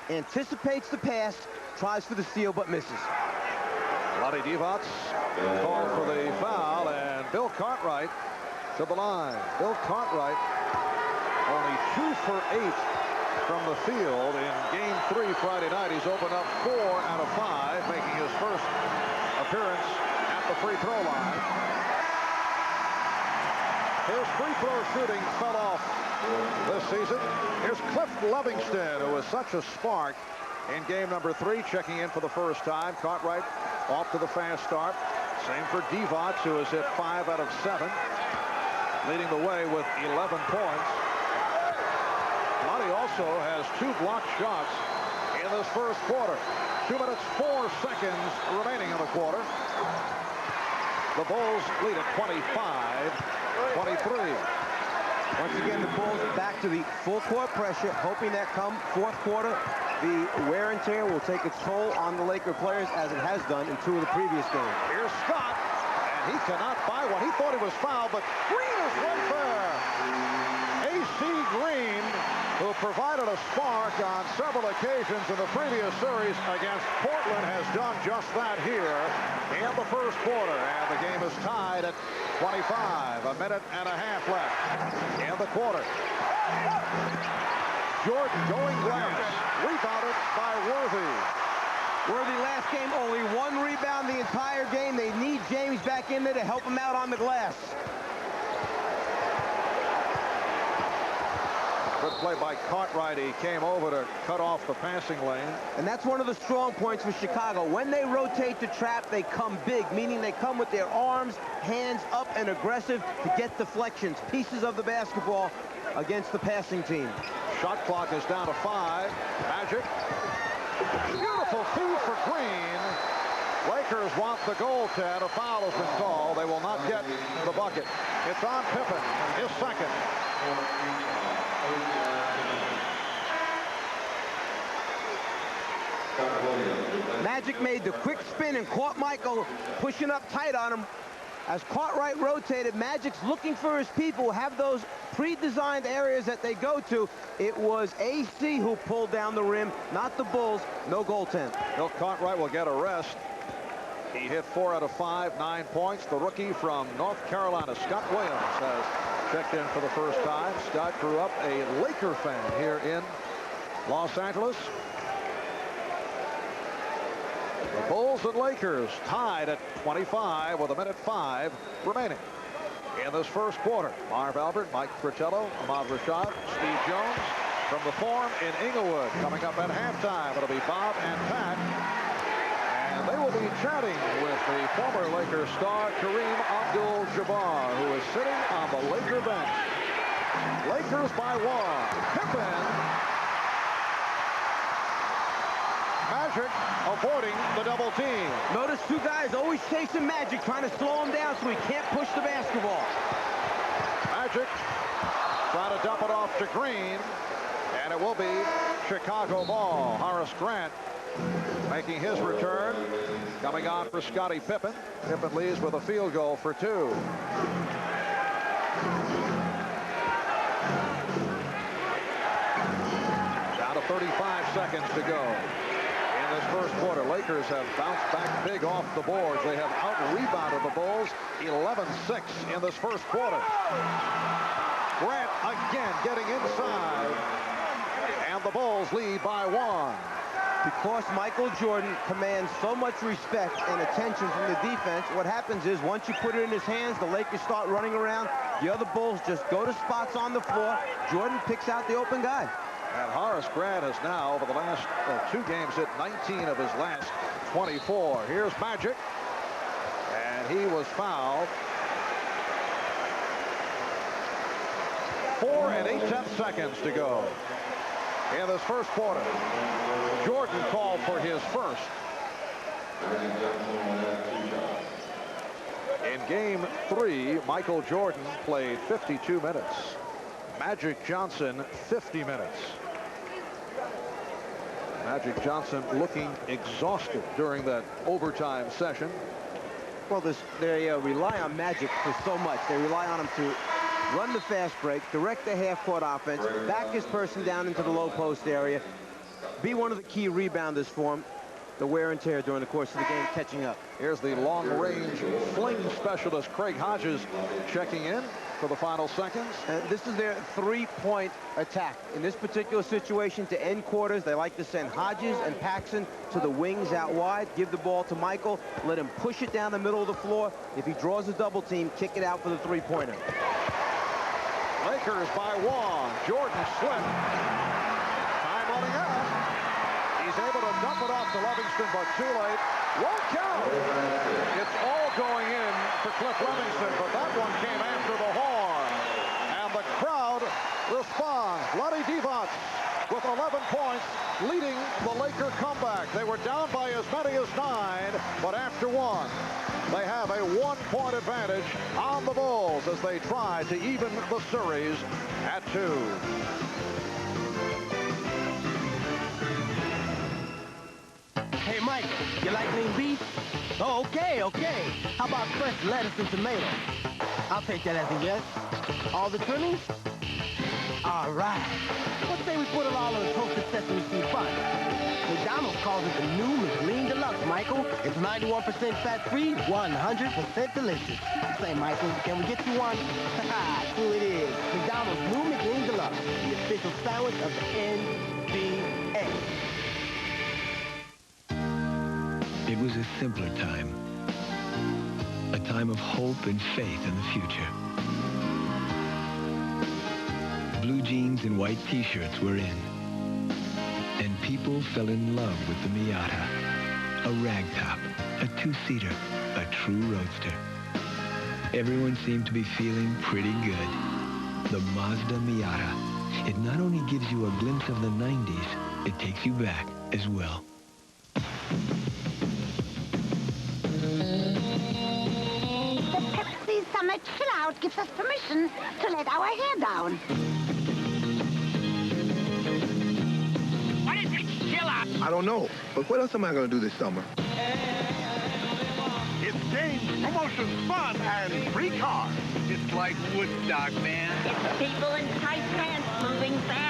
Anticipates the pass. Tries for the steal but misses. Vlade Divac called for the foul, and Bill Cartwright to the line. Bill Cartwright only 2 for 8 from the field in game 3 Friday night. He's opened up 4 out of 5, making his first appearance at the free throw line. His free throw shooting fell off this season. Here's Cliff Livingston, who was such a spark in game number 3, checking in for the first time. Cartwright off to the fast start. Same for Divac, who has hit 5 out of 7, leading the way with 11 points. Vlade also has 2 blocked shots in this first quarter. 2 minutes, 4 seconds remaining in the quarter. The Bulls lead at 25-23. Once again, the Bulls back to the full court pressure, hoping that come fourth quarter, the wear and tear will take its toll on the Laker players, as it has done in 2 of the previous games. Here's Scott, and he cannot buy one. He thought he was fouled, but Green is right there. AC Green, who provided a spark on several occasions in the previous series against Portland, has done just that here in the first quarter. And the game is tied at 25. A minute and a half left in the quarter. Jordan going glass. Rebounded by Worthy. Worthy last game, only 1 rebound the entire game. They need James back in there to help him out on the glass. Good play by Cartwright. He came over to cut off the passing lane. And that's one of the strong points for Chicago. When they rotate the trap, they come big, meaning they come with their arms, hands up and aggressive to get deflections, pieces of the basketball against the passing team. Shot clock is down to 5. Magic. Beautiful feed for Green. Lakers want the goaltend. A foul has been called. They will not get the bucket. It's on Pippen, his second. Magic made the quick spin and caught Michael pushing up tight on him. As Cartwright rotated, Magic's looking for his people, have those pre-designed areas that they go to. It was AC who pulled down the rim, not the Bulls. No goaltend. Bill Cartwright will get a rest. He hit 4 out of 5, 9 points. The rookie from North Carolina, Scott Williams, has checked in for the first time. Scott grew up a Laker fan here in Los Angeles. The Bulls and Lakers tied at 25 with 1:05 remaining in this first quarter. Marv Albert, Mike Fratello, Ahmad Rashad, Steve Jones from the Forum in Inglewood. Coming up at halftime, it'll be Bob and Pat. And they will be chatting with the former Lakers star Kareem Abdul-Jabbar, who is sitting on the Laker bench. Lakers by 1. Pippen. Magic avoiding the double team. Notice two guys always chasing Magic, trying to slow him down so he can't push the basketball. Magic trying to dump it off to Green, and it will be Chicago ball. Horace Grant making his return, coming on for Scottie Pippen. Pippen leads with a field goal for 2. Down to 35 seconds to go. In this first quarter, Lakers have bounced back big off the boards. They have out-rebounded the Bulls 11-6 in this first quarter. Grant again getting inside, and the Bulls lead by 1. Because Michael Jordan commands so much respect and attention from the defense, what happens is once you put it in his hands, the Lakers start running around. The other Bulls just go to spots on the floor. Jordan picks out the open guy. And Horace Grant has now, over the last 2 games, hit 19 of his last 24. Here's Magic, and he was fouled. 4 and 8/10 seconds to go in this first quarter. Jordan called for his first. In game 3, Michael Jordan played 52 minutes. Magic Johnson, 50 minutes. Magic Johnson looking exhausted during that overtime session. Well, they rely on Magic for so much. They rely on him to run the fast break, direct the half-court offense, back his person down into the low post area, be one of the key rebounders for him. The wear and tear during the course of the game catching up. Here's the long-range fling specialist Craig Hodges checking in for the final seconds. This is their three-point attack. In this particular situation, to end quarters, they like to send Hodges and Paxson to the wings out wide, give the ball to Michael, let him push it down the middle of the floor. If he draws a double team, kick it out for the three-pointer. Lakers by 1. Jordan slipped. Time running out. He's able to dump it off to Livingston, but too late. Won't count. It's all going in for Cliff Livingston, but that one came after the horn. And the crowd responds. Vlade Divac with 11 points, leading the Laker comeback. They were down by as many as 9, but after 1, they have a 1-point advantage on the Bulls as they try to even the series at 2. Hey, Michael, you like lean beef? Oh, okay. How about fresh lettuce and tomato? I'll take that as a yes. All the trimmings? All right. Let's say we put it all in a toasted sesame seed bun. McDonald's calls it the new McLean Deluxe, Michael. It's 91% fat-free, 100% delicious. Say, Michael, can we get you one? Haha, true it is. McDonald's new McLean Deluxe, the official sandwich of the NBA. It was a simpler time. A time of hope and faith in the future. Blue jeans and white t-shirts were in. And people fell in love with the Miata. A ragtop, a two-seater, a true roadster. Everyone seemed to be feeling pretty good. The Mazda Miata. It not only gives you a glimpse of the 90s, it takes you back as well. The Pepsi Summer Chill Out gives us permission to let our hair down. What is it, chill out? I don't know, but what else am I going to do this summer? It's games, promotions, fun, and free cars. It's like Woodstock, man. It's people in tight pants moving fast.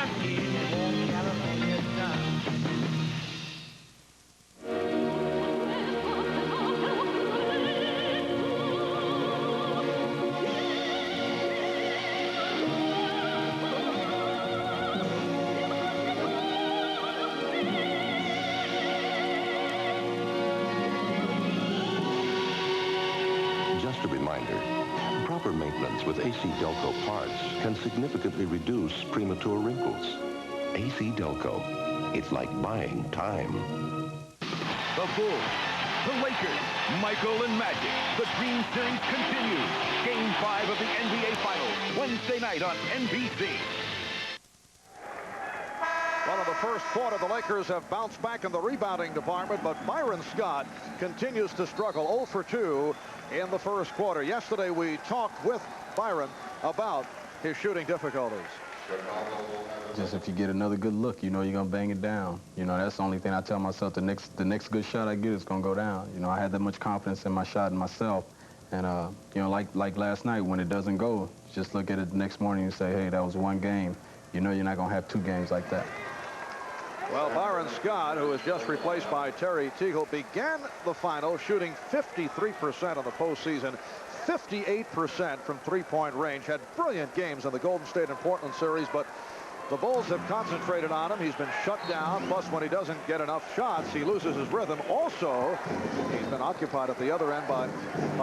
reminder. Proper maintenance with AC Delco parts can significantly reduce premature wrinkles. AC Delco. It's like buying time. The Bulls, the Lakers, Michael and Magic. The Dream Series continues. Game 5 of the NBA Finals, Wednesday night on NBC. Well, in the first quarter, the Lakers have bounced back in the rebounding department, but Byron Scott continues to struggle. 0 for 2 in the first quarter. Yesterday, we talked with Byron about his shooting difficulties. Just if you get another good look, you know you're going to bang it down. You know, that's the only thing I tell myself. The next good shot I get is going to go down. You know, I had that much confidence in my shot and myself. And, you know, like last night, when it doesn't go, just look at it the next morning and say, hey, that was one game. You know you're not going to have 2 games like that. Well, Byron Scott, who was just replaced by Terry Teagle, began the final shooting 53% in the postseason, 58% from three-point range. Had brilliant games in the Golden State and Portland series, but the Bulls have concentrated on him. He's been shut down. Plus, when he doesn't get enough shots, he loses his rhythm. Also, he's been occupied at the other end by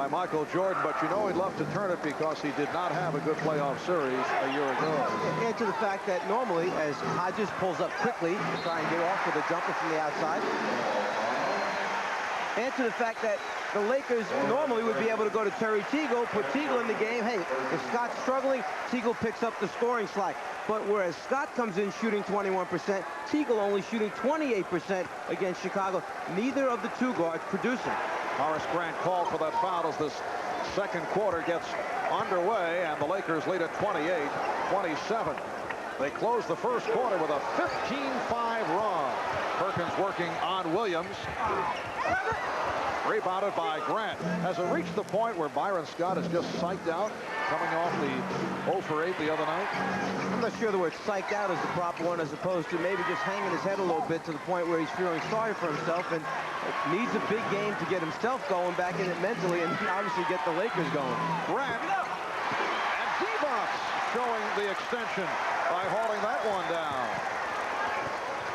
Michael Jordan. But you know he'd love to turn it because he did not have a good playoff series a year ago. And to the fact that normally, as Hodges pulls up quickly to try and get off with a jumper from the outside, and to the fact that the Lakers normally would be able to go to Terry Teagle, put Teagle in the game. Hey, if Scott's struggling, Teagle picks up the scoring slack. But whereas Scott comes in shooting 21%, Teagle only shooting 28% against Chicago. Neither of the 2 guards producing. Horace Grant called for that foul as this second quarter gets underway, and the Lakers lead at 28-27. They close the first quarter with a 15-5 run. Perkins working on Williams. Rebounded by Grant. Has it reached the point where Byron Scott is just psyched out, coming off the 0 for 8 the other night? I'm not sure the word psyched out is the proper one, as opposed to maybe just hanging his head a little bit to the point where he's feeling sorry for himself and needs a big game to get himself going back in it mentally and obviously get the Lakers going. Grant and Divac showing the extension by hauling that one down.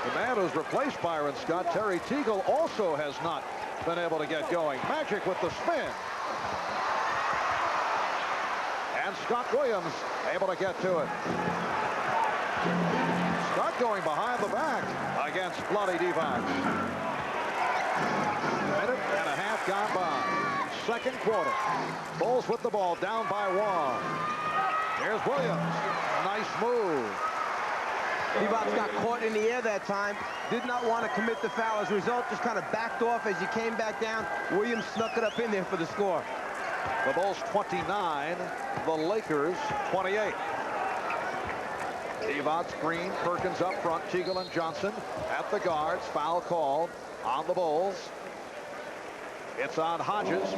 The man who's replaced Byron Scott, Terry Teagle, also has not been able to get going. Magic with the spin. And Scott Williams able to get to it. Scott going behind the back against Bloody Divac. Minute and a half gone by. Second quarter. Bulls with the ball down by 1. Here's Williams. Nice move. Divac got caught in the air that time. Did not want to commit the foul. As a result, just kind of backed off as he came back down. Williams snuck it up in there for the score. The Bulls 29, the Lakers 28. Divac, Green, Perkins up front, Teagle and Johnson at the guards. Foul called on the Bulls. It's on Hodges.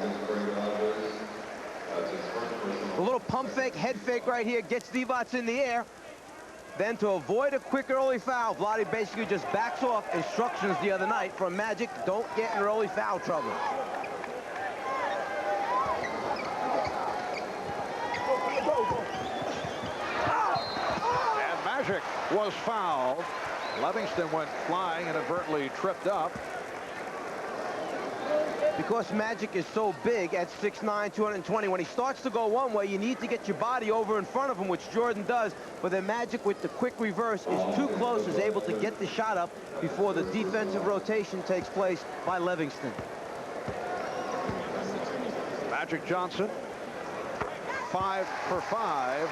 A little pump fake, head fake right here, gets Divac in the air. Then to avoid a quick early foul, Vlade basically just backs off. Instructions the other night from Magic, don't get in early foul trouble. And Magic was fouled. Livingston went flying and inadvertently tripped up. Because Magic is so big at 6'9", 220, when he starts to go one way, you need to get your body over in front of him, which Jordan does. But then Magic, with the quick reverse, is too close, is able to get the shot up before the defensive rotation takes place by Livingston. Magic Johnson, 5 for 5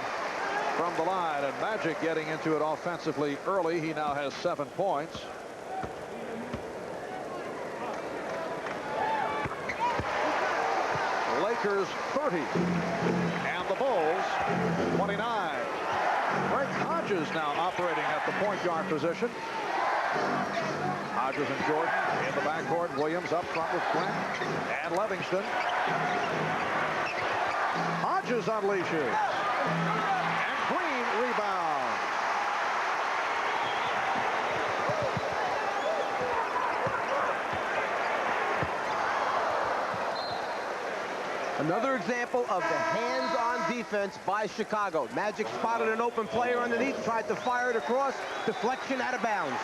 from the line. And Magic getting into it offensively early. He now has 7 points. Lakers 30 and the Bulls 29. Greg Hodges now operating at the point guard position. Hodges and Jordan in the backcourt. Williams up front with Grant and Livingston. Hodges unleashes and Green rebounds. Another example of the hands-on defense by Chicago. Magic spotted an open player underneath, tried to fire it across, deflection out of bounds.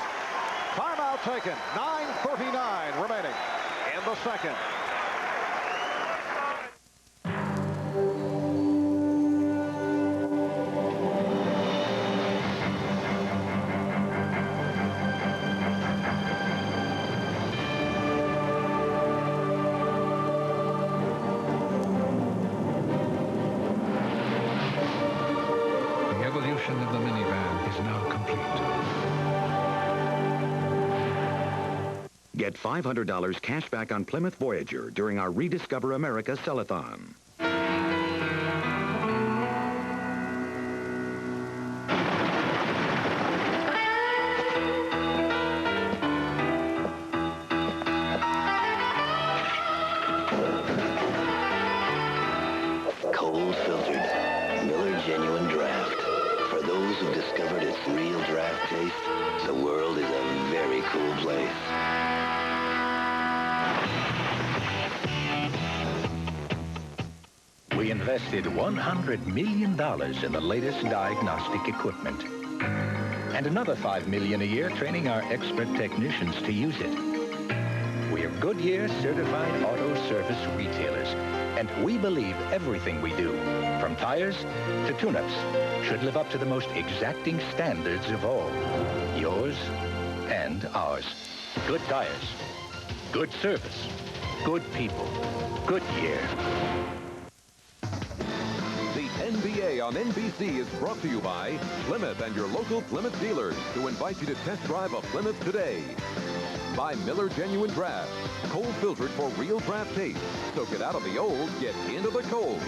Timeout taken, 9:39 remaining in the second. Get $500 cash back on Plymouth Voyager during our Rediscover America Sell-a-thon. Cold filtered. Miller Genuine Draft. For those who've discovered its real draft taste, the world is a very cool place. We invested $100 million in the latest diagnostic equipment. And another $5 million a year training our expert technicians to use it. We are Goodyear certified auto service retailers. And we believe everything we do, from tires to tune-ups, should live up to the most exacting standards of all. Yours and ours. Good tires. Good service. Good people. Goodyear. The NBA on NBC is brought to you by Plymouth and your local Plymouth dealers, who invite you to test drive a Plymouth today. By Miller Genuine Draft, cold filtered for real draft taste. So get out of the old, get into the cold.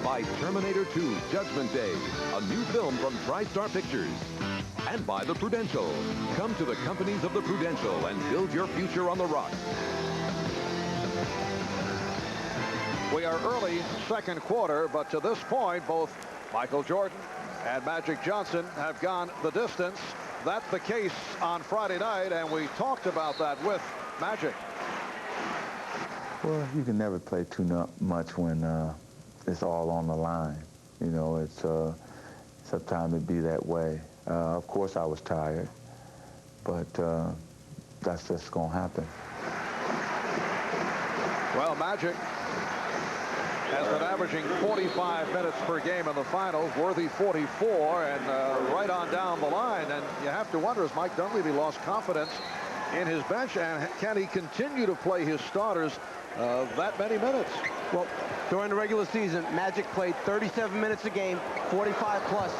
By Terminator 2 Judgment Day, a new film from TriStar Pictures. And by the Prudential. Come to the companies of the Prudential and build your future on the rocks. We are early second quarter, but to this point, both Michael Jordan and Magic Johnson have gone the distance. That's the case on Friday night, and we talked about that with Magic. Well, you can never play too much when it's all on the line. You know, it's sometimes it be that way. Of course, I was tired, but that's just going to happen. Well, Magic has been averaging 45 minutes per game in the finals, Worthy 44, and right on down the line. And you have to wonder, as Mike Dunleavy lost confidence in his bench, and can he continue to play his starters that many minutes? Well, during the regular season, Magic played 37 minutes a game, 45 plus.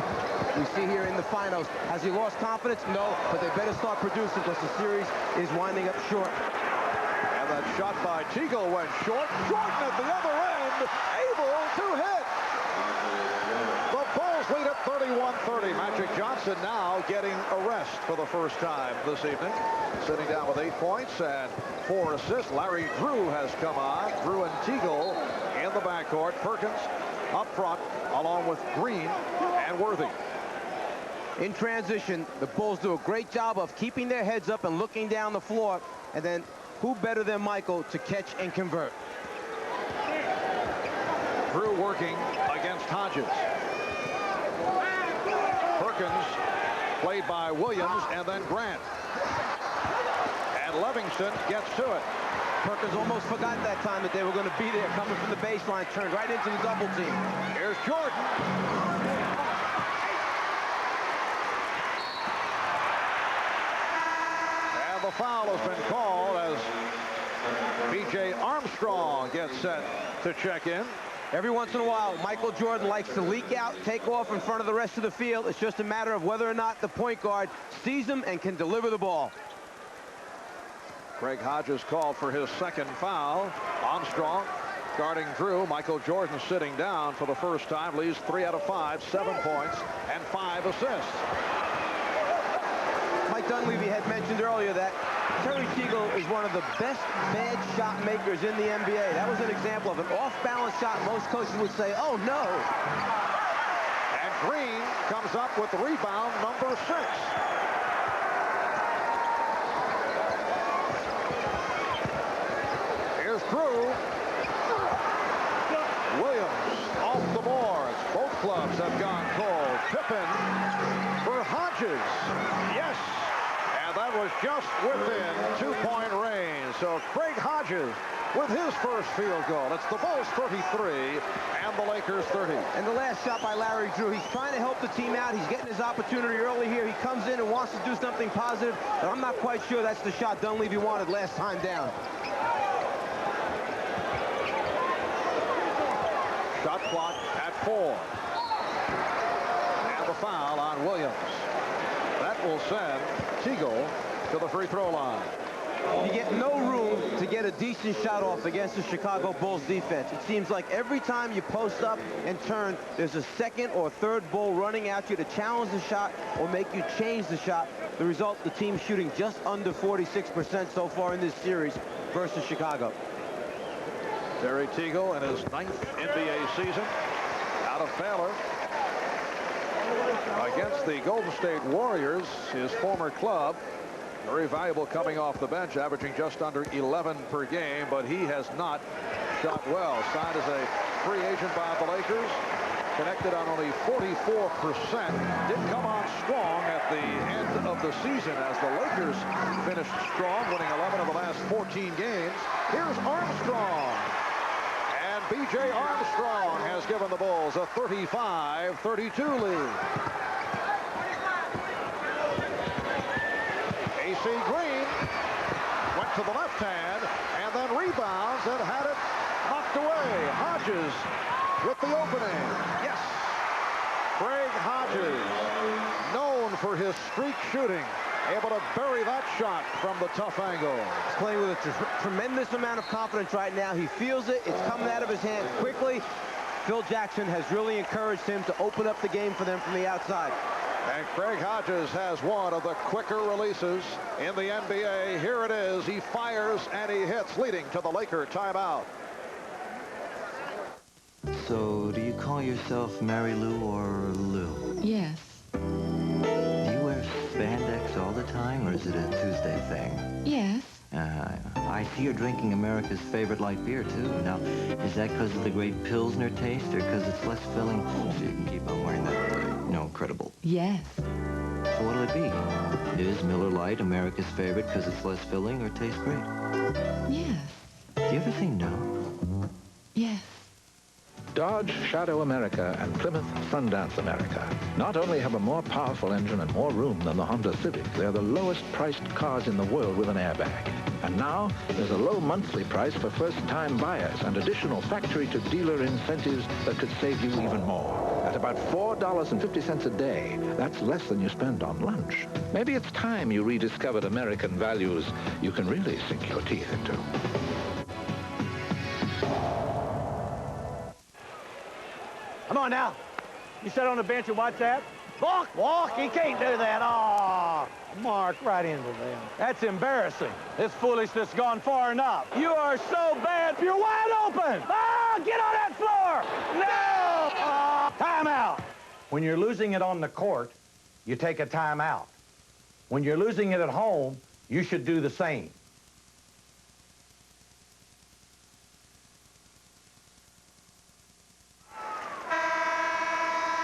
We see here in the finals. Has he lost confidence? No, but they better start producing because the series is winding up short. And that shot by Teagle went short. Jordan at the other end, able to hit. The Bulls lead at 31-30. Magic Johnson now getting a rest for the first time this evening. Sitting down with 8 points and 4 assists. Larry Drew has come on. Drew and Teagle in the backcourt. Perkins up front along with Green and Worthy. In transition, the Bulls do a great job of keeping their heads up and looking down the floor. And then who better than Michael to catch and convert? Drew working against Hodges. Perkins played by Williams and then Grant. And Livingston gets to it. Perkins almost forgot that time that they were going to be there coming from the baseline, turned right into the double team. Here's Jordan. And the foul has been called as B.J. Armstrong gets set to check in. Every once in a while, Michael Jordan likes to leak out, take off in front of the rest of the field. It's just a matter of whether or not the point guard sees him and can deliver the ball. Craig Hodges called for his second foul. Armstrong guarding Drew. Michael Jordan sitting down for the first time. Leaves 3 out of 5, 7 points, and 5 assists. Mike Dunleavy had mentioned earlier that Terry Teagle is one of the best bad shot makers in the NBA. That was an example of an off-balance shot. Most coaches would say, oh, no. And Green comes up with rebound number 6. Here's Drew. Williams off the boards. Both clubs have gone cold. Pippen for Hodges. Yes. And that was just within 2-point range. So Craig Hodges with his first field goal. It's the Bulls 33 and the Lakers 30. And the last shot by Larry Drew. He's trying to help the team out. He's getting his opportunity early here. He comes in and wants to do something positive, but I'm not quite sure that's the shot Dunleavy wanted last time down. Shot clock at 4. And the foul on Williams. That will send Teagle to the free throw line. you get no room to get a decent shot off against the Chicago Bulls defense. It seems like every time you post up and turn, there's a second or third Bull running at you to challenge the shot or make you change the shot. The result, the team shooting just under 46% so far in this series versus Chicago. Terry Teagle in his 9th NBA season out of Baylor against the Golden State Warriors, his former club. Very valuable coming off the bench, averaging just under 11 per game, but he has not shot well. Signed as a free agent by the Lakers, connected on only 44%. Did come on strong at the end of the season as the Lakers finished strong, winning 11 of the last 14 games. Here's Armstrong. And B.J. Armstrong has given the Bulls a 35-32 lead. A.C. Green went to the left hand and then rebounds and had it knocked away. Hodges with the opening. Yes. Craig Hodges, known for his streak shooting, able to bury that shot from the tough angle. He's playing with a tremendous amount of confidence right now. He feels it. It's coming out of his hand quickly. Phil Jackson has really encouraged him to open up the game for them from the outside. And Craig Hodges has one of the quicker releases in the NBA. Here it is. He fires and he hits, leading to the Laker timeout. So, do you call yourself Mary Lou or Lou? Yes. Do you wear spandex all the time, or is it a Tuesday thing? Yes. I see you're drinking America's favorite light beer, too. Now, is that because of the great Pilsner taste, or because it's less filling? So you can keep on wearing that, incredible. Yes. So what'll it be? Is Miller Lite America's favorite because it's less filling or tastes great? Yes. Do you ever say no? Yes. Dodge Shadow America and Plymouth Sundance America not only have a more powerful engine and more room than the Honda Civic, they're the lowest priced cars in the world with an airbag. And now, there's a low monthly price for first-time buyers and additional factory-to-dealer incentives that could save you even more. At about $4.50 a day, that's less than you spend on lunch. Maybe it's time you rediscovered American values you can really sink your teeth into. Come on now. You sit on the bench and watch that? Walk. He can't do that. Oh, mark right into them. That's embarrassing. This foolishness has gone far enough. You are so bad. You're wide open. Ah, get on that floor. No. Timeout. When you're losing it on the court, you take a timeout. When you're losing it at home, you should do the same.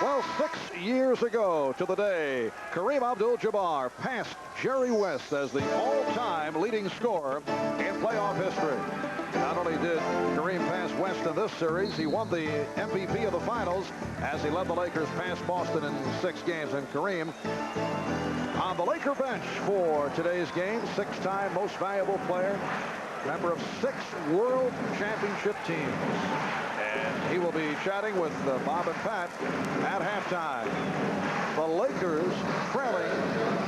Well, 6 years ago to the day, Kareem Abdul-Jabbar passed Jerry West as the all-time leading scorer in playoff history. Not only did Kareem pass West in this series, he won the MVP of the finals as he led the Lakers past Boston in 6 games. And Kareem on the Laker bench for today's game, 6-time most valuable player, member of 6 world championship teams. And he will be chatting with Bob and Pat at halftime. The Lakers trailing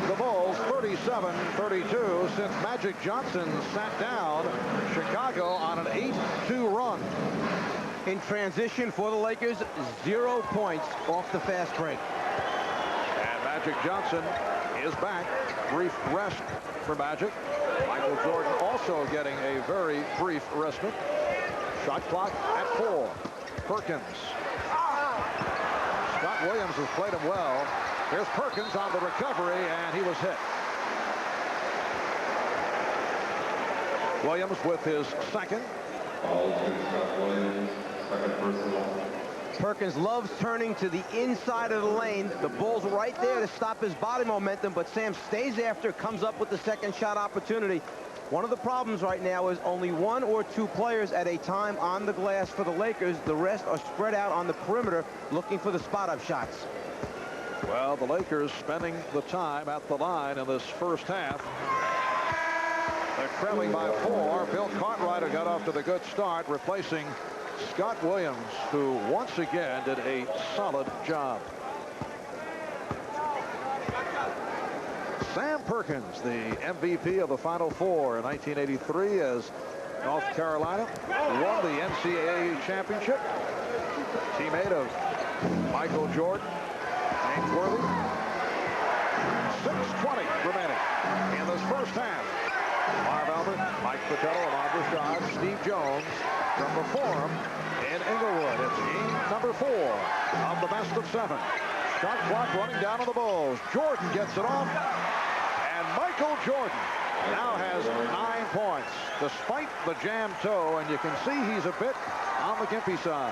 the Bulls 37-32 since Magic Johnson sat down Chicago on an 8-2 run. In transition for the Lakers, 0 points off the fast break. And Magic Johnson is back. Brief rest for Magic. Michael Jordan also getting a very brief respite. Shot clock at 4. Perkins. Scott Williams has played him well. Here's Perkins on the recovery, and he was hit. Williams with his second. Perkins loves turning to the inside of the lane. The Bulls right there to stop his body momentum, but Sam stays after, comes up with the second shot opportunity. One of the problems right now is only 1 or 2 players at a time on the glass for the Lakers. The rest are spread out on the perimeter looking for the spot-up shots. Well, the Lakers spending the time at the line in this first half. They're trailing by 4. Bill Cartwright got off to the good start, replacing Scott Williams, who once again did a solid job. Sam Perkins, the MVP of the Final Four in 1983 as North Carolina won the NCAA championship. Teammate of Michael Jordan, James Worthy. 6:20 remaining in this first half. Marv Albert, Mike Fratello, Ahmad Rashad, Steve Jones from the Forum in Inglewood. It's game number 4 of the best of 7. Shot clock running down on the Bulls. Jordan gets it off, and Michael Jordan now has 9 points, despite the jammed toe, and you can see he's a bit on the gimpy side.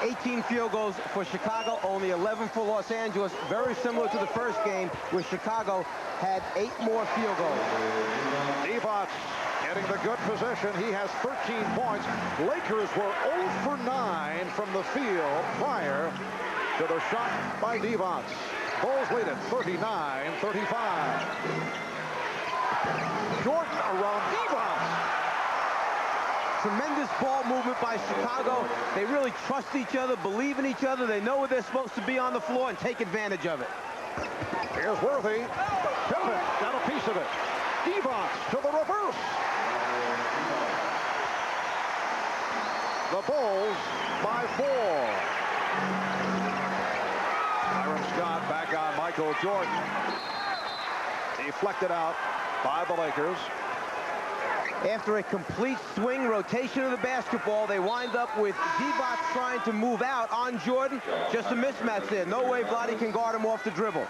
18 field goals for Chicago, only 11 for Los Angeles. Very similar to the first game, where Chicago had 8 more field goals. Divac getting the good position. He has 13 points. Lakers were 0 for 9 from the field prior to the shot by Divac. Bulls lead at 39-35. Jordan around Divac. Tremendous ball movement by Chicago. They really trust each other, believe in each other. They know where they're supposed to be on the floor and take advantage of it. Here's Worthy. Pippen got a piece of it. Divac to the reverse. The Bulls by 4. Byron Scott back on Michael Jordan. Deflected out by the Lakers. After a complete swing rotation of the basketball, they wind up with Divac trying to move out on Jordan. Just a mismatch there. No way Vlade can guard him off the dribble.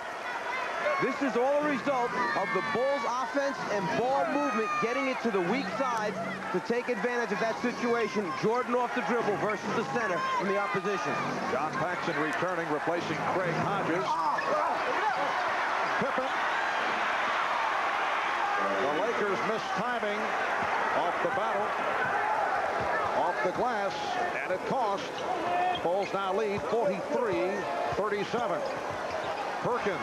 This is all a result of the Bulls' offense and ball movement getting it to the weak side to take advantage of that situation. Jordan off the dribble versus the center from the opposition. John Paxson returning, replacing Craig Hodges. Pippen. The Lakers missed timing off the battle, off the glass, and it cost. Bulls now lead 43-37. Perkins.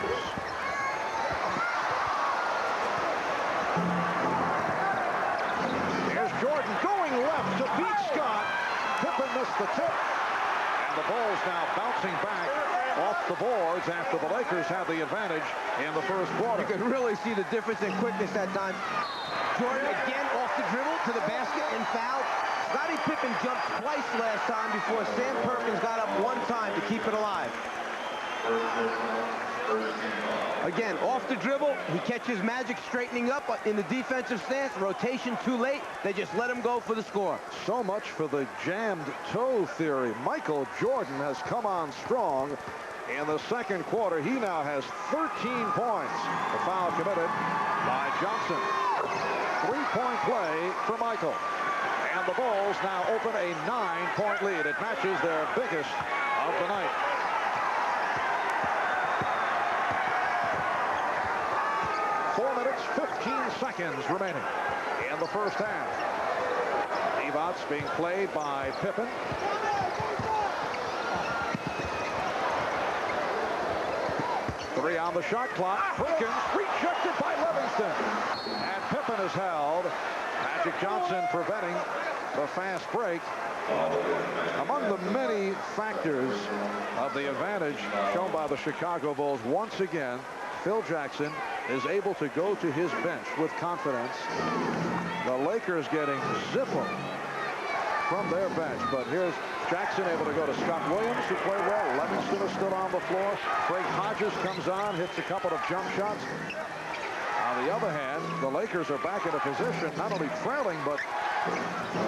Here's Jordan going left to beat Scott. Pippen missed the tip. And the Bulls now bouncing back off the boards after the Lakers had the advantage in the first quarter. You can really see the difference in quickness that time. Jordan again off the dribble to the basket and fouled. Scottie Pippen jumped twice last time before Sam Perkins got up one time to keep it alive. Again, off the dribble, he catches Magic straightening up in the defensive stance. Rotation too late. They just let him go for the score. So much for the jammed toe theory. Michael Jordan has come on strong in the second quarter. He now has 13 points. The foul committed by Johnson. 3-point play for Michael. And the Bulls now open a 9-point lead. It matches their biggest of the night. Seconds remaining in the first half. Divac being played by Pippen. Three on the shot clock. Perkins rejected by Livingston. And Pippen is held. Magic Johnson preventing the fast break. Among the many factors of the advantage shown by the Chicago Bulls, once again, Phil Jackson is able to go to his bench with confidence. The Lakers getting zippo from their bench. But here's Jackson able to go to Scott Williams, who played well. Livingston is still on the floor. Craig Hodges comes on, hits a couple of jump shots. On the other hand, the Lakers are back in a position not only trailing, but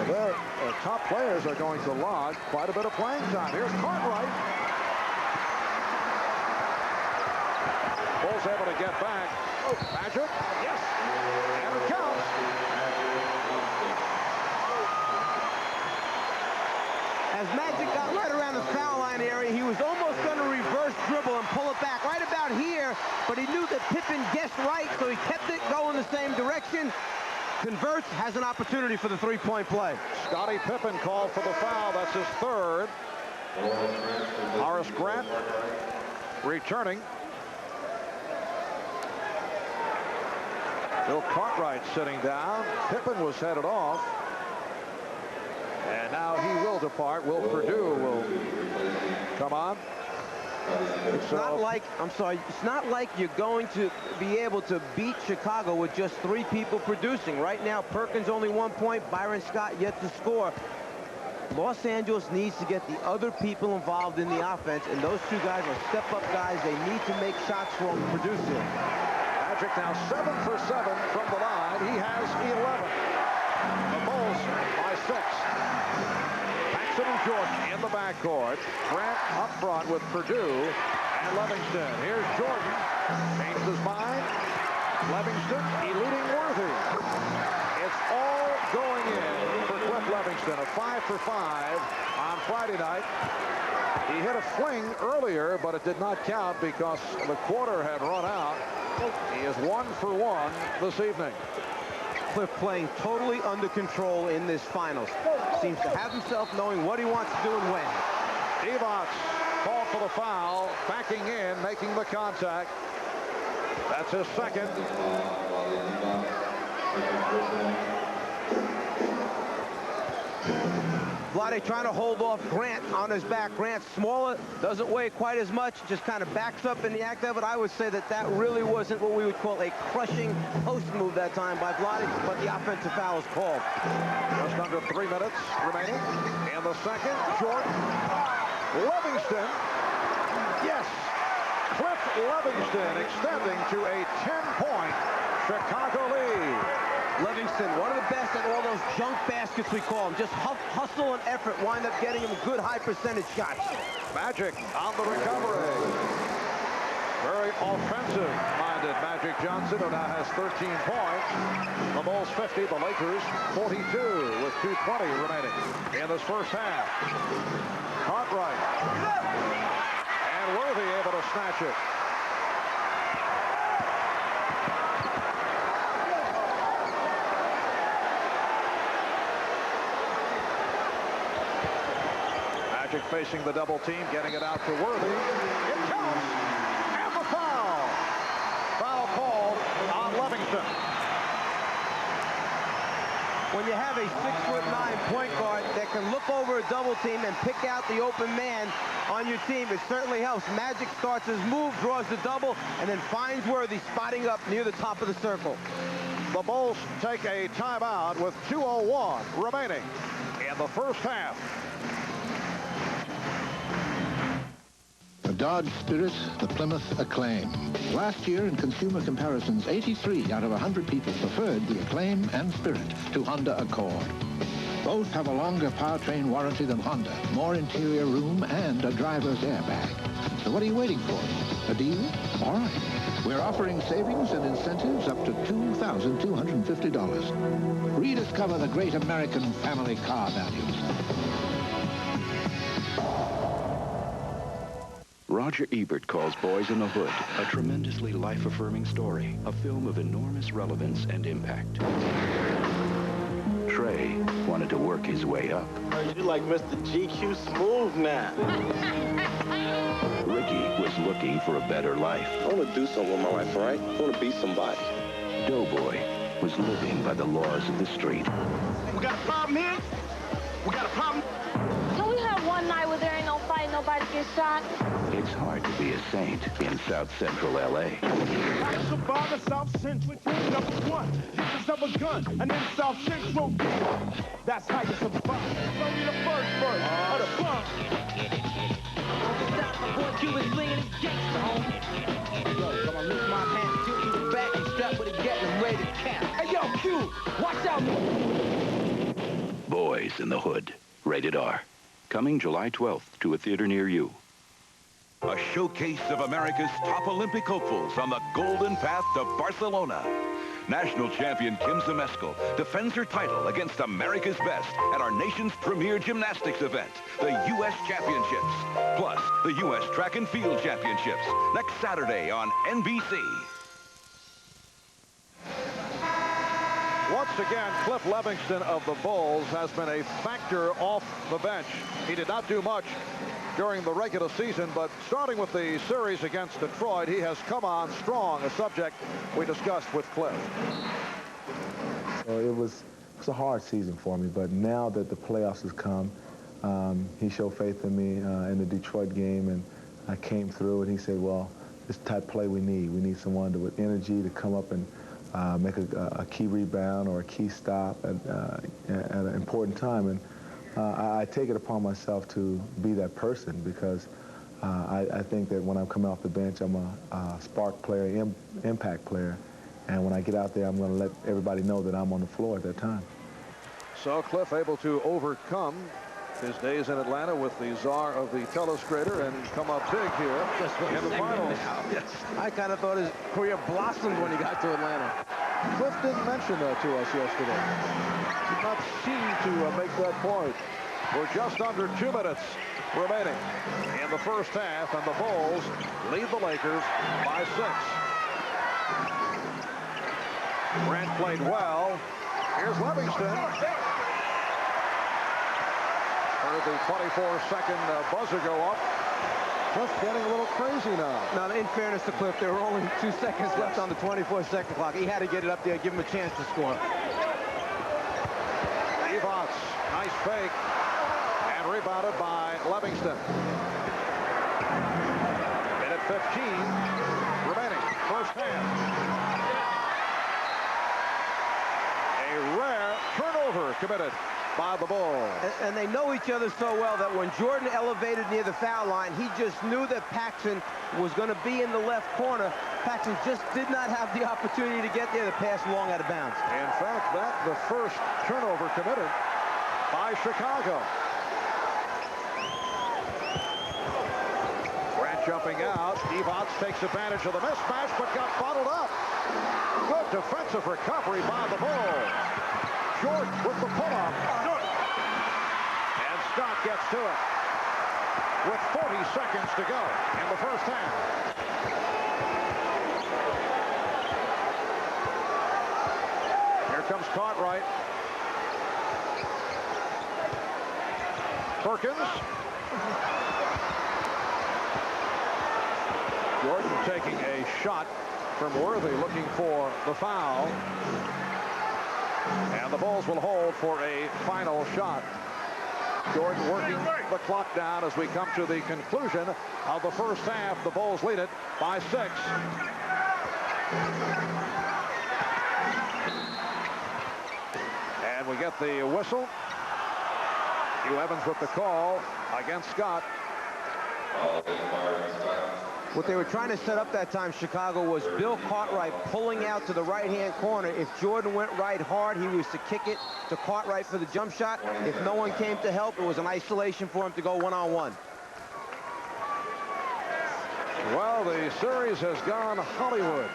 their top players are going to log quite a bit of playing time. Here's Cartwright. Bulls able to get back. Oh, Magic. Yes. And it counts. As Magic got right around the foul line area, he was almost going to reverse dribble and pull it back right about here, but he knew that Pippen guessed right, so he kept it going the same direction. Converts, has an opportunity for the three-point play. Scottie Pippen called for the foul. That's his third. Horace Grant returning. Bill Cartwright sitting down. Pippen was headed off. And now he will depart. Will Perdue will come on. It's not like, I'm sorry, it's not like you're going to be able to beat Chicago with just 3 people producing. Right now, Perkins only 1 point, Byron Scott yet to score. Los Angeles needs to get the other people involved in the offense, and those 2 guys are step-up guys. They need to make shots for them, producing. Magic now 7 for 7 from the line. He has 11. The Bulls by 6. Paxson and Jordan in the backcourt. Grant up front with Perdue and Livingston. Here's Jordan. Changed his mind. Livingston eluding Worthy. It's all going in for Cliff Livingston. A 5 for 5 on Friday night. He hit a fling earlier, but it did not count because the quarter had run out. He is 1 for 1 this evening. Cliff playing totally under control in this finals. Seems to have himself knowing what he wants to do and when. Divac called for the foul, backing in, making the contact. That's his second. Vlade trying to hold off Grant on his back. Grant smaller, doesn't weigh quite as much, just kind of backs up in the act of it. I would say that that really wasn't what we would call a crushing post move that time by Vlade, but the offensive foul is called. Just under 3 minutes remaining in the second. Jordan. Livingston. Yes. Cliff Livingston extending to a 10-point Chicago lead. Livingston, one of the best at all those junk baskets we call them. Just hustle and effort wind up getting him good high percentage shots. Magic on the recovery. Very offensive-minded Magic Johnson, who now has 13 points. The Bulls 50, the Lakers 42 with 2:20 remaining in this first half. Cartwright. And Worthy able to snatch it. Magic facing the double team, getting it out to Worthy. It counts, and the foul. Foul called on Livingston. When you have a 6'9" point guard that can look over a double team and pick out the open man on your team, it certainly helps. Magic starts his move, draws the double, and then finds Worthy spotting up near the top of the circle. The Bulls take a timeout with 2:01 remaining in the first half. The Dodge Spirit, the Plymouth Acclaim. Last year in consumer comparisons, 83 out of 100 people preferred the Acclaim and Spirit to Honda Accord. Both have a longer powertrain warranty than Honda, more interior room, and a driver's airbag. So what are you waiting for? A deal? All right. We're offering savings and incentives up to $2,250. Rediscover the great American family car values. Roger Ebert calls Boys in the Hood a tremendously life-affirming story, a film of enormous relevance and impact. Trey wanted to work his way up. You like Mr. GQ Smooth now. Ricky was looking for a better life. I want to do something with my life, all right? I want to be somebody. Doughboy was living by the laws of the street. We got a problem here? We got a problem? Can we have one night where there ain't no fight, nobody gets shot? It's hard to be a saint in South Central L.A. I survived in South Central. Number one, pictures of a gun, and then South Central. That's how you survive. It's only the first verse of the funk. Stop my boy Cuban slinging his gangster, homie. Yo, I'ma lift my hand, tilt you the back, and strap with a gat and ready to cap. Hey, yo, Q, watch out, Boys in the Hood. Rated R. Coming July 12th to a theater near you. A showcase of America's top Olympic hopefuls on the golden path to Barcelona. National champion Kim Zmeskal defends her title against America's best at our nation's premier gymnastics event, the U.S. Championships. Plus, the U.S. Track and Field Championships, next Saturday on NBC. Once again, Cliff Livingston of the Bulls has been a factor off the bench. He did not do much during the regular season, but starting with the series against Detroit, he has come on strong, a subject we discussed with Cliff. So it was a hard season for me, but now that the playoffs has come, he showed faith in me in the Detroit game, and I came through, and he said, well, this type of play we need. We need someone with energy to come up and make a key rebound or a key stop at an important time. And I take it upon myself to be that person because I think that when I'm coming off the bench, I'm a spark player, impact player. And when I get out there, I'm going to let everybody know that I'm on the floor at that time. So Cliff able to overcome his days in Atlanta with the czar of the telestrator and come up big here in the finals. Yes. I kind of thought his career blossomed when he got to Atlanta. Cliff didn't mention that to us yesterday. Did not seem to make that point. We're just under 2 minutes remaining in the first half, and the Bulls lead the Lakers by 6. Grant played well. Here's Livingston. Heard the 24-second buzzer go up. Cliff getting a little crazy now. Now, in fairness to Cliff, there were only 2 seconds left on the 24-second clock. He had to get it up there, give him a chance to score. Evots, nice fake, and rebounded by Livingston. Minute 15 remaining, first half. A rare turnover committed by the Bulls. And they know each other so well that when Jordan elevated near the foul line, he just knew that Paxson was going to be in the left corner. Paxson just did not have the opportunity to get there to pass long out of bounds. In fact, that's the first turnover committed by Chicago. Grant jumping out. Evots takes advantage of the mismatch, but got bottled up. Good defensive recovery by the Bulls. Jordan with the pull-up. And Scott gets to it with 40 seconds to go in the first half. Here comes Cartwright. Perkins. Jordan taking a shot from Worthy, looking for the foul. And the Bulls will hold for a final shot. Jordan working the clock down as we come to the conclusion of the first half. The Bulls lead it by 6. And we get the whistle. Hugh Evans with the call against Scott. What they were trying to set up that time, Chicago, was Bill Cartwright pulling out to the right-hand corner. If Jordan went right hard, he was to kick it to Cartwright for the jump shot. If no one came to help, it was an isolation for him to go one-on-one. Well, the series has gone Hollywood.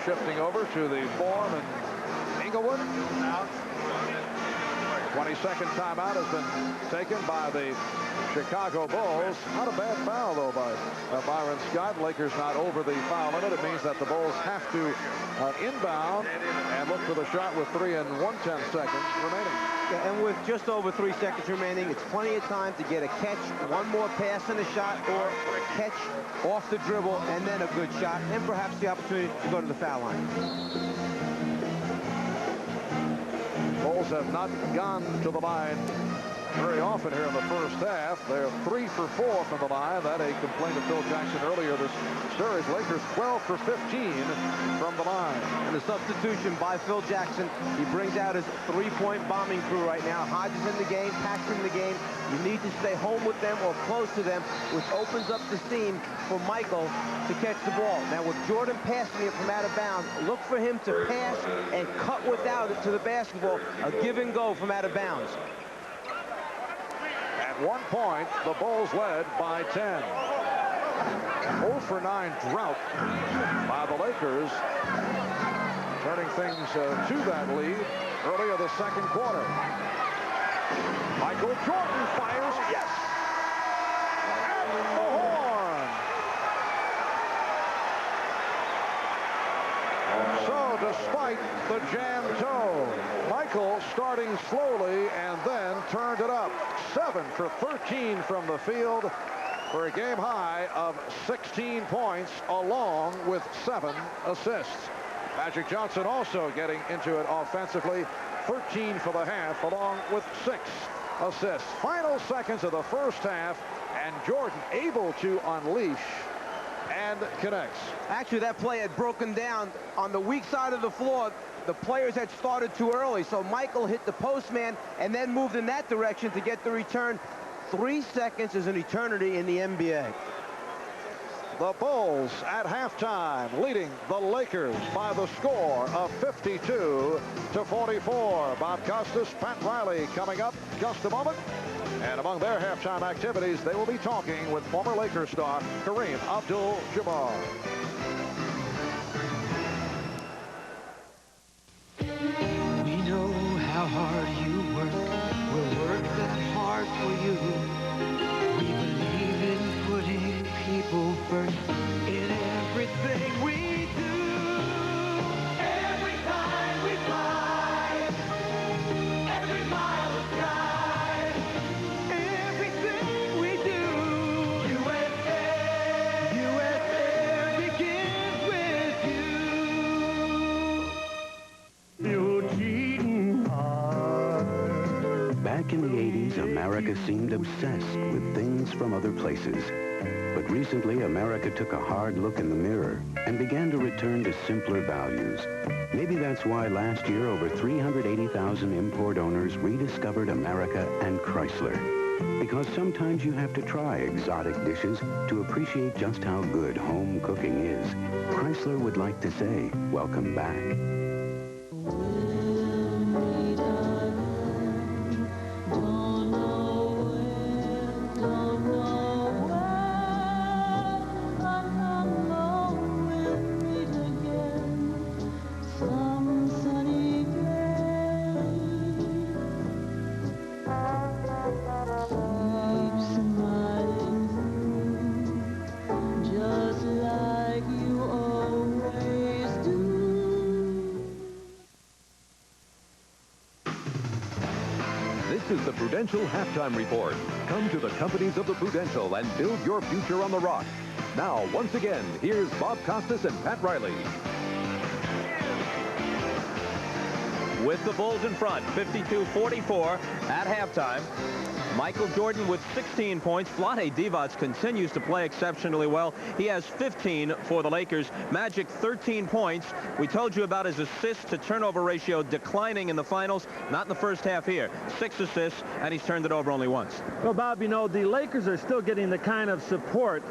Shifting over to the Forum in Inglewood. 22nd timeout has been taken by the Chicago Bulls. Not a bad foul, though, by Byron Scott. Lakers not over the foul limit. It means that the Bulls have to inbound and look for the shot with 3 and 1/10 seconds remaining. Yeah, and with just over 3 seconds remaining, it's plenty of time to get a catch, one more pass and a shot, or a catch off the dribble, and then a good shot, and perhaps the opportunity to go to the foul line. Bulls have not gone to the line very often here in the first half. They're 3 for 4 from the line. That a complaint of Phil Jackson earlier this series. Lakers 12 for 15 from the line. And the substitution by Phil Jackson. He brings out his 3-point bombing crew right now. Hodges in the game, Paxson in the game. You need to stay home with them or close to them, which opens up the seam for Michael to catch the ball. Now with Jordan passing it from out of bounds, look for him to pass and cut without it to the basketball. A give and go from out of bounds. At one point, the Bulls led by 10. 0 for 9 drought by the Lakers, turning things to that lead early in the second quarter. Michael Jordan fires. Yes! And the horn. So despite the jam toe, Michael starting slowly and then turned it up. 7 for 13 from the field for a game high of 16 points along with 7 assists. Magic Johnson also getting into it offensively. 13 for the half along with 6 assists. Final seconds of the first half. And Jordan able to unleash and connects. Actually, that play had broken down on the weak side of the floor. The players had started too early, so Michael hit the postman and then moved in that direction to get the return. 3 seconds is an eternity in the NBA. The Bulls at halftime leading the Lakers by the score of 52-44. Bob Costas, Pat Riley coming up just a moment. And among their halftime activities, they will be talking with former Lakers star Kareem Abdul-Jabbar. We know how hard you work. We'll work that hard for you. We believe in putting people first in everything we do. Every time we fly, every mile of sky, everything we do. USA, USA begins with you. You're cheating hard. Back in the 80s, America seemed obsessed with things from other places. But recently, America took a hard look in the mirror and began to return to simpler values. Maybe that's why last year, over 380,000 import owners rediscovered America and Chrysler. Because sometimes you have to try exotic dishes to appreciate just how good home cooking is. Chrysler would like to say, welcome back. This is the Prudential Halftime Report. Come to the companies of the Prudential and build your future on the rock. Now, once again, here's Bob Costas and Pat Riley. With the Bulls in front, 52-44 at halftime. Michael Jordan with 16 points. Vlade Divac continues to play exceptionally well. He has 15 for the Lakers. Magic 13 points. We told you about his assist to turnover ratio declining in the finals. Not in the first half here. 6 assists, and he's turned it over only once. Well, Bob, you know, the Lakers are still getting the kind of support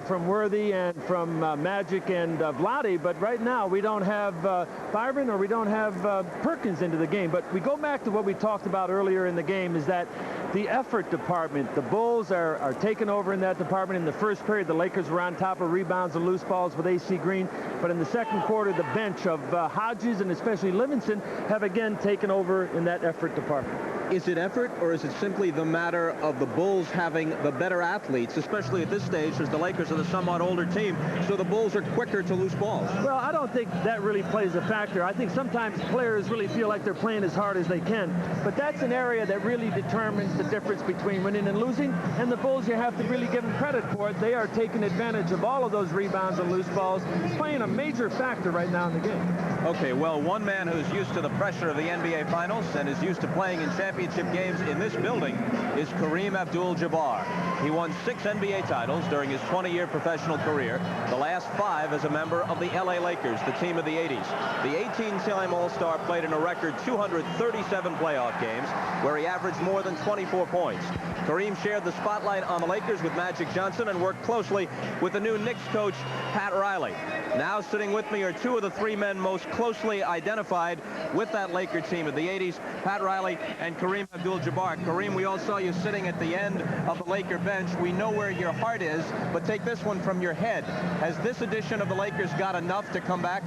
from Worthy and from Magic and Vlade, but right now we don't have Byron or we don't have Perkins into the game. But we go back to what we talked about earlier in the game, is that the effort department, the Bulls are taking over in that department. In the first period, the Lakers were on top of rebounds and loose balls with A.C. Green, but in the second quarter, the bench of Hodges and especially Livingston have again taken over in that effort department. Is it effort, or is it simply the matter of the Bulls having the better athletes, especially at this stage, as the Lakers are the somewhat older team, so the Bulls are quicker to loose balls? Well, I don't think that really plays a factor. I think sometimes players really feel like they're playing as hard as they can, but that's an area that really determines the difference between winning and losing, and the Bulls, you have to really give them credit for it. They are taking advantage of all of those rebounds and loose balls. It's playing a major factor right now in the game. Okay, well, one man who's used to the pressure of the NBA Finals and is used to playing in championship games in this building is Kareem Abdul-Jabbar. He won 6 NBA titles during his 20-year professional career, the last 5 as a member of the LA Lakers, the team of the 80s. The 18-time All-Star played in a record 237 playoff games, where he averaged more than 24 points. Kareem shared the spotlight on the Lakers with Magic Johnson and worked closely with the new Knicks coach, Pat Riley. Now sitting with me are 2 of the 3 men most closely identified with that Laker team of the 80s, Pat Riley and Kareem Abdul-Jabbar. Kareem, we all saw you sitting at the end of the Laker bench. We know where your heart is, but take this one from your head. Has this edition of the Lakers got enough to come back?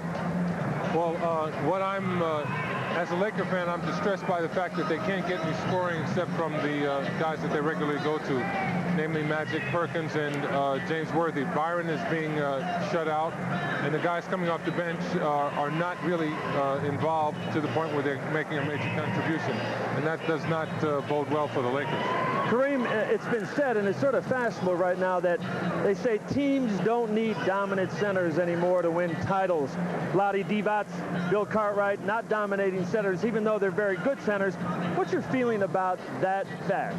Well, as a Laker fan, I'm distressed by the fact that they can't get me scoring except from the guys that they regularly go to, namely Magic, Perkins, and James Worthy. Byron is being shut out, and the guys coming off the bench are not really involved to the point where they're making a major contribution, and that does not bode well for the Lakers. Kareem, it's been said, and it's sort of fashionable right now, that they say teams don't need dominant centers anymore to win titles. Vlade Divac, Bill Cartwright, not dominating centers, even though they're very good centers. What's your feeling about that fact?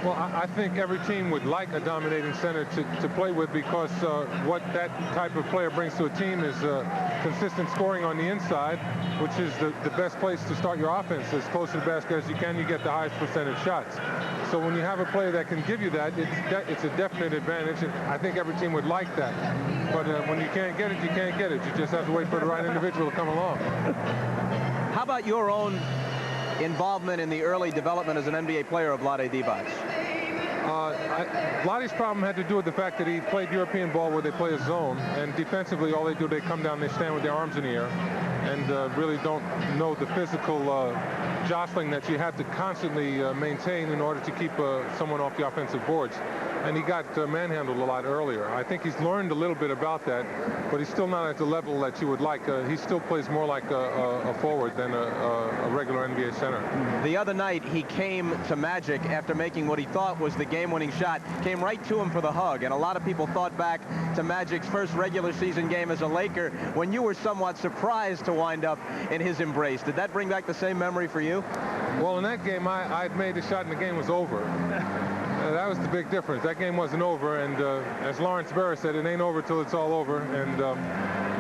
Well, I think every team would like a dominating center to play with, because what that type of player brings to a team is consistent scoring on the inside, which is the best place to start your offense. As close to the basket as you can, you get the highest percentage shots. So when you have a player that can give you that, it's a definite advantage, and I think every team would like that. But when you can't get it, you can't get it. You just have to wait for the right individual to come along. How about your own involvement in the early development as an NBA player of Vlade Divac? Vladdy's problem had to do with the fact that he played European ball where they play a zone, and defensively all they do, they come down, they stand with their arms in the air, and really don't know the physical jostling that you have to constantly maintain in order to keep someone off the offensive boards. And he got manhandled a lot earlier. I think he's learned a little bit about that, but he's still not at the level that you would like. He still plays more like a forward than a regular NBA center. The other night, he came to Magic after making what he thought was the game-winning shot, came right to him for the hug, and a lot of people thought back to Magic's first regular season game as a Laker when you were somewhat surprised to wind up in his embrace. Did that bring back the same memory for you? Well, in that game, I'd made the shot and the game was over. That was the big difference. That game wasn't over, and as Lawrence Berra said, it ain't over till it's all over, and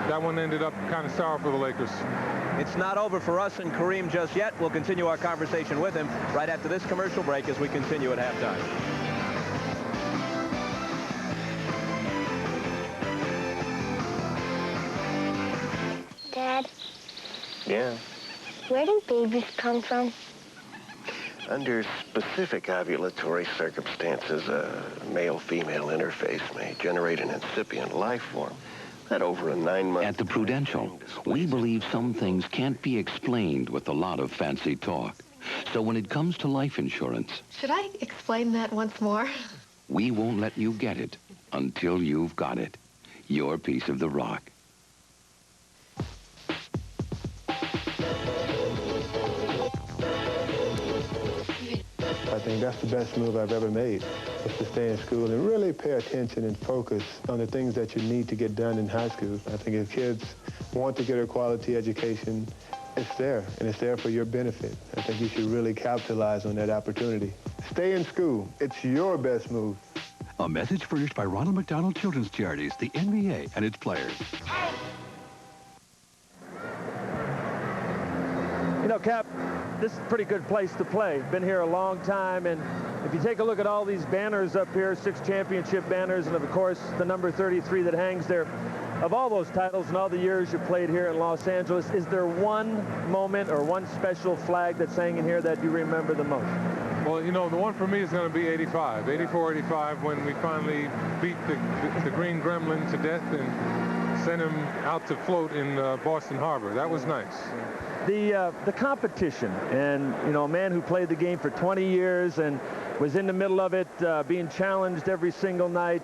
that one ended up kind of sour for the Lakers. It's not over for us and Kareem just yet. We'll continue our conversation with him right after this commercial break as we continue at halftime. Dad, Yeah. where do babies come from? Under specific ovulatory circumstances, a male-female interface may generate an incipient life form that over a 9-month... At the Prudential, we believe some things can't be explained with a lot of fancy talk. So when it comes to life insurance, Should I explain that once more? we won't let you get it until you've got it. Your piece of the rock. I think that's the best move I've ever made, is to stay in school and really pay attention and focus on the things that you need to get done in high school. I think if kids want to get a quality education, it's there, and it's there for your benefit. I think you should really capitalize on that opportunity. Stay in school. It's your best move. A message furnished by Ronald McDonald Children's Charities, the NBA, and its players. You know, Cap, this is a pretty good place to play. Been here a long time, and if you take a look at all these banners up here, 6 championship banners, and of course the number 33 that hangs there, of all those titles and all the years you played here in Los Angeles, is there one moment or one special flag that's hanging here that you remember the most? Well, you know, the one for me is going to be 85, 84-85, when we finally beat the Green Gremlin to death and sent him out to float in Boston Harbor. That was nice. The competition, and you know, a man who played the game for 20 years and was in the middle of it, being challenged every single night.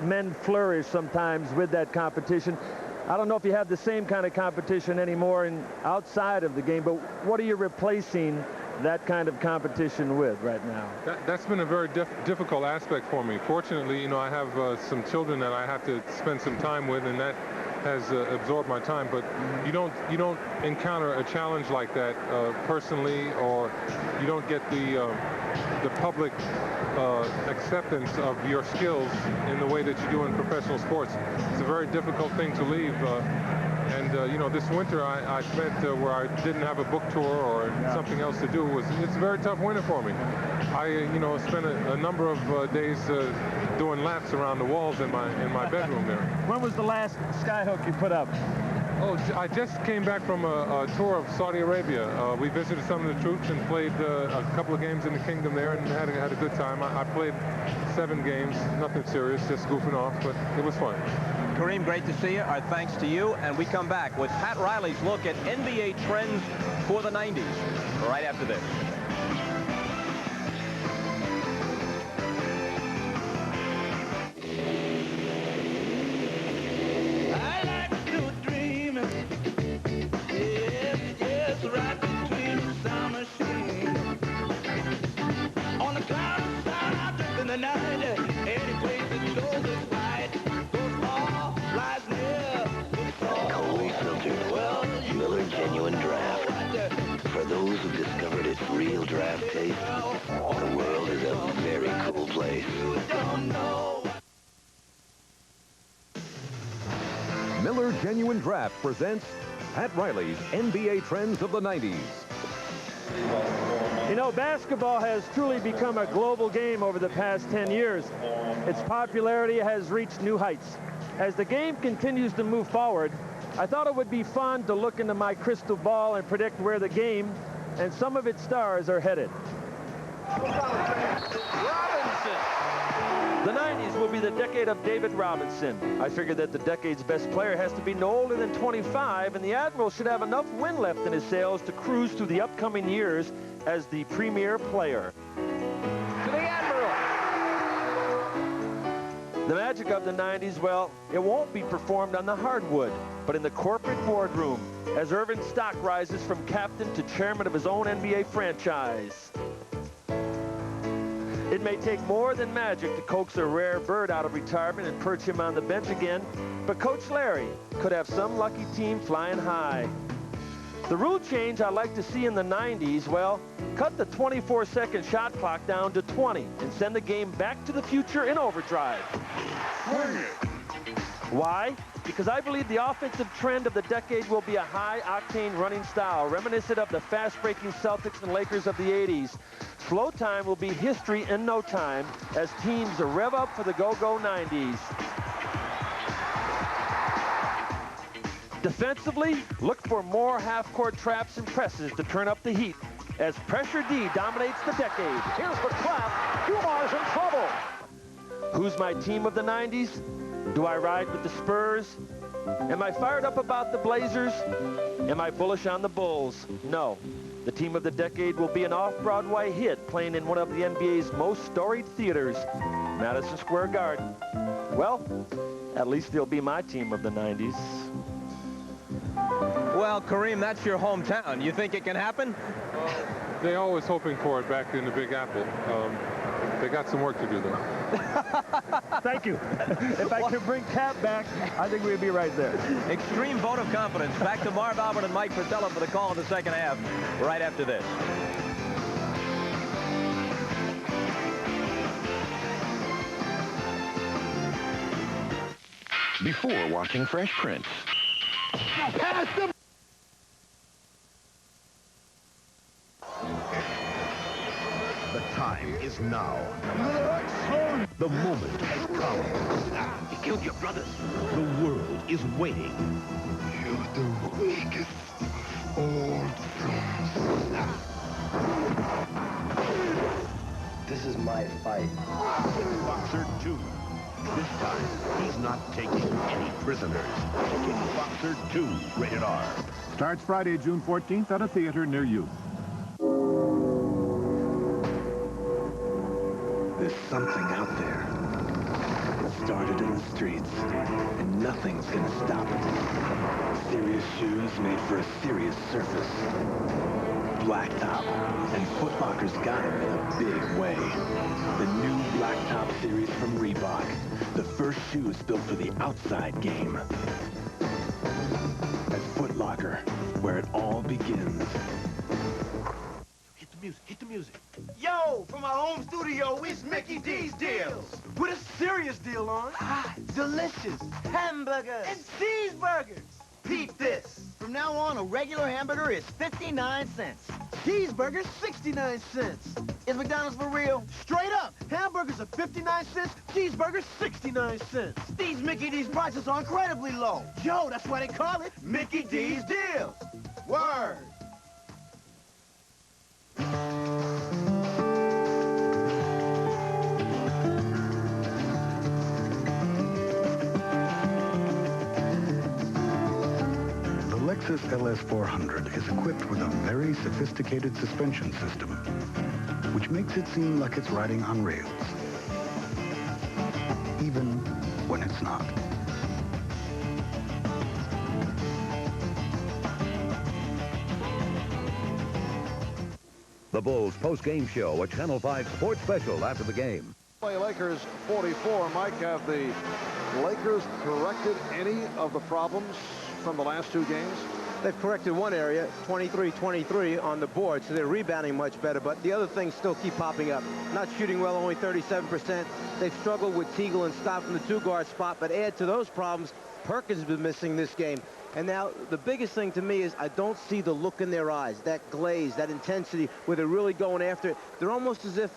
Men flourish sometimes with that competition. I don't know if you have the same kind of competition anymore outside of the game, but what are you replacing that kind of competition with right now? That's been a very difficult aspect for me. Fortunately, you know, I have some children that I have to spend some time with, and that has absorbed my time. But you don't encounter a challenge like that personally, or you don't get the public acceptance of your skills in the way that you do in professional sports. It's a very difficult thing to leave. You know, this winter I spent where I didn't have a book tour or something else to do. It's a very tough winter for me. I, you know, spent a number of days doing laps around the walls in my bedroom there. When was the last skyhook you put up? Oh, I just came back from a tour of Saudi Arabia. We visited some of the troops and played a couple of games in the kingdom there and had a good time. I played 7 games, nothing serious, just goofing off, but it was fun. Kareem, great to see you. Our thanks to you. And we come back with Pat Riley's look at NBA trends for the 90s right after this. Cold filtered Miller Genuine Draft. For those who discovered its real Genuine Draft presents Pat Riley's NBA Trends of the 90s. You know, basketball has truly become a global game over the past 10 years. Its popularity has reached new heights. As the game continues to move forward, I thought it would be fun to look into my crystal ball and predict where the game and some of its stars are headed. Robinson. The 90s will be the decade of David Robinson. I figured that the decade's best player has to be no older than 25, and the Admiral should have enough wind left in his sails to cruise through the upcoming years as the premier player. To the Admiral. The magic of the 90s, well, it won't be performed on the hardwood, but in the corporate boardroom, as Irvin Stock rises from captain to chairman of his own NBA franchise. It may take more than magic to coax a rare bird out of retirement and perch him on the bench again, but Coach Larry could have some lucky team flying high. The rule change I like to see in the 90s, well, cut the 24-second shot clock down to 20 and send the game back to the future in overdrive. Why? Because I believe the offensive trend of the decade will be a high-octane running style, reminiscent of the fast-breaking Celtics and Lakers of the 80s. Flow time will be history in no time as teams rev up for the go-go 90s. Defensively, look for more half-court traps and presses to turn up the heat as Pressure D dominates the decade. Here's the trap. Dumar's in trouble. Who's my team of the 90s? Do I ride with the Spurs? Am I fired up about the Blazers? Am I bullish on the Bulls? No. The team of the decade will be an off-Broadway hit playing in one of the NBA's most storied theaters, Madison Square Garden. Well, at least they'll be my team of the 90s. Well, Kareem, that's your hometown. You think it can happen? They're always hoping for it back in the Big Apple. They got some work to do, though. Thank you. If I could bring Cap back, I think we'd be right there. Extreme vote of confidence. Back to Marv Albert and Mike Fratello for the call in the second half, right after this. Before watching Fresh Prince. Pass the... The time is now. The moment has come. You killed your brothers. The world is waiting. You're the weakest of all friends. This is my fight. Kickboxer 2. This time, he's not taking any prisoners. Kickboxer 2, rated R. Starts Friday, June 14th at a theater near you. There's something out there. It started in the streets, and nothing's gonna stop it. Serious shoes made for a serious surface. Blacktop, and Foot Locker's got him in a big way. The new Blacktop series from Reebok. The first shoes built for the outside game. At Foot Locker, where it all begins. Hit the music. Yo, from our home studio, it's Mickey D's Deals. With a serious deal on hot, delicious hamburgers and cheeseburgers. Peep this. From now on, a regular hamburger is 59 cents. Cheeseburgers, 69 cents. Is McDonald's for real? Straight up. Hamburgers are 59 cents, cheeseburgers 69 cents. These Mickey D's prices are incredibly low. Yo, that's why they call it Mickey D's Deals. Word. Lexus LS400 is equipped with a very sophisticated suspension system, which makes it seem like it's riding on rails, even when it's not. The Bulls post-game show, a Channel 5 sports special after the game. Lakers 44. Mike, have the Lakers corrected any of the problems from the last two games? They've corrected one area, 23-23 on the board, so they're rebounding much better, but the other things still keep popping up. Not shooting well, only 37%. They've struggled with Teagle and Stott from the two-guard spot, but add to those problems, Perkins has been missing this game. And now the biggest thing to me is I don't see the look in their eyes, that glaze, that intensity, where they're really going after it. They're almost as if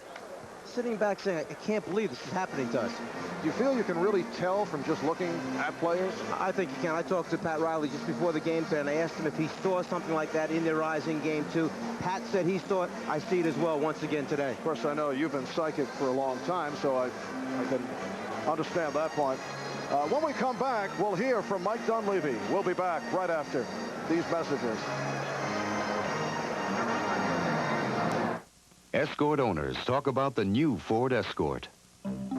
sitting back saying, I can't believe this is happening to us. Do you feel you can really tell from just looking at players? I think you can. I talked to Pat Riley just before the game today, and I asked him if he saw something like that in their eyes in game 2. Pat said he saw it. I see it as well once again today. Of course, I know you've been psychic for a long time, so I can understand that point. When we come back, we'll hear from Mike Dunleavy. We'll be back right after these messages. Escort owners talk about the new Ford Escort.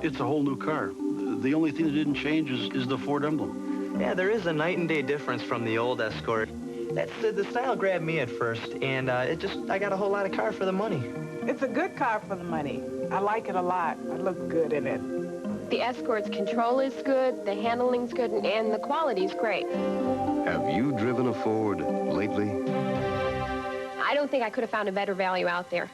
It's a whole new car. The only thing that didn't change is the Ford emblem. Yeah, there is a night and day difference from the old Escort. The style grabbed me at first, and I got a whole lot of car for the money. It's a good car for the money. I like it a lot. I look good in it. The Escort's control is good, the handling's good, and the quality's great. Have you driven a Ford lately? I don't think I could have found a better value out there.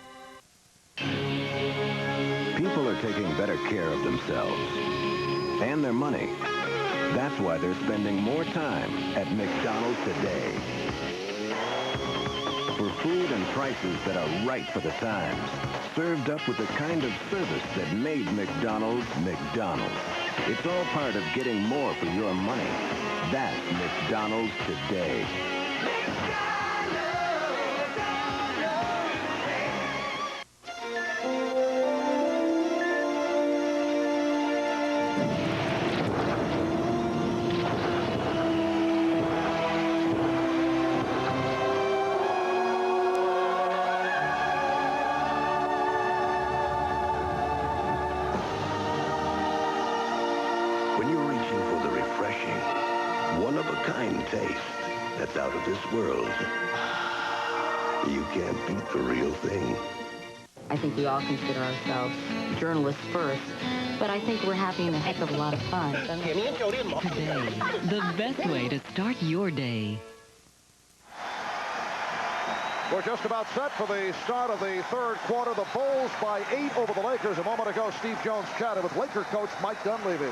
People are taking better care of themselves and their money. That's why they're spending more time at McDonald's today. For food and prices that are right for the times, served up with the kind of service that made McDonald's McDonald's. It's all part of getting more for your money. That's McDonald's today. one-of-a-kind taste that's out of this world. You can't beat the real thing. I think we all consider ourselves journalists first, but I think we're having a heck of a lot of fun. Today, the best way to start your day. We're just about set for the start of the third quarter. The Bulls by 8 over the Lakers. A moment ago, Steve Jones chatted with Laker coach Mike Dunleavy.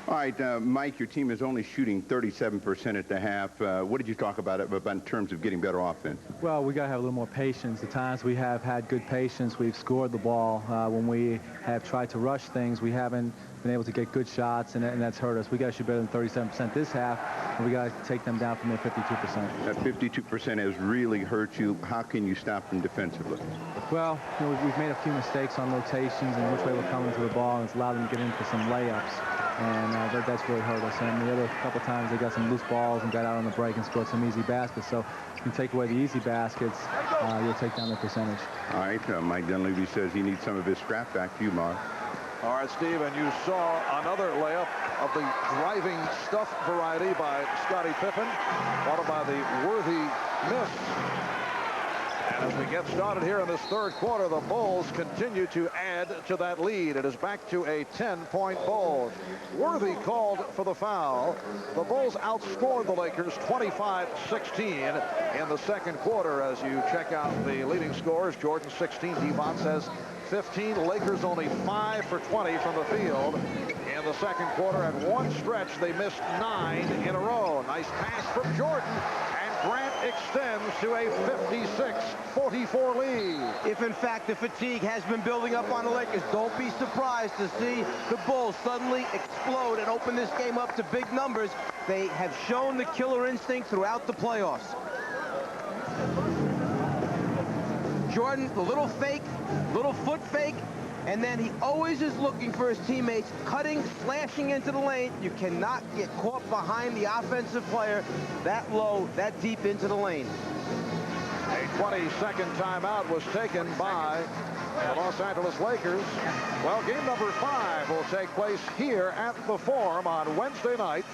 All right, Mike, your team is only shooting 37% at the half. What did you talk about in terms of getting better offense? Well, we got to have a little more patience. At times we have had good patience. We've scored the ball. When we have tried to rush things, we haven't been able to get good shots, and that's hurt us. We got to shoot better than 37% this half, and we got to take them down from their 52%. That 52% has really hurt you. How can you stop them defensively? Well, you know, we've made a few mistakes on rotations and which way we're coming to the ball, and it's allowed them to get into some layups. And that's really hurt us. And the other couple times they got some loose balls and got out on the break and scored some easy baskets. So if you take away the easy baskets, you'll take down the percentage. All right, Mike Dunleavy says he needs some of his scrap. Back to you, Mark. All right, Steve, and you saw another layup of the driving stuff variety by Scottie Pippen, followed by the worthy miss. And as we get started here in this third quarter, the Bulls continue to add to that lead. It is back to a 10-point Bulls. Worthy called for the foul. The Bulls outscored the Lakers 25-16 in the second quarter. As you check out the leading scores, Jordan 16, Devon says 15. Lakers only 5 for 20 from the field in the second quarter. At one stretch, they missed 9 in a row. Nice pass from Jordan. Grant extends to a 56-44 lead. If, in fact, the fatigue has been building up on the Lakers, don't be surprised to see the Bulls suddenly explode and open this game up to big numbers. They have shown the killer instinct throughout the playoffs. Jordan, the little fake, little foot fake, and then he always is looking for his teammates, cutting, slashing into the lane. You cannot get caught behind the offensive player that low, that deep into the lane. A 20-second timeout was taken by the Los Angeles Lakers. Well, game number 5 will take place here at the Forum on Wednesday night.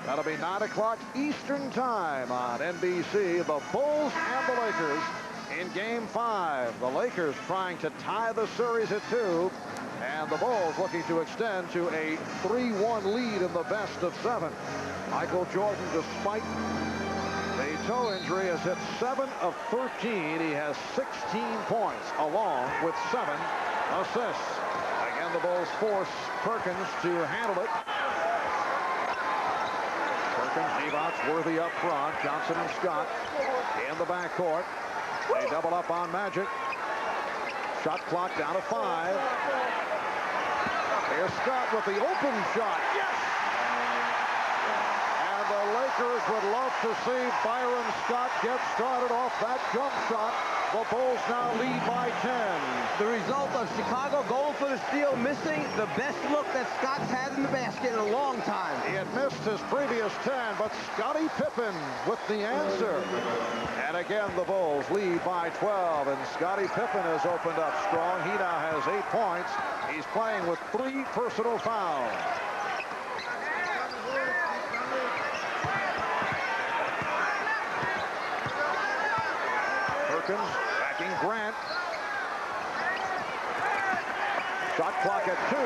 That'll be 9 o'clock Eastern time on NBC. The Bulls and the Lakers in game 5. The Lakers trying to tie the series at 2, and the Bulls looking to extend to a 3-1 lead in the best of 7. Michael Jordan, despite the toe injury, has hit 7 of 13. He has 16 points along with 7 assists. Again, the Bulls force Perkins to handle it. Perkins, Levots, Worthy up front. Johnson and Scott in the backcourt. They double up on Magic. Shot clock down to 5. Here's Scott with the open shot. Yes! And the Lakers would love to see Byron Scott get started off that jump shot. The Bulls now lead by 10. The result of Chicago going for the steal, missing the best look that Scott's had in the basket in a long time. He had missed his previous 10, but Scottie Pippen with the answer. And again, the Bulls lead by 12, and Scottie Pippen has opened up strong. He now has 8 points. He's playing with 3 personal fouls. Perkins backing Grant. Shot clock at 2.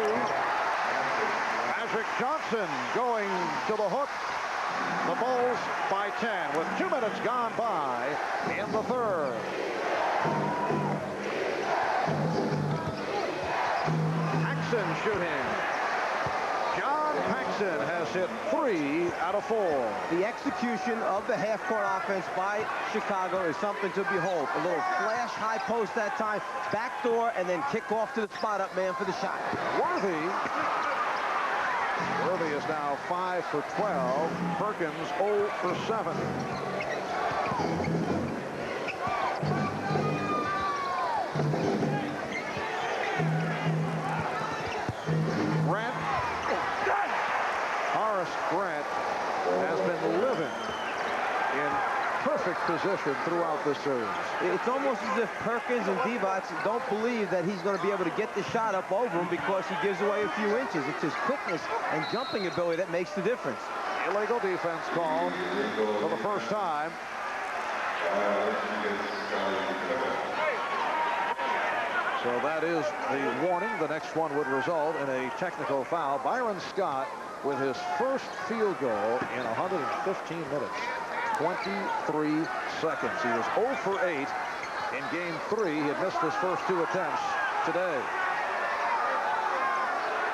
Magic Johnson going to the hook. The Bulls by 10 with 2 minutes gone by in the third. Paxson shooting. John Paxson has hit 3 out of 4. The execution of the half-court offense by Chicago is something to behold. A little flash high post that time, backdoor, and then kick off to the spot-up man for the shot. Worthy is now 5 for 12. Perkins 0 for 7. Grant. Horace Grant has been living in perfect position throughout this series. It's almost as if Perkins and Divac don't believe that he's going to be able to get the shot up over him because he gives away a few inches. It's his quickness and jumping ability that makes the difference. Illegal defense called for the first time. So that is the warning. The next one would result in a technical foul. Byron Scott with his first field goal in 115 minutes. 23 seconds. He was 0 for 8 in game 3. He had missed his first 2 attempts today.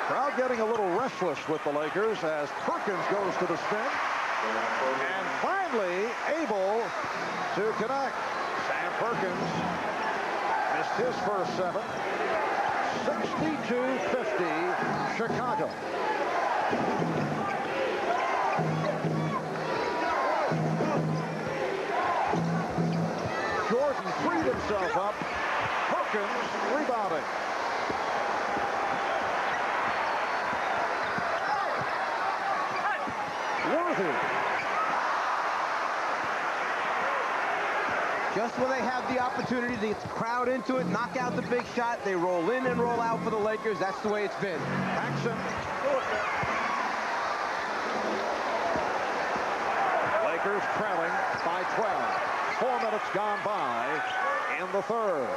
Crowd getting a little restless with the Lakers as Perkins goes to the spin. And finally able to connect. Sam Perkins missed his first 7. 62-50 Chicago. Jordan freed himself up. Perkins rebounding. Worthy. Just when they have the opportunity to get the crowd into it, knock out the big shot, they roll in and roll out for the Lakers. That's the way it's been. Paxson. Lakers trailing by 12. 4 minutes gone by in the third.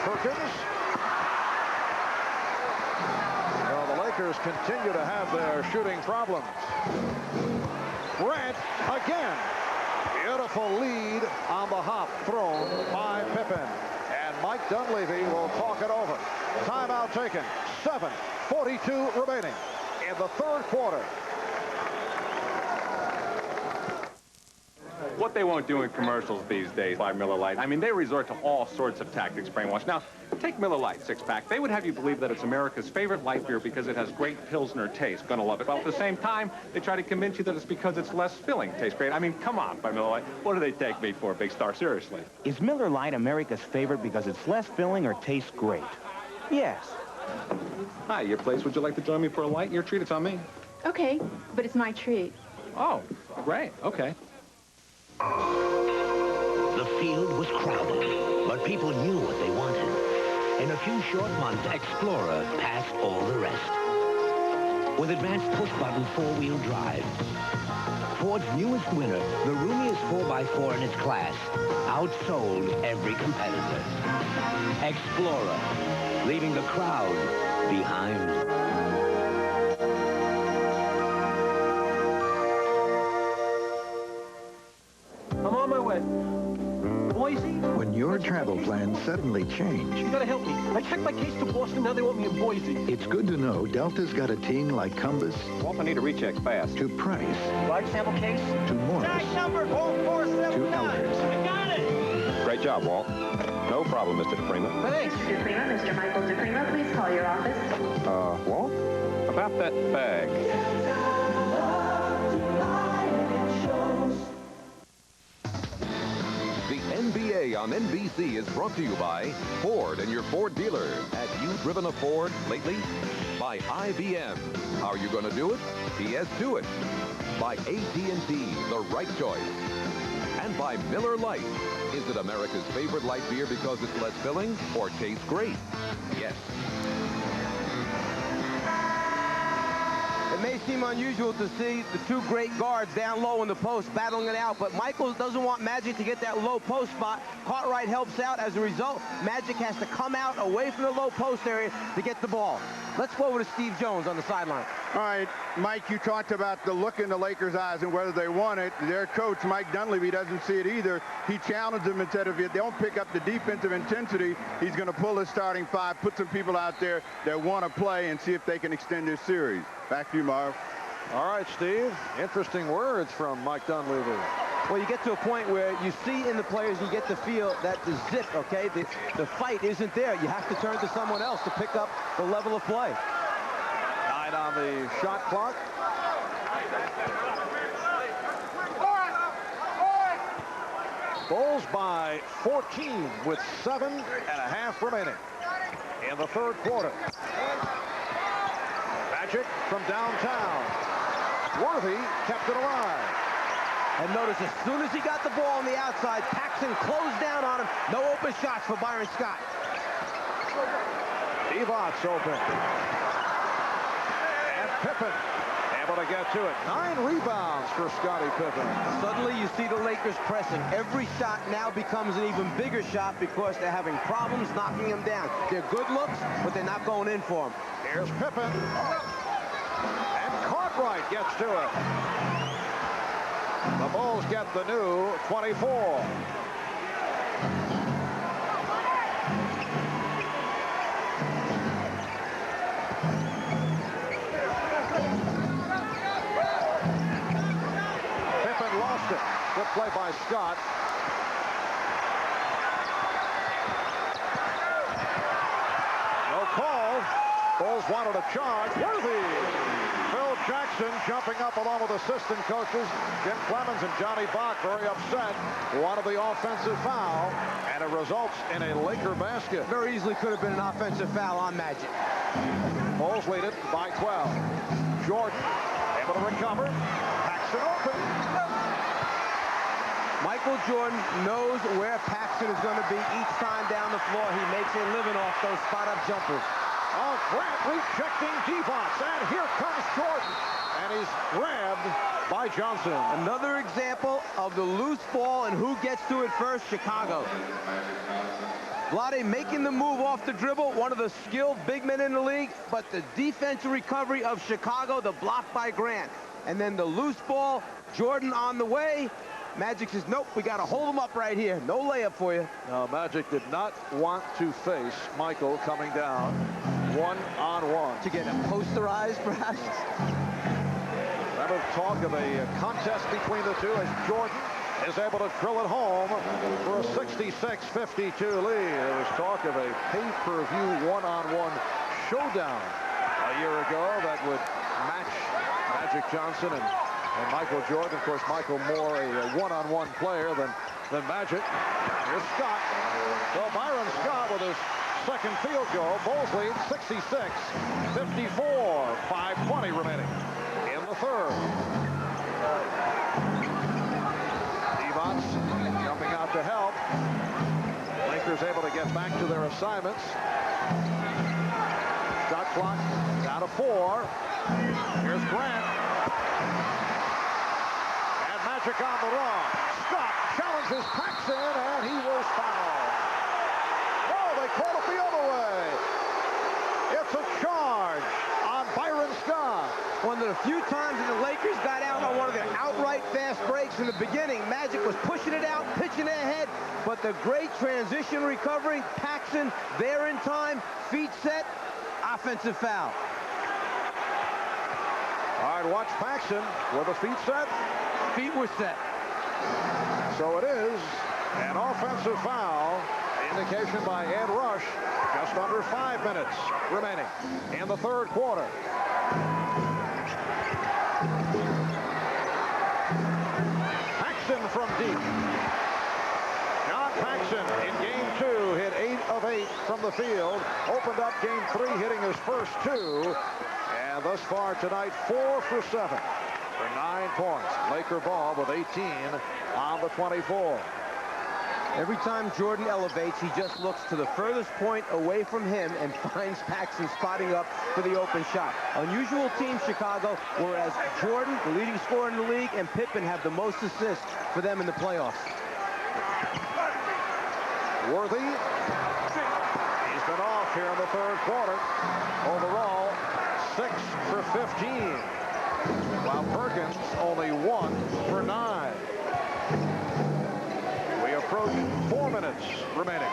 Perkins. Well, the Lakers continue to have their shooting problems. Grant again. Beautiful lead on the hop thrown by Pippen. And Mike Dunleavy will talk it over. Timeout taken. 7:42 remaining in the third quarter. What they won't do in commercials these days by Miller Lite, I mean, they resort to all sorts of tactics, brainwash. Now, take Miller Lite 6-pack. They would have you believe that it's America's favorite light beer because it has great Pilsner taste. Gonna love it. But at the same time, they try to convince you that it's because it's less filling. Tastes great. I mean, come on, by Miller Lite. What do they take me for, Big Star? Seriously. Is Miller Lite America's favorite because it's less filling or tastes great? Yes. Hi, your place. Would you like to join me for a light? Your treat. It's on me. Okay, but it's my treat. Oh, great. Okay. The field was crowded, but people knew what they wanted. In a few short months, Explorer passed all the rest. With advanced push-button four-wheel drive, Ford's newest winner, the roomiest 4x4 in its class, outsold every competitor. Explorer, leaving the crowd behind. I'm on my way. Boy, Boise? When your travel plans suddenly change, You gotta help me. I checked my case to Boston, now they want me in Boise. it's good to know Delta's got a team like Compass Walt, I need a recheck fast. to Price, Large sample case? to Morris, number 4479. to Elders. I got it. Great job, Walt. No problem, Mr. DePrima. Thanks. DePrima, Mr. Michael DePrima, please call your office. Walt? About that bag. The NBA on NBC is brought to you by Ford and your Ford dealer. Have you driven a Ford lately? By IBM. How are you going to do it? PS Do It. By AT&T, the right choice. And by Miller Lite. Is it America's favorite light beer because it's less filling or tastes great? Yes. It may seem unusual to see the two great guards down low in the post battling it out, but Michael doesn't want Magic to get that low post spot. Cartwright helps out. As a result, Magic has to come out away from the low post area to get the ball. Let's go over to Steve Jones on the sideline. All right, Mike, you talked about the look in the Lakers' eyes and whether they want it. Their coach, Mike Dunleavy, doesn't see it either. He challenged them and said if they don't pick up the defensive intensity, he's going to pull his starting five, put some people out there that want to play and see if they can extend this series. Back to you, Marv. All right, Steve. Interesting words from Mike Dunleavy. Well, you get to a point where you see in the players, you get to feel that the zip, okay, the fight isn't there. You have to turn to someone else to pick up the level of play. 9 on the shot clock. Bulls by 14 with 7.5 remaining in the third quarter. Magic from downtown. Worthy kept it alive. And notice as soon as he got the ball on the outside, Paxson closed down on him. No open shots for Byron Scott. Divac open. And Pippen able to get to it. 9 rebounds for Scottie Pippen. Suddenly you see the Lakers pressing. Every shot now becomes an even bigger shot because they're having problems knocking him down. They're good looks, but they're not going in for him. Here's Pippen. And Cartwright gets to it. The Bulls get the new 24. Pippen lost it. Good play by Scott. No call. Bulls wanted a charge. Worthy. Phil Jackson jumping up along with assistant coaches Jim Clemens and Johnny Bach, very upset. Wanted the offensive foul, and it results in a Laker basket. Very easily could have been an offensive foul on Magic. Bulls lead it by 12. Jordan able to recover. Paxson open. Michael Jordan knows where Paxson is going to be each time down the floor. He makes a living off those spot-up jumpers. Oh, Grant rejecting Divac, and here comes Jordan, and he's grabbed by Johnson. Another example of the loose ball and who gets to it first, Chicago. Vlade making the move off the dribble, one of the skilled big men in the league, but the defensive recovery of Chicago, the block by Grant. And then the loose ball, Jordan on the way. Magic says, nope, we got to hold him up right here. No layup for you. No, Magic did not want to face Michael coming down one-on-one. To get him posterized, perhaps? Remember talk of a contest between the two as Jordan is able to drill it home for a 66-52 lead. There was talk of a pay-per-view one-on-one showdown a year ago that would match Magic Johnson and Michael Jordan. Of course, Michael more a one-on-one player than Magic. Here's Scott. So Byron Scott with his second field goal. Bulls lead 66-54. 5:20 remaining in the third. Divac jumping out to help. Lakers able to get back to their assignments. Shot clock down to 4. Here's Grant. And Magic on the run. Scott challenges Paxson, and he was fouled. Oh, they call it the other way. It's a charge on Byron Scott. When of the few times that the Lakers got out on one of their outright fast breaks in the beginning. Magic was pushing it out, pitching ahead, but the great transition recovery, Paxson there in time, feet set, offensive foul. All right, watch Paxson with the feet set. Feet were set. So it is an offensive foul. Indication by Ed Rush. Just under 5 minutes remaining in the third quarter. Paxson from deep. John Paxson in game 2 hit 8 of 8 from the field. Opened up game 3 hitting his first 2. And thus far tonight 4 for 7 for 9 points. Laker ball with 18 on the 24. Every time Jordan elevates, he just looks to the furthest point away from him and finds Paxson spotting up for the open shot. Unusual team, Chicago, whereas Jordan, the leading scorer in the league, and Pippen have the most assists for them in the playoffs. Worthy. He's been off here in the third quarter. Overall, 6 for 15. While Perkins only 1 for 9. We approach 4 minutes remaining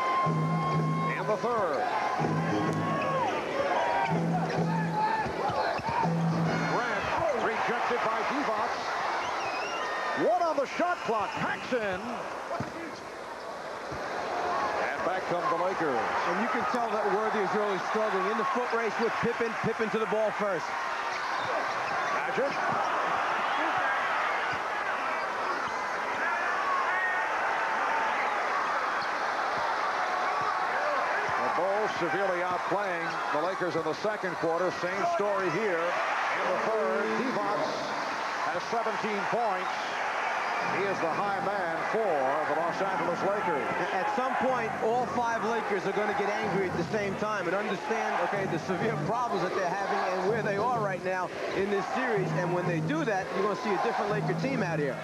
in the third. Grant rejected by Divac. 1 on the shot clock. Paxson. And back come the Lakers. And you can tell that Worthy is really struggling in the foot race with Pippen. Pippen to the ball first. Magic. Bulls severely outplaying the Lakers in the second quarter. Same story here in the third. Divac has 17 points. He is the high man for the Los Angeles Lakers. At some point, all 5 Lakers are going to get angry at the same time and understand, okay, the severe problems that they're having and where they are right now in this series. And when they do that, you're going to see a different Laker team out here.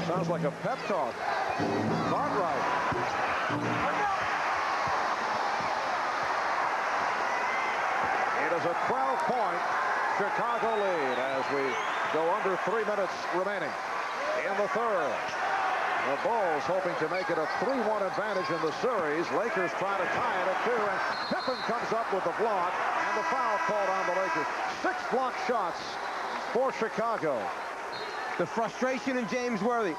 Sounds like a pep talk. Cartwright. It is a 12-point Chicago lead as we go under 3 minutes remaining in the third. The Bulls hoping to make it a 3-1 advantage in the series. Lakers try to tie it at 2, and Pippen comes up with the block, and the foul called on the Lakers. 6 block shots for Chicago. The frustration in James Worthy.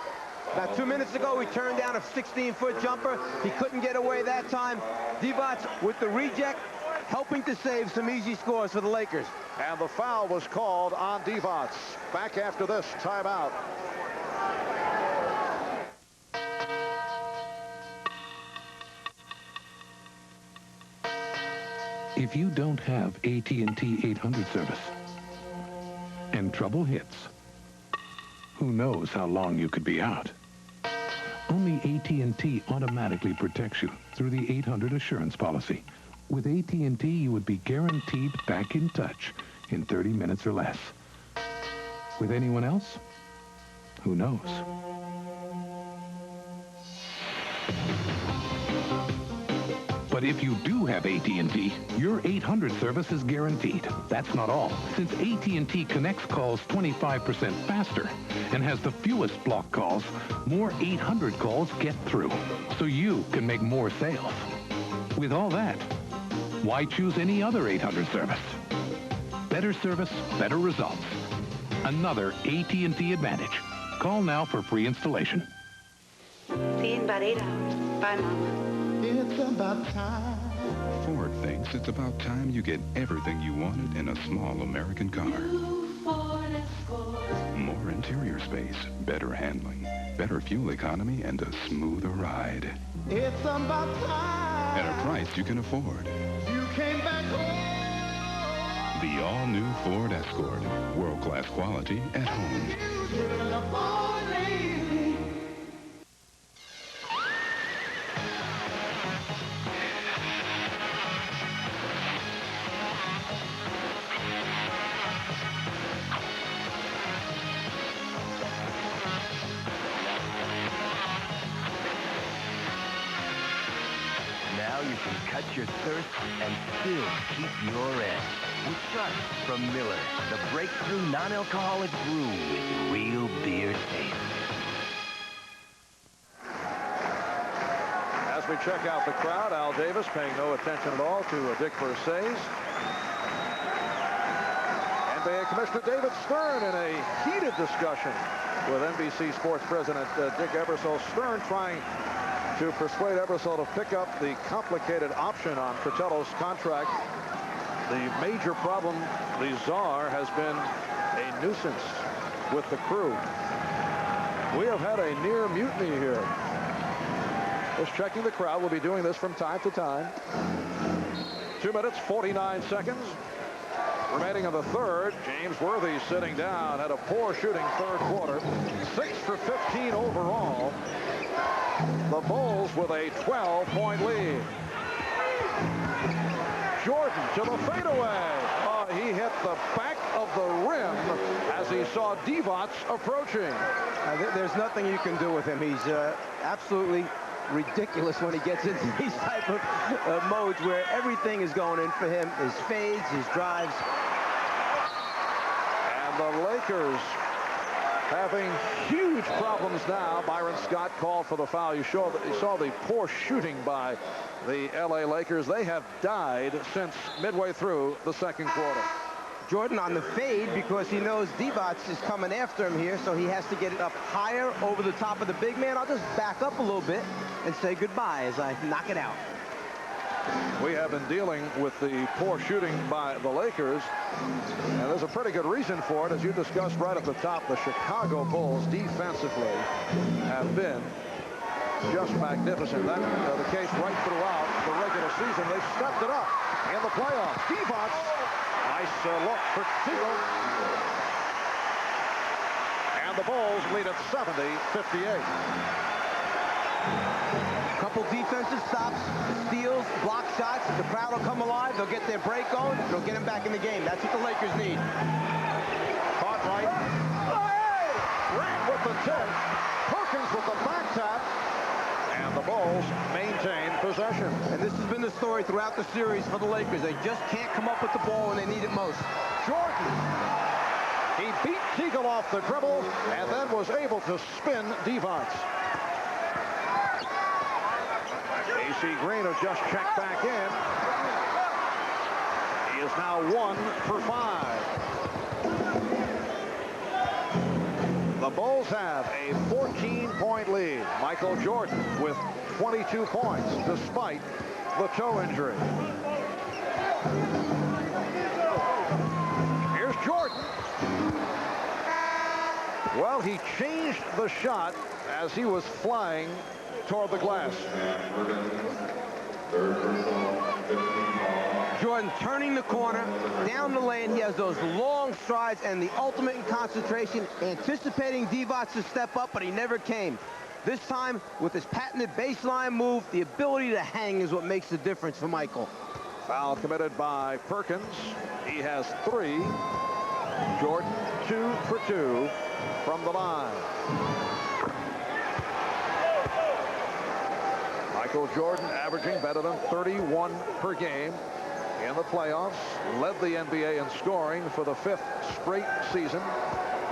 About 2 minutes ago, he turned down a 16-foot jumper. He couldn't get away that time. Divac with the reject, helping to save some easy scores for the Lakers. And the foul was called on Divac. Back after this timeout. If you don't have AT&T 800 service and trouble hits, who knows how long you could be out? Only AT&T automatically protects you through the 800 assurance policy. With AT&T, you would be guaranteed back in touch in 30 minutes or less. With anyone else? Who knows? But if you do have AT&T, your 800 service is guaranteed. That's not all. Since AT&T connects calls 25% faster and has the fewest block calls, more 800 calls get through, so you can make more sales. With all that, why choose any other 800 service? Better service, better results. Another AT&T advantage. Call now for free installation. See you in about 8 hours. Bye, Mama. It's about time. Ford thinks it's about time you get everything you wanted in a small American car. More interior space, better handling, better fuel economy, and a smoother ride. It's about time. At a price you can afford. You came back home. The all-new Ford Escort. World-class quality at home. Now you cut your thirst, and still keep your edge. With Sharp from Miller, the breakthrough non-alcoholic brew with real beer taste. As we check out the crowd, Al Davis paying no attention at all to Dick Versailles. NBA Commissioner David Stern in a heated discussion with NBC Sports President Dick Ebersol. Stern trying to persuade Ebersol to pick up the complicated option on Fratello's contract. The major problem, the czar, has been a nuisance with the crew. We have had a near mutiny here. Just checking the crowd. We'll be doing this from time to time. 2 minutes, 49 seconds. Remaining in the third. James Worthy sitting down. Had a poor shooting third quarter. 6 for 15 overall. The Bulls with a 12-point lead. Jordan to the fadeaway. Oh, he hit the back of the rim as he saw Divac approaching. There's nothing you can do with him. He's absolutely ridiculous when he gets into these type of modes where everything is going in for him. His fades, his drives. And the Lakers having huge problems now. Byron Scott called for the foul. You saw the poor shooting by the LA Lakers. They have died since midway through the second quarter. Jordan on the fade because he knows Divac is coming after him here, so he has to get it up higher over the top of the big man. I'll just back up a little bit and say goodbye as I knock it out. We have been dealing with the poor shooting by the Lakers, and there's a pretty good reason for it. As you discussed right at the top, the Chicago Bulls defensively have been just magnificent. That's the case right throughout the regular season. They stepped it up in the playoffs. Divac, nice look for Siegel. And the Bulls lead at 70-58. Couple defensive stops, steals, block shots. The crowd will come alive. They'll get their break going. They'll get them back in the game. That's what the Lakers need. Caught right. Grant with the tip. Perkins with the back tap. And the Bulls maintain possession. And this has been the story throughout the series for the Lakers. They just can't come up with the ball when they need it most. Jordan. He beat Siegel off the dribble and then was able to spin Divac. AC Green has just checked back in. He is now 1 for 5. The Bulls have a 14-point lead. Michael Jordan with 22 points despite the toe injury. Here's Jordan. Well, he changed the shot as he was flying toward the glass. Jordan turning the corner, down the lane. He has those long strides and the ultimate in concentration, anticipating Divac to step up, but he never came. This time, with his patented baseline move, the ability to hang is what makes the difference for Michael. Foul committed by Perkins. He has 3. Jordan 2 for 2 from the line. Michael Jordan averaging better than 31 per game in the playoffs. Led the NBA in scoring for the 5th straight season.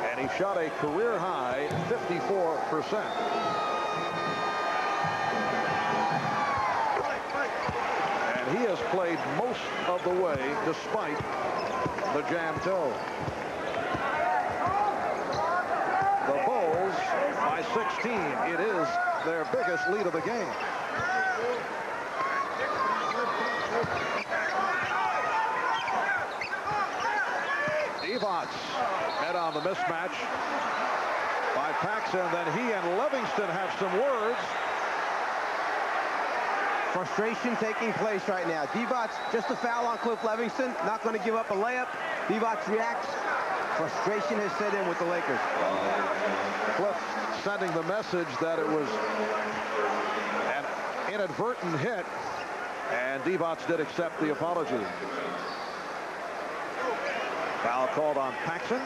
And he shot a career high 54%. And he has played most of the way despite the jam toe. The Bulls by 16. It is their biggest lead of the game. Divac met on the mismatch by Paxson. Then he and Livingston have some words. Frustration taking place right now. Divac, just a foul on Cliff Livingston. Not going to give up a layup. Divac reacts. Frustration has set in with the Lakers. Cliff sending the message that it was an inadvertent hit, and Divac did accept the apology. Foul called on Paxson.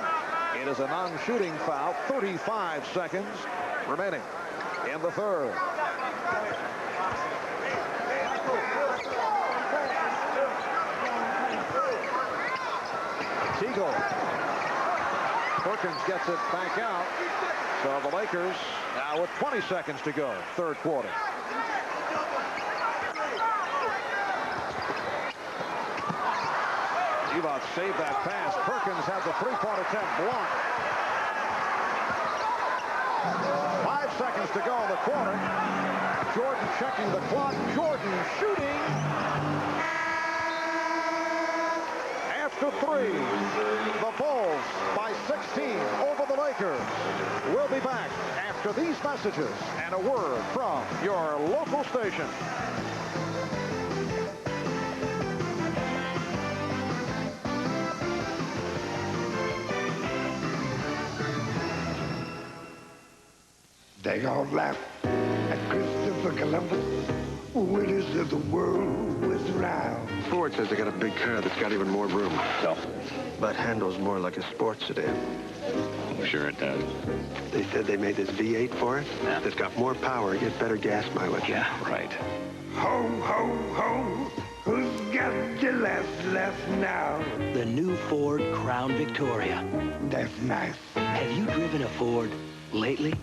It is a non-shooting foul. 35 seconds remaining in the third. Teagle. Perkins gets it back out. So the Lakers now with 20 seconds to go, third quarter. Divac saved that pass. Perkins had the three-point attempt blocked. 5 seconds to go in the quarter. Jordan checking the clock. Jordan shooting. After 3, the Bulls by 16 over the Lakers. We'll be back after these messages and a word from your local station. They all laugh at Christopher Columbus. Winners of the world was round. Ford says they got a big car that's got even more room. No. But handles more like a sports sedan. Sure it does. They said they made this V8 for it. Yeah. That's got more power, get better gas mileage. Yeah, right. Ho, ho, ho. Who's got the last laugh now? The new Ford Crown Victoria. That's nice. Have you driven a Ford lately?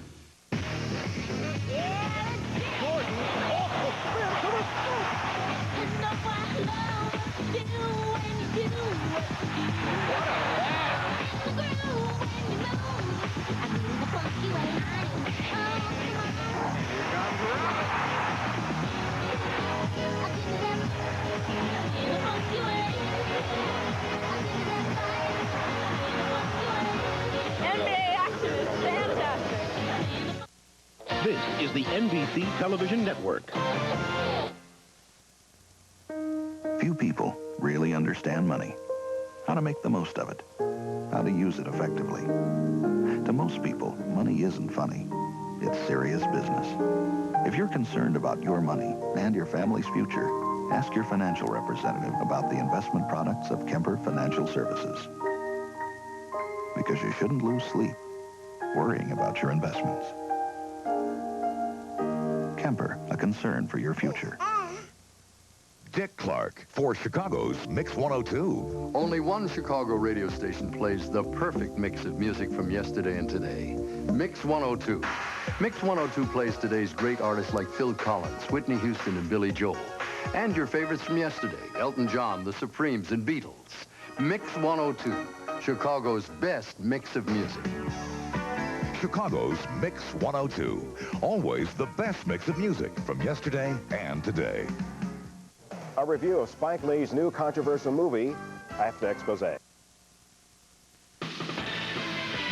This is the NBC Television Network. Few people really understand money, how to make the most of it, how to use it effectively. To most people, money isn't funny. It's serious business. If you're concerned about your money and your family's future, ask your financial representative about the investment products of Kemper Financial Services. Because you shouldn't lose sleep worrying about your investments. Kemper, a concern for your future. Dick Clark for Chicago's Mix 102. Only one Chicago radio station plays the perfect mix of music from yesterday and today. Mix 102. Mix 102 plays today's great artists like Phil Collins, Whitney Houston, and Billy Joel. And your favorites from yesterday, Elton John, The Supremes, and Beatles. Mix 102, Chicago's best mix of music. Chicago's Mix 102. Always the best mix of music from yesterday and today. A review of Spike Lee's new controversial movie, after the expose.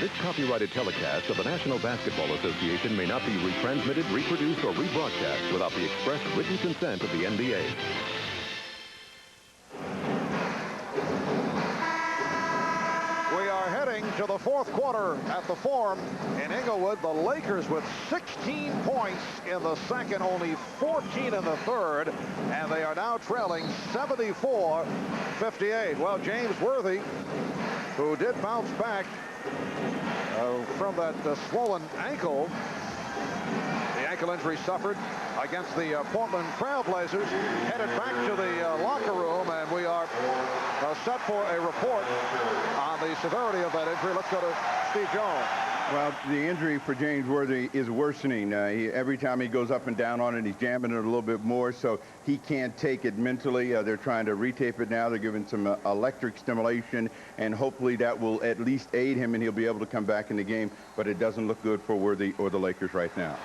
This copyrighted telecast of the National Basketball Association may not be retransmitted, reproduced, or rebroadcast without the express written consent of the NBA. We are heading to the fourth quarter at the Forum in Inglewood. The Lakers with 16 points in the second, only 14 in the third, and they are now trailing 74-58. Well, James Worthy, who did bounce back from that swollen ankle, the ankle injury suffered against the Portland Trailblazers, headed back to the locker room, and we are set for a report on the severity of that injury. Let's go to Steve Jones. Well, the injury for James Worthy is worsening. Every time he goes up and down on it, he's jamming it a little bit more, so he can't take it mentally. They're trying to retape it now. They're giving some electric stimulation, and hopefully that will at least aid him, and he'll be able to come back in the game, but it doesn't look good for Worthy or the Lakers right now.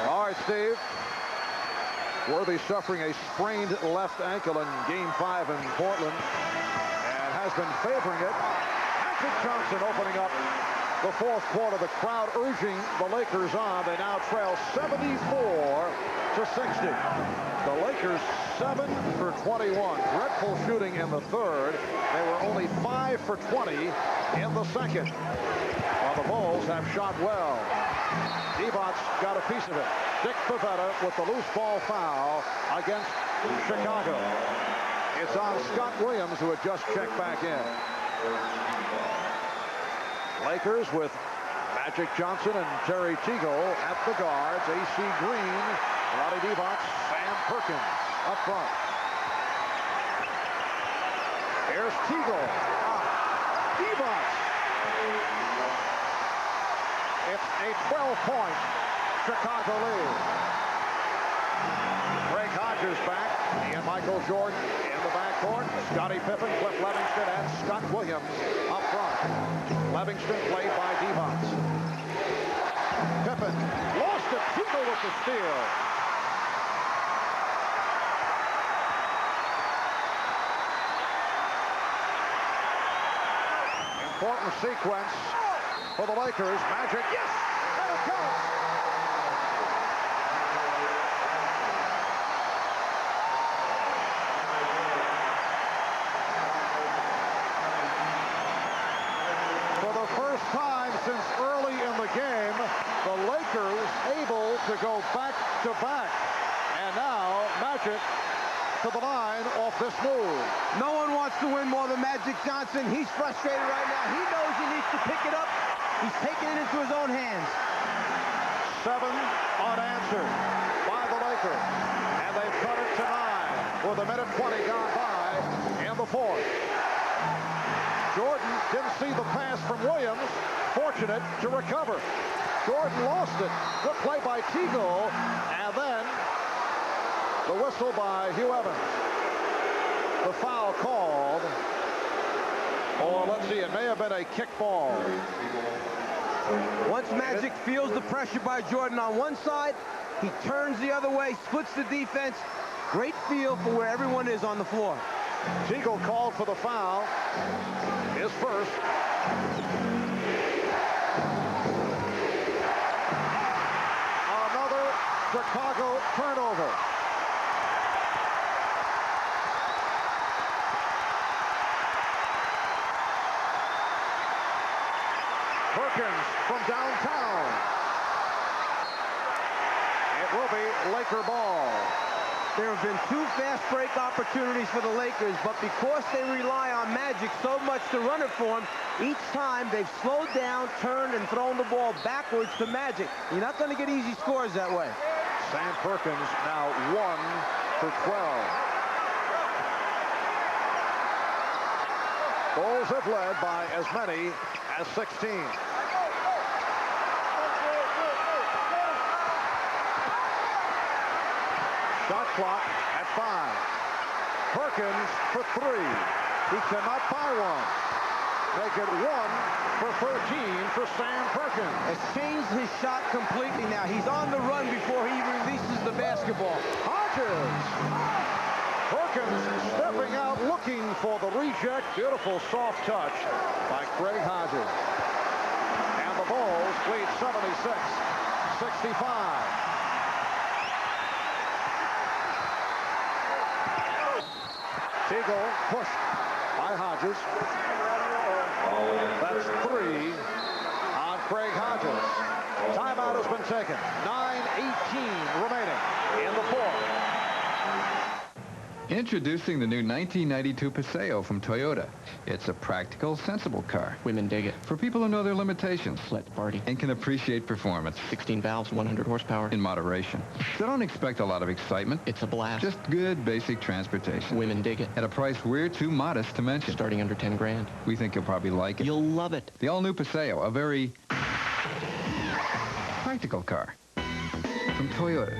All right, Steve. Worthy suffering a sprained left ankle in Game 5 in Portland and has been favoring it. Magic Johnson opening up the fourth quarter. The crowd urging the Lakers on. They now trail 74-60. The Lakers 7 for 21. Dreadful shooting in the third. They were only 5 for 20 in the second. While the Bulls have shot well. Divac got a piece of it. Dick Pavetta with the loose ball foul against Chicago. It's on Scott Williams, who had just checked back in. Lakers with Magic Johnson and Terry Teagle at the guards. A.C. Green, Roddy Divac, Sam Perkins up front. Here's Teagle. Divac. It's a 12-point Chicago lead. Greg Hodges back, and Michael Jordan in the backcourt. Scottie Pippen, Cliff Levingston, and Scott Williams up front. Levingston played by Divac. Pippen lost it. Tigo with the steal. Important sequence for the Lakers. Magic, yes! There it goes! For the first time since early in the game, the Lakers able to go back-to-back. And now, Magic to the line off this move. No one wants to win more than Magic Johnson. He's frustrated right now. He knows he needs to pick it up. He's taking it into his own hands. 7 unanswered by the Lakers. And they've cut it to 9 with a minute 20 gone by in the fourth. Jordan didn't see the pass from Williams. Fortunate to recover. Jordan lost it. Good play by Tigo. And then the whistle by Hugh Evans. The foul called. Or let's see, it may have been a kick ball. Once Magic feels the pressure by Jordan on one side, he turns the other way, splits the defense. Great feel for where everyone is on the floor. Teagle called for the foul. His first. Another Chicago turnover. Perkins from downtown. It will be Laker ball. There have been 2 fast break opportunities for the Lakers, but because they rely on Magic so much to run it for him, each time they've slowed down, turned, and thrown the ball backwards to Magic. You're not going to get easy scores that way. Sam Perkins now 1 for 12. Bulls have led by as many as 16. Shot clock at 5. Perkins for 3. He cannot buy one. Make it 1 for 13 for Sam Perkins. Has changed his shot completely now. He's on the run before he releases the basketball. Hodges. Perkins stepping out, looking for the reject. Beautiful soft touch by Craig Hodges. And the Bulls lead 76-65. Teagle pushed by Hodges. That's 3 on Craig Hodges. Timeout has been taken. 9:18 remaining in the fourth. Introducing the new 1992 Paseo from Toyota. It's a practical, sensible car. Women dig it. For people who know their limitations. Let's party. And can appreciate performance. 16 valves, 100 horsepower. In moderation. So don't expect a lot of excitement. It's a blast. Just good, basic transportation. Women dig it. At a price we're too modest to mention. Starting under 10 grand. We think you'll probably like it. You'll love it. The all-new Paseo, a very practical car from Toyota.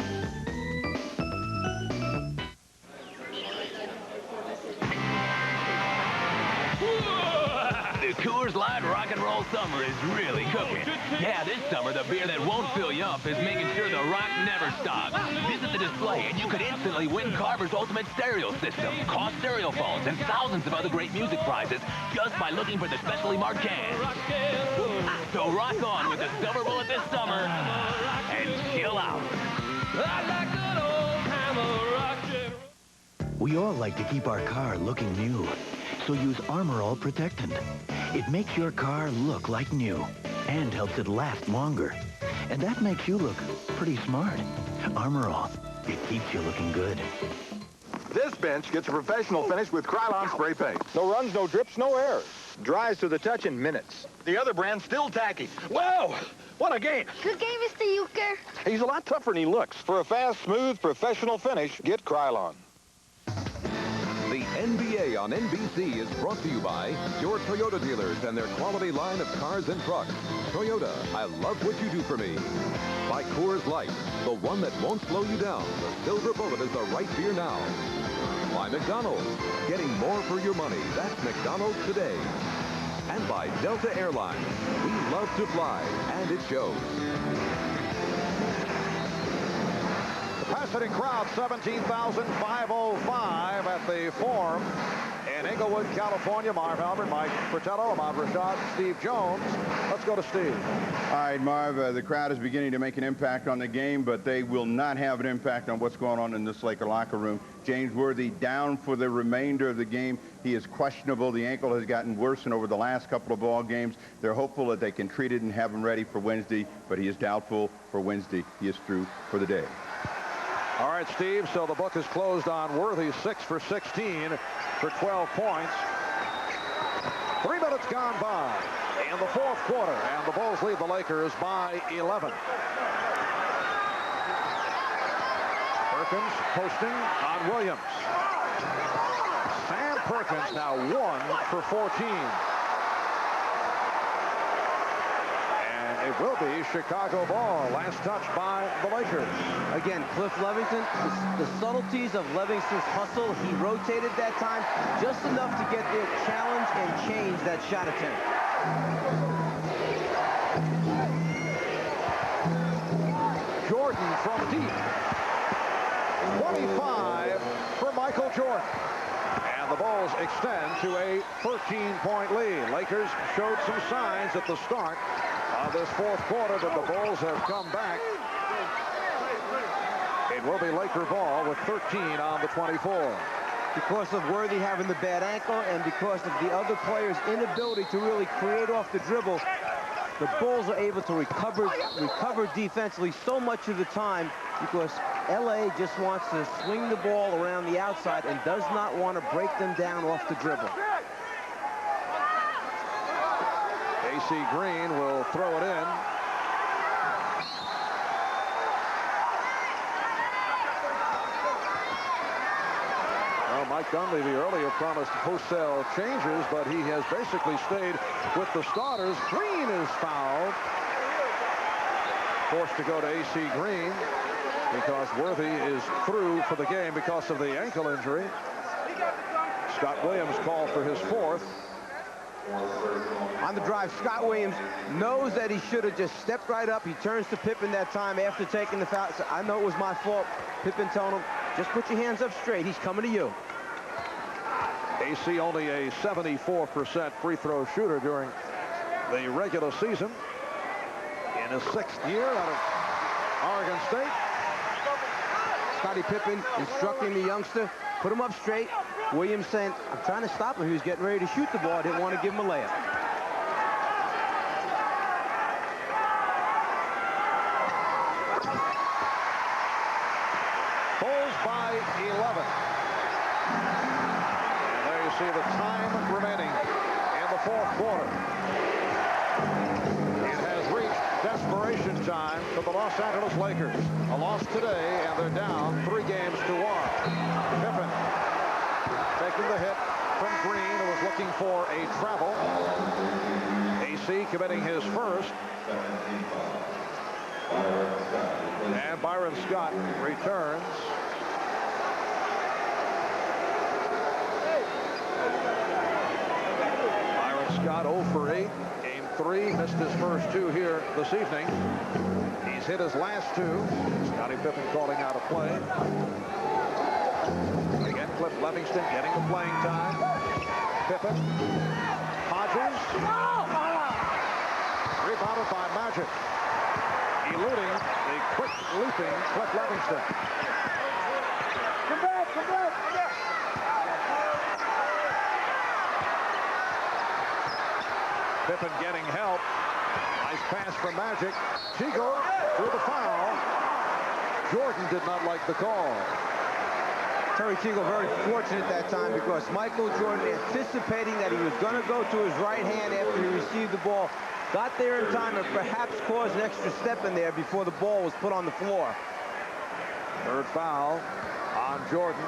The Coors Light Rock and Roll Summer is really cooking. Yeah, this summer, the beer that won't fill you up is making sure the rock never stops. Visit the display and you could instantly win Carver's Ultimate Stereo System, cost stereo phones, and thousands of other great music prizes just by looking for the specially marked cans. So rock on with the Silver Bullet this summer and chill out. We all like to keep our car looking new, so use Armor All Protectant. It makes your car look like new and helps it last longer. And that makes you look pretty smart. Armor All, it keeps you looking good. This bench gets a professional finish with Krylon spray paint. No runs, no drips, no errors. Dries to the touch in minutes. The other brand's still tacky. Whoa! What a game! Good game, Mr. Euchre. He's a lot tougher than he looks. For a fast, smooth, professional finish, get Krylon. The NBA on NBC is brought to you by your Toyota dealers and their quality line of cars and trucks. Toyota, I love what you do for me. By Coors Light, the one that won't slow you down. The Silver Bullet is the right beer now. By McDonald's, getting more for your money. That's McDonald's today. And by Delta Airlines, we love to fly, and it shows. Capacity crowd, 17,505 at the Forum in Inglewood, California. Marv Albert, Mike Fratello, Ahmad Rashad, Steve Jones. Let's go to Steve. All right, Marv, the crowd is beginning to make an impact on the game, but they will not have an impact on what's going on in this Laker locker room. James Worthy down for the remainder of the game. He is questionable. The ankle has gotten worse than over the last couple of ball games. They're hopeful that they can treat it and have him ready for Wednesday, but he is doubtful for Wednesday. He is through for the day. All right, Steve, so the book is closed on Worthy, 6 for 16 for 12 points. 3 minutes gone by in the fourth quarter, and the Bulls lead the Lakers by 11. Perkins posting on Williams. Sam Perkins now 1 for 14. It will be Chicago ball. Last touch by the Lakers. Again, Cliff Levington, the subtleties of Livingston's hustle. He rotated that time just enough to get there, challenge and change that shot attempt. Jordan from deep. 25 for Michael Jordan. And the Bulls extend to a 13-point lead. Lakers showed some signs at the start of this fourth quarter, but the Bulls have come back. It will be Laker ball with 13 on the 24. Because of Worthy having the bad ankle and because of the other players' inability to really create off the dribble, the Bulls are able to recover defensively so much of the time because LA just wants to swing the ball around the outside and does not want to break them down off the dribble. AC Green will throw it in. Well, Mike Dunleavy earlier promised wholesale changes, but he has basically stayed with the starters. Green is fouled. Forced to go to AC Green because Worthy is through for the game because of the ankle injury. Scott Williams called for his fourth. On the drive, Scott Williams knows that he should have just stepped right up. He turns to Pippen that time after taking the foul. So I know it was my fault. Pippen telling him, just put your hands up straight. He's coming to you. AC only a 74% free throw shooter during the regular season. In his 6th year out of Oregon State. Scottie Pippen instructing the youngster, put him up straight. Williams saying, I'm trying to stop him. He was getting ready to shoot the ball. I didn't want to give him a layup. Bulls by 11. And there you see the time remaining in the fourth quarter. It has reached desperation time for the Los Angeles Lakers. A loss today, and they're down 3 games to 1. Pippen taking the hit from Green, who was looking for a travel. AC committing his first. And Byron Scott returns. Byron Scott 0 for 8. Game 3, missed his first 2 here this evening. He's hit his last 2. Scottie Pippen calling out a play. Again, Cliff Levingston getting the playing time. Pippen. Hodges. Rebounded by Magic. Eluding the quick leaping Cliff Levingston. Come back, come back, come back. Pippen getting help. Nice pass from Magic. Teagle through the foul. Jordan did not like the call. Terry Teagle very fortunate that time because Michael Jordan, anticipating that he was going to go to his right hand after he received the ball, got there in time and perhaps caused an extra step in there before the ball was put on the floor. Third foul on Jordan.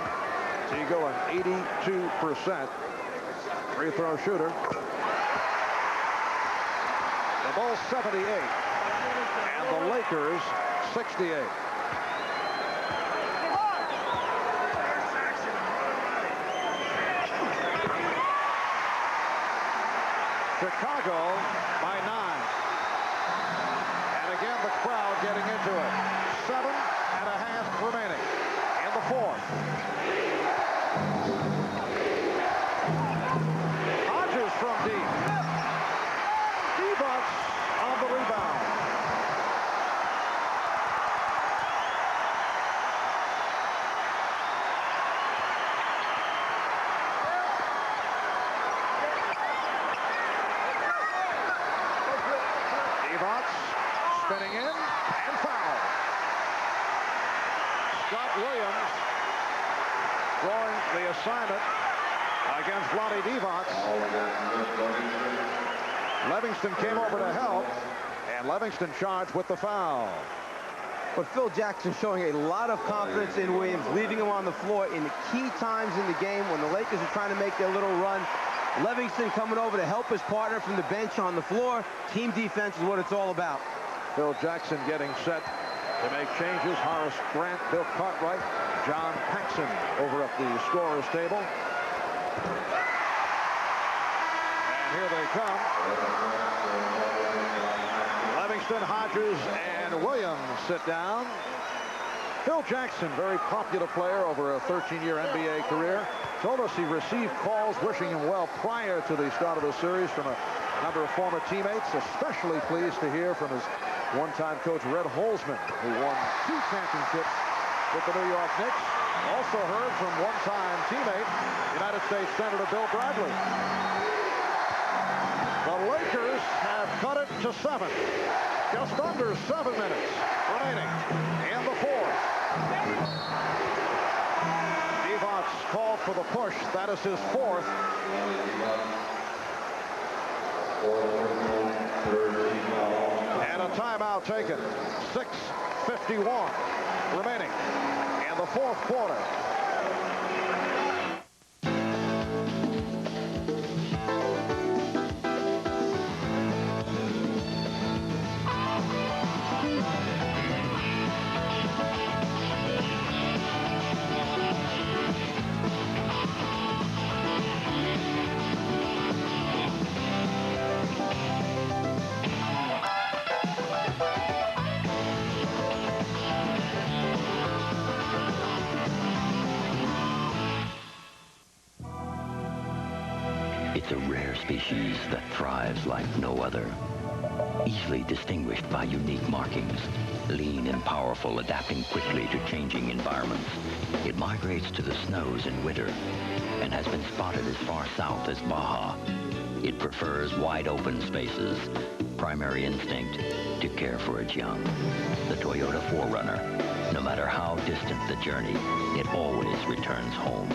Eagle, an 82% free throw shooter. The Bulls 78, and the Lakers 68. Chicago by 9. And again, the crowd getting into it. 7.5 remaining in the fourth. Hodges from deep. Divac on the rebound. Spinning in and foul. Scott Williams drawing the assignment against Vlade Divac. Livingston came over to help, and Livingston charged with the foul. But Phil Jackson showing a lot of confidence in Williams, leaving him on the floor in the key times in the game when the Lakers are trying to make their little run. Livingston coming over to help his partner from the bench on the floor. Team defense is what it's all about. Phil Jackson getting set to make changes. Horace Grant, Bill Cartwright, John Paxson over at the scorer's table. And here they come. Livingston, Hodges, and Williams sit down. Phil Jackson, very popular player over a 13-year NBA career, told us he received calls wishing him well prior to the start of the series from a number of former teammates. Especially pleased to hear from his one-time coach Red Holzman, who won 2 championships with the New York Knicks. Also heard from one-time teammate, United States Senator Bill Bradley. The Lakers have cut it to 7. Just under 7 minutes remaining in the fourth. Divac called for the push. That is his 4th. And a timeout taken. 6:51 remaining in the fourth quarter. It's a rare species that thrives like no other. Easily distinguished by unique markings, lean and powerful, adapting quickly to changing environments. It migrates to the snows in winter and has been spotted as far south as Baja. It prefers wide open spaces. Primary instinct, to care for its young. The Toyota 4Runner. No matter how distant the journey, it always returns home.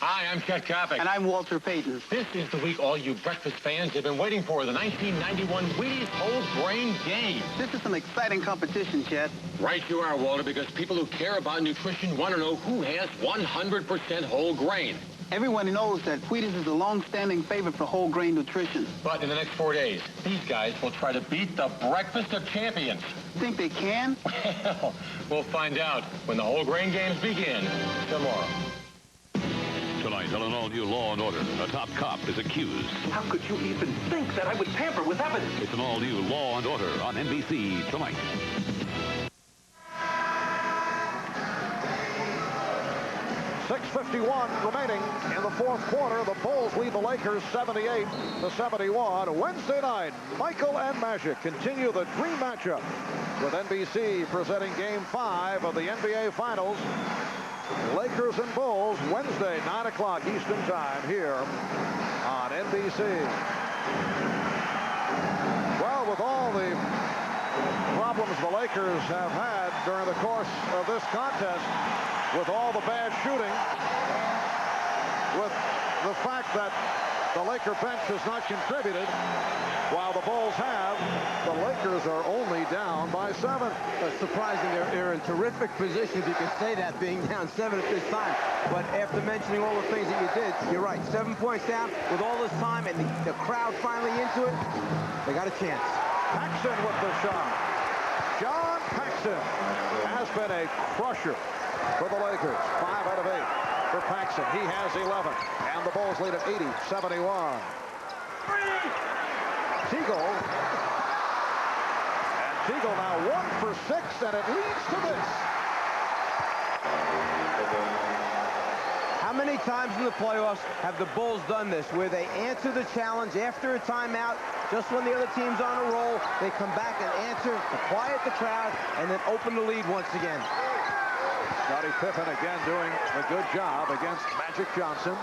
Hi, I'm Chet Coppock. And I'm Walter Payton. This is the week all you breakfast fans have been waiting for, the 1991 Wheaties Whole Grain Game. This is some exciting competition, Chet. Right you are, Walter, because people who care about nutrition want to know who has 100% whole grain. Everyone knows that Wheaties is a long-standing favorite for whole grain nutrition. But in the next 4 days, these guys will try to beat the breakfast of champions. Think they can? Well, we'll find out when the whole grain games begin tomorrow. Tonight on an all-new Law & Order, a top cop is accused. How could you even think that I would tamper with evidence? It's an all-new Law & Order on NBC tonight. .51 remaining in the fourth quarter. The Bulls lead the Lakers 78-71. Wednesday night, Michael and Magic continue the dream matchup with NBC presenting Game 5 of the NBA Finals. Lakers and Bulls, Wednesday, 9 o'clock Eastern Time here on NBC. Well, with all the problems the Lakers have had during the course of this contest, with all the bad shooting, with the fact that The Laker bench has not contributed, while the Bulls have. The Lakers are only down by 7. It's surprising they're in terrific position, if you can say that, being down 7 at this time. But after mentioning all the things that you did, you're right. 7 points down with all this time and the crowd finally into it. They got a chance. Paxson with the shot. John Paxson has been a crusher for the Lakers. 5 out of 8 for Paxson. He has 11. And the Bulls lead at 80-71. Teagle. And Teagle now 1 for 6, and it leads to this. How many times in the playoffs have the Bulls done this, where they answer the challenge after a timeout, just when the other team's on a roll, they come back and answer to quiet the crowd and then open the lead once again? Scottie Pippen again doing a good job against Magic Johnson.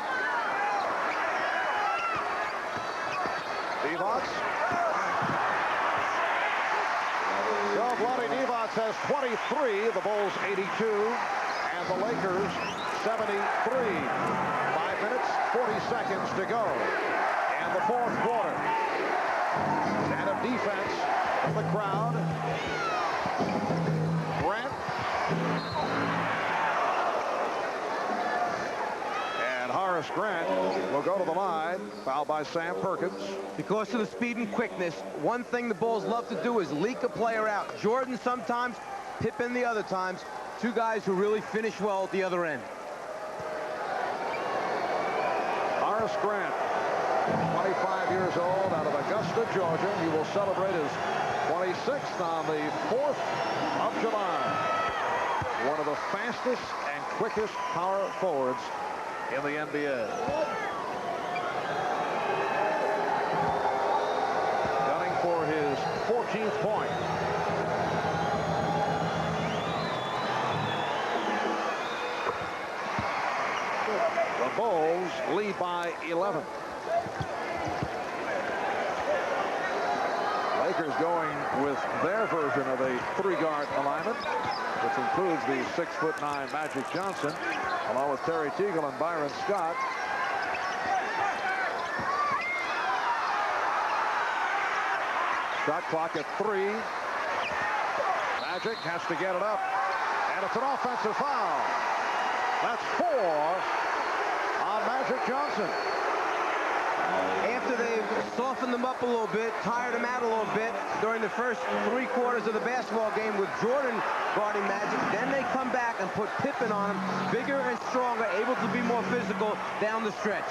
Divac. So Vlade Divac has 23, the Bulls 82, and the Lakers 73. 5 minutes, 40 seconds to go in the fourth quarter. And of defense from the crowd. Grant. And Horace Grant will go to the line. Fouled by Sam Perkins. Because of the speed and quickness, one thing the Bulls love to do is leak a player out. Jordan sometimes, Pippen the other times. Two guys who really finish well at the other end. Horace Grant, 25 years old, out of Augusta, Georgia. He will celebrate his 26th on the 4th of July. One of the fastest and quickest power forwards in the NBA. Gunning for his 14th point. The Bulls lead by 11. Lakers going with their version of a 3-guard alignment, which includes the 6'9" Magic Johnson, along with Terry Teagle and Byron Scott. Shot clock at 3. Magic has to get it up, and it's an offensive foul. That's 4 on Magic Johnson. After they've softened them up a little bit, tired them out a little bit during the first 3 quarters of the basketball game with Jordan guarding Magic, then they come back and put Pippen on him, bigger and stronger, able to be more physical down the stretch.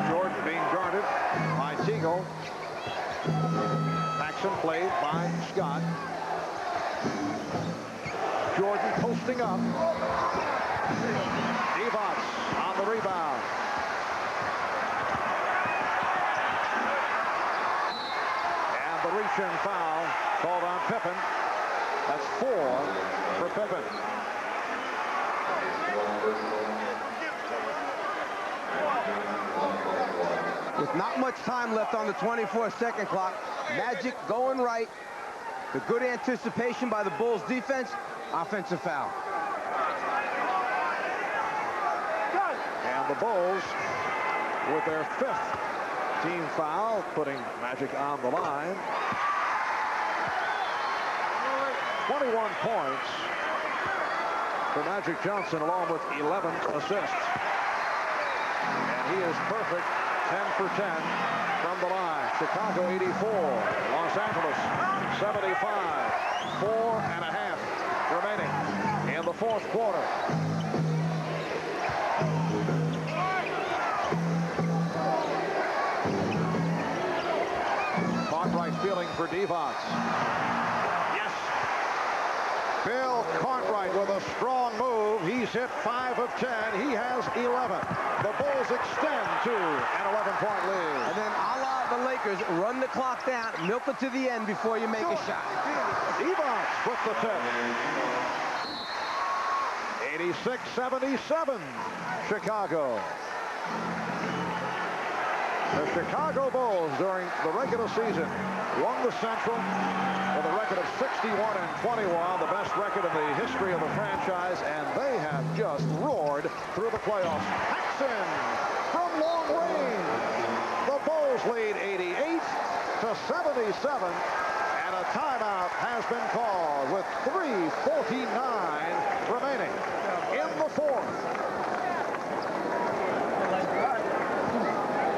Jordan being guarded by Teagle. Paxson played by Scott. Jordan posting up. Divac on the rebound. And the reach-in foul called on Pippen. That's 4 for Pippen. With not much time left on the 24-second clock, Magic going right. The good anticipation by the Bulls defense. Offensive foul. And the Bulls with their 5th team foul, putting Magic on the line. 21 points for Magic Johnson, along with 11 assists. And he is perfect, 10 for 10 from the line. Chicago 84, Los Angeles 75. 4.5 remaining in the fourth quarter. Cartwright fielding for Divac. Yes. Bill Cartwright with a strong move. He's hit 5 of 10. He has 11. The Bulls extend to an 11-point lead. And then a la the Lakers, run the clock down, milk it to the end before you make a shot. Divac with the tip. 86-77, Chicago. The Chicago Bulls during the regular season won the Central with a record of 61-21, the best record in the history of the franchise, and they have just roared through the playoffs. Paxson from long range. The Bulls lead 88-77, and a timeout has been called with 3:49 remaining in the fourth.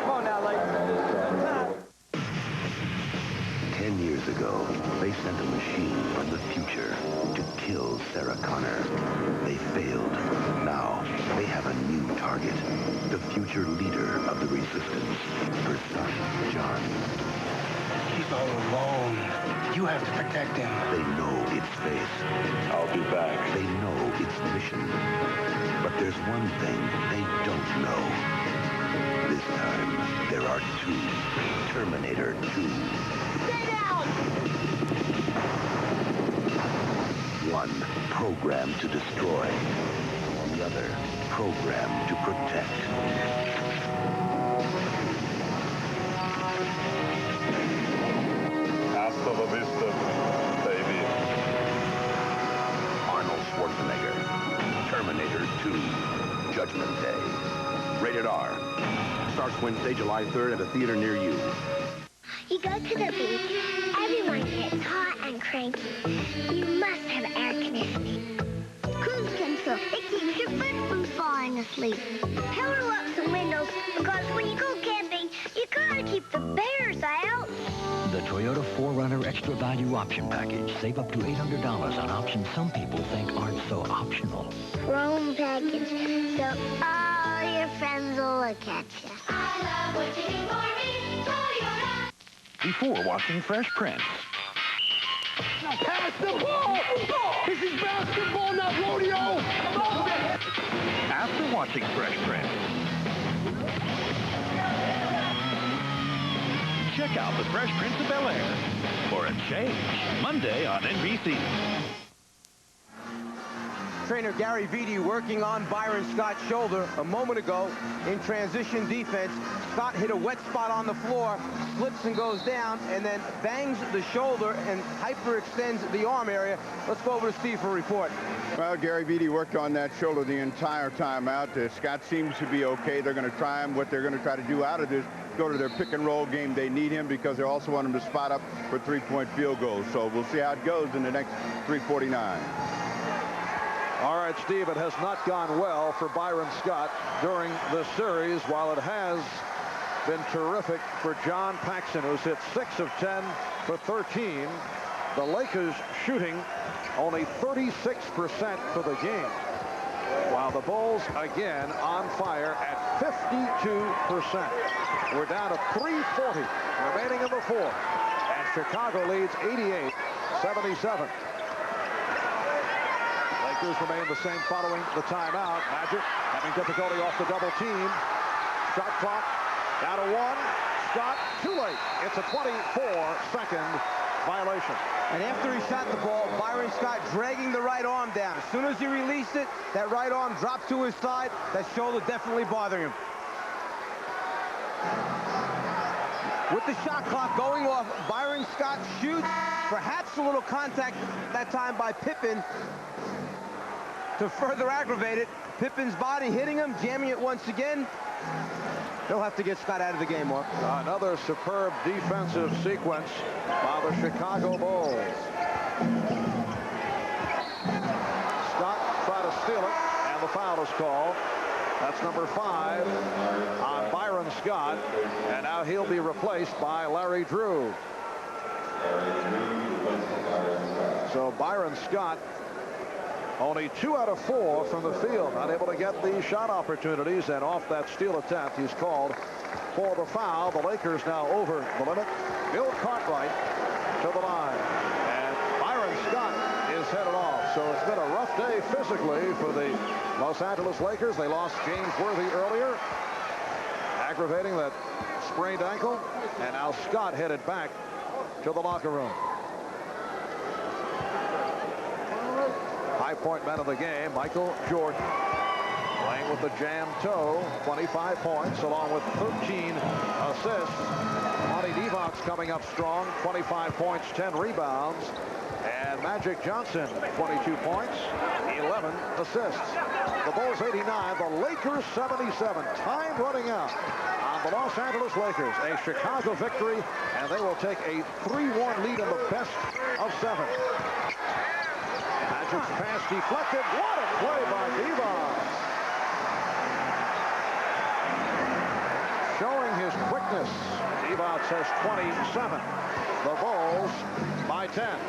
Come on now, ladies. 10 years ago, they sent a machine from the future to kill Sarah Connor. They failed. Now, they have a new target. The future leader of the resistance. Her son, John. He's all alone. You have to protect him. They know its face. I'll be back. They know its mission. But there's one thing they don't know. This time, there are two. Terminator 2. Stay down! One programmed to destroy. The other programmed to protect. Hasta la vista, baby. Arnold Schwarzenegger. Terminator 2. Judgment Day. Rated R. Starts Wednesday, July 3rd at a theater near you. You go to the beach, everyone gets hot and cranky. You must have air conditioning. Cruise control, it keeps your foot from falling asleep. Power up some windows, because when you go camping, you gotta keep the bears out. The Toyota 4Runner Extra Value Option Package. Save up to $800 on options some people think aren't so optional. Chrome package, so all your friends will look at you. I love what you do for me, Toyota. Before watching Fresh Prince. Pass the ball! This is basketball, not rodeo! After watching Fresh Prince. Check out The Fresh Prince of Bel-Air for a change. Monday on NBC. Trainer Gary Vitti working on Byron Scott's shoulder a moment ago in transition defense. Scott hit a wet spot on the floor, slips and goes down, and then bangs the shoulder and hyperextends the arm area. Let's go over to Steve for a report. Well, Gary Vitti worked on that shoulder the entire time out. Scott seems to be okay. They're going to try him. What they're going to try to do out of this, go to their pick and roll game. They need him because they also want him to spot up for three-point field goals. So we'll see how it goes in the next 3:49. All right, Steve, it has not gone well for Byron Scott during the series, while it has been terrific for John Paxson, who's hit 6 of 10 for 13. The Lakers shooting only 36% for the game, while the Bulls again on fire at 52%. We're down to 3:40 remaining in the fourth, and Chicago leads 88-77. Lakers remain the same following the timeout. Magic having difficulty off the double team. Shot clock down to 1. Scott too late. It's a 24-second violation. And after he shot the ball, Byron Scott dragging the right arm down. As soon as he released it, that right arm dropped to his side. That shoulder definitely bothering him. With the shot clock going off, Byron Scott shoots. Perhaps a little contact that time by Pippen to further aggravate it. Pippen's body hitting him, jamming it once again. They'll have to get Scott out of the game, Mark. Another superb defensive sequence by the Chicago Bulls. Scott tried to steal it, and the foul is called. That's number 5 on Byron Scott, and now he'll be replaced by Larry Drew. So Byron Scott, only 2 out of 4 from the field, not able to get the shot opportunities, and off that steal attempt, he's called for the foul. The Lakers now over the limit. Bill Cartwright to the line, and Byron Scott is headed off. So it's been a rough day physically for the Los Angeles Lakers. They lost James Worthy earlier, aggravating that sprained ankle, and now Scott headed back to the locker room. High point man of the game, Michael Jordan, playing with the jam toe, 25 points along with 13 assists. Monty Devon's coming up strong, 25 points, 10 rebounds. And Magic Johnson, 22 points, 11 assists. The Bulls 89, the Lakers 77. Time running out on the Los Angeles Lakers. A Chicago victory, and they will take a 3-1 lead in the best of 7. Magic's pass deflected. What a play by Divac. Showing his quickness. Divac has 27. The Bulls by 10.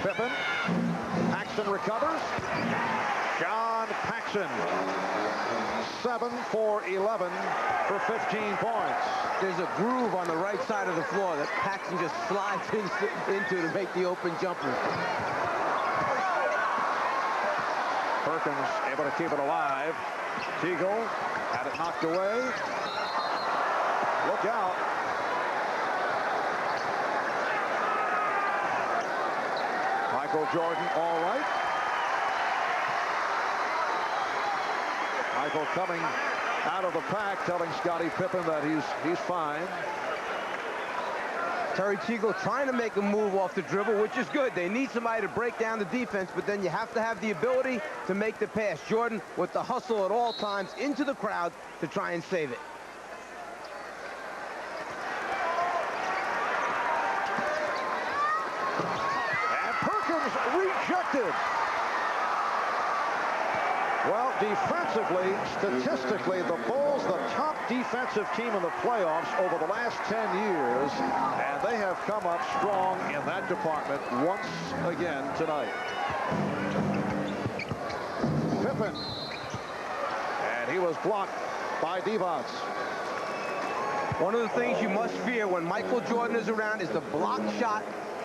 Pippen. Paxson recovers. John Paxson. 7 for 11 for 15 points. There's a groove on the right side of the floor that Paxson just slides into to make the open jumper. Perkins able to keep it alive. Teagle had it knocked away. Look out. Michael Jordan all right. Michael coming out of the pack, telling Scottie Pippen that he's fine. Terry Teagle trying to make a move off the dribble, which is good. They need somebody to break down the defense, but then you have to have the ability to make the pass. Jordan with the hustle at all times into the crowd to try and save it. And Perkins rejected. Well, defensively, statistically, the Bulls, the top defensive team in the playoffs over the last 10 years, and they have come up strong in that department once again tonight. Pippen. And he was blocked by Divac. One of the things you must fear when Michael Jordan is around is the block shot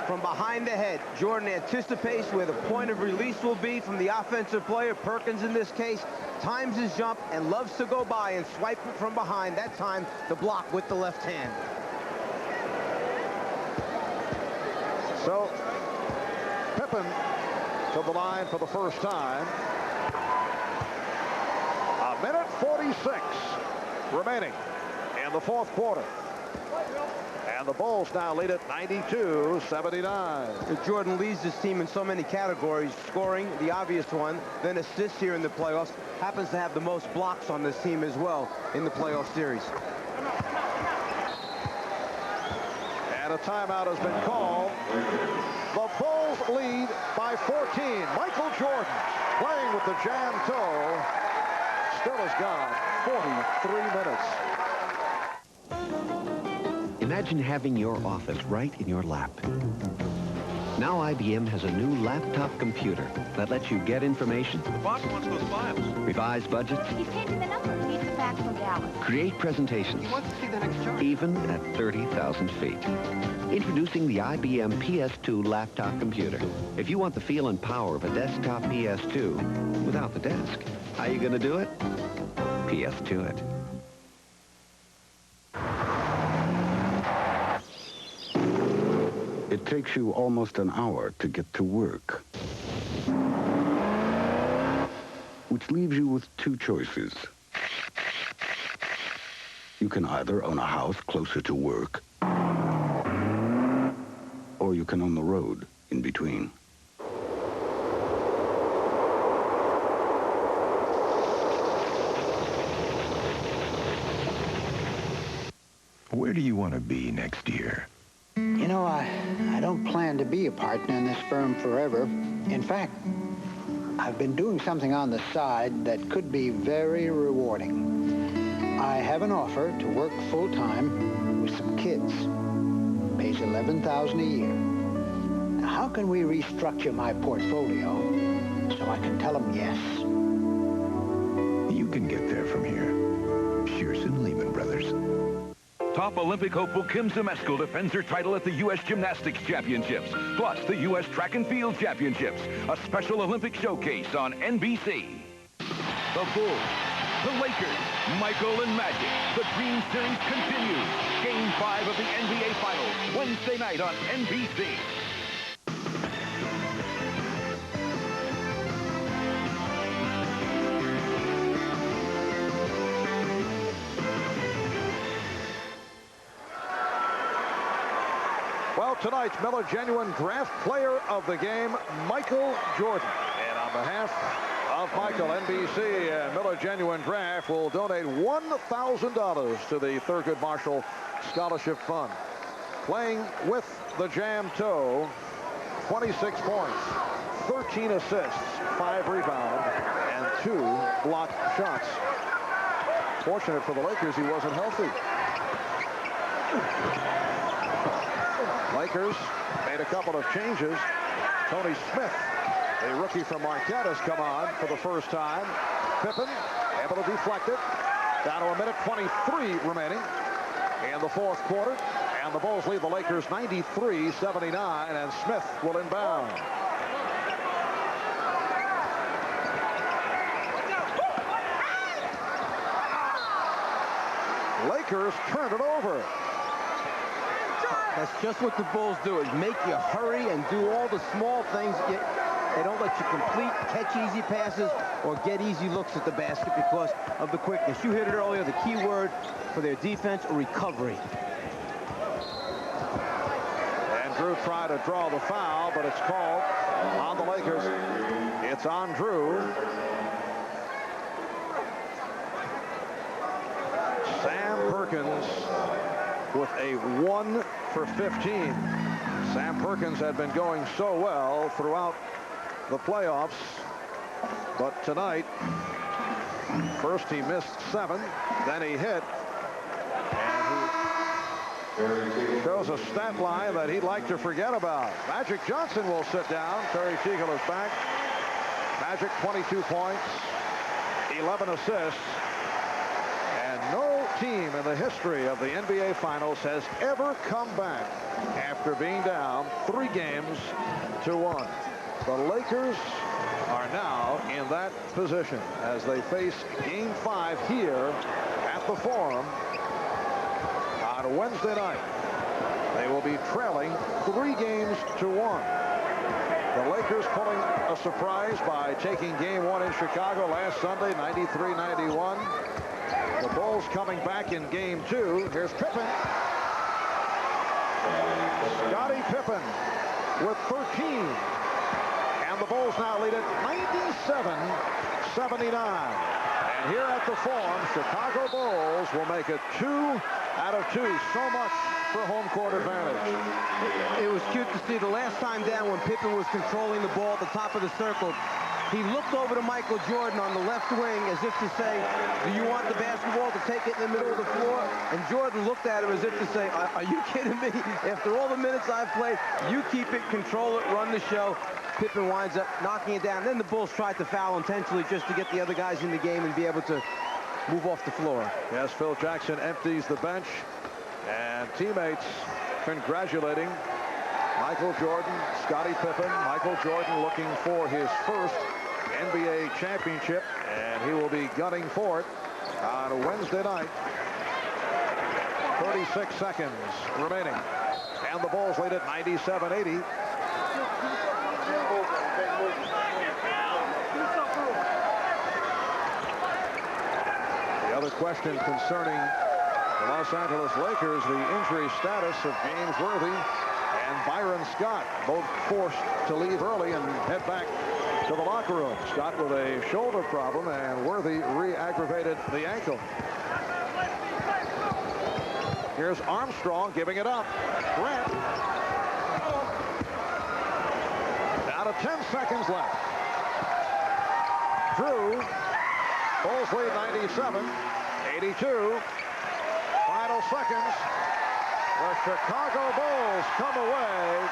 from behind the head. Jordan anticipates where the point of release will be from the offensive player, Perkins in this case, times his jump and loves to go by and swipe it from behind. That time, the block with the left hand. So, Pippen to the line for the first time. A minute 46 remaining in the fourth quarter. And the Bulls now lead at 92-79. Jordan leads his team in so many categories. Scoring, the obvious one, then assists here in the playoffs. Happens to have the most blocks on this team as well in the playoff series. And a timeout has been called. The Bulls lead by 14. Michael Jordan playing with the jam toe. Still has gone 43 minutes. Imagine having your office right in your lap. Now IBM has a new laptop computer that lets you get information. The boss wants those files. Revise budgets. He's changing the number. Needs the fax from Dallas. Create presentations. He wants to see the next chart. Even at 30,000 feet. Introducing the IBM PS2 laptop computer. If you want the feel and power of a desktop PS2 without the desk, how are you going to do it? PS2 it. It takes you almost an hour to get to work, which leaves you with two choices. You can either own a house closer to work, or you can own the road in between. Where do you want to be next year? You know, I don't plan to be a partner in this firm forever. In fact, I've been doing something on the side that could be very rewarding. I have an offer to work full-time with some kids. Pays $11,000 a year. Now, how can we restructure my portfolio so I can tell them yes? You can get there from here. Shearson Lehman Brothers. Top Olympic hopeful Kim Zmeskal defends her title at the U.S. Gymnastics Championships, plus the U.S. Track and Field Championships, a special Olympic showcase on NBC. The Bulls, the Lakers, Michael and Magic. The Dream Series continues. Game 5 of the NBA Finals, Wednesday night on NBC. Well, tonight's Miller Genuine Draft Player of the Game, Michael Jordan. And on behalf of Michael, NBC and Miller Genuine Draft will donate $1,000 to the Thurgood Marshall Scholarship Fund. Playing with the Jam Toe, 26 points, 13 assists, 5 rebounds, and 2 blocked shots. Fortunate for the Lakers, he wasn't healthy. Lakers made a couple of changes. Tony Smith, a rookie from Marquette, has come on for the first time. Pippen able to deflect it. Down to a minute 23 remaining in the fourth quarter. And the Bulls lead the Lakers 93-79, and Smith will inbound. Lakers turn it over. That's just what the Bulls do, is make you hurry and do all the small things. They don't let you complete, catch easy passes, or get easy looks at the basket because of the quickness. You hit it earlier, the key word for their defense, recovery. And Drew tried to draw the foul, but it's called on the Lakers. It's on Drew. Sam Perkins with a 1 for 15. Sam Perkins had been going so well throughout the playoffs, but tonight, first he missed 7, then he hit, and he shows a stat line that he'd like to forget about. Magic Johnson will sit down. Terry Teagle is back. Magic 22 points, 11 assists. No team in the history of the NBA Finals has ever come back after being down 3 games to 1. The Lakers are now in that position as they face Game 5 here at the Forum on Wednesday night. They will be trailing 3 games to 1. The Lakers pulling a surprise by taking Game 1 in Chicago last Sunday, 93-91. The Bulls coming back in Game 2. Here's Pippen. Scottie Pippen with 13. And the Bulls now lead it 97-79. And here at the Forum, Chicago Bulls will make it 2 out of 2. So much for home court advantage. It was cute to see the last time down when Pippen was controlling the ball at the top of the circle. He looked over to Michael Jordan on the left wing as if to say, do you want the basketball to take it in the middle of the floor? And Jordan looked at him as if to say, are you kidding me? After all the minutes I've played, you keep it, control it, run the show. Pippen winds up knocking it down. Then the Bulls tried to foul intentionally just to get the other guys in the game and be able to move off the floor. Yes, Phil Jackson empties the bench, and teammates congratulating Michael Jordan, Scottie Pippen. Michael Jordan looking for his first NBA championship, and he will be gunning for it on Wednesday night. 36 seconds remaining, and the Bulls lead it 97-80. The other question concerning the Los Angeles Lakers, the injury status of James Worthy and Byron Scott, both forced to leave early and head back to the locker room. Scott with a shoulder problem, and Worthy re-aggravated the ankle. Here's Armstrong giving it up. Grant. Down to 10 seconds left. Drew. Bulls lead 97-82. Final seconds. The Chicago Bulls come away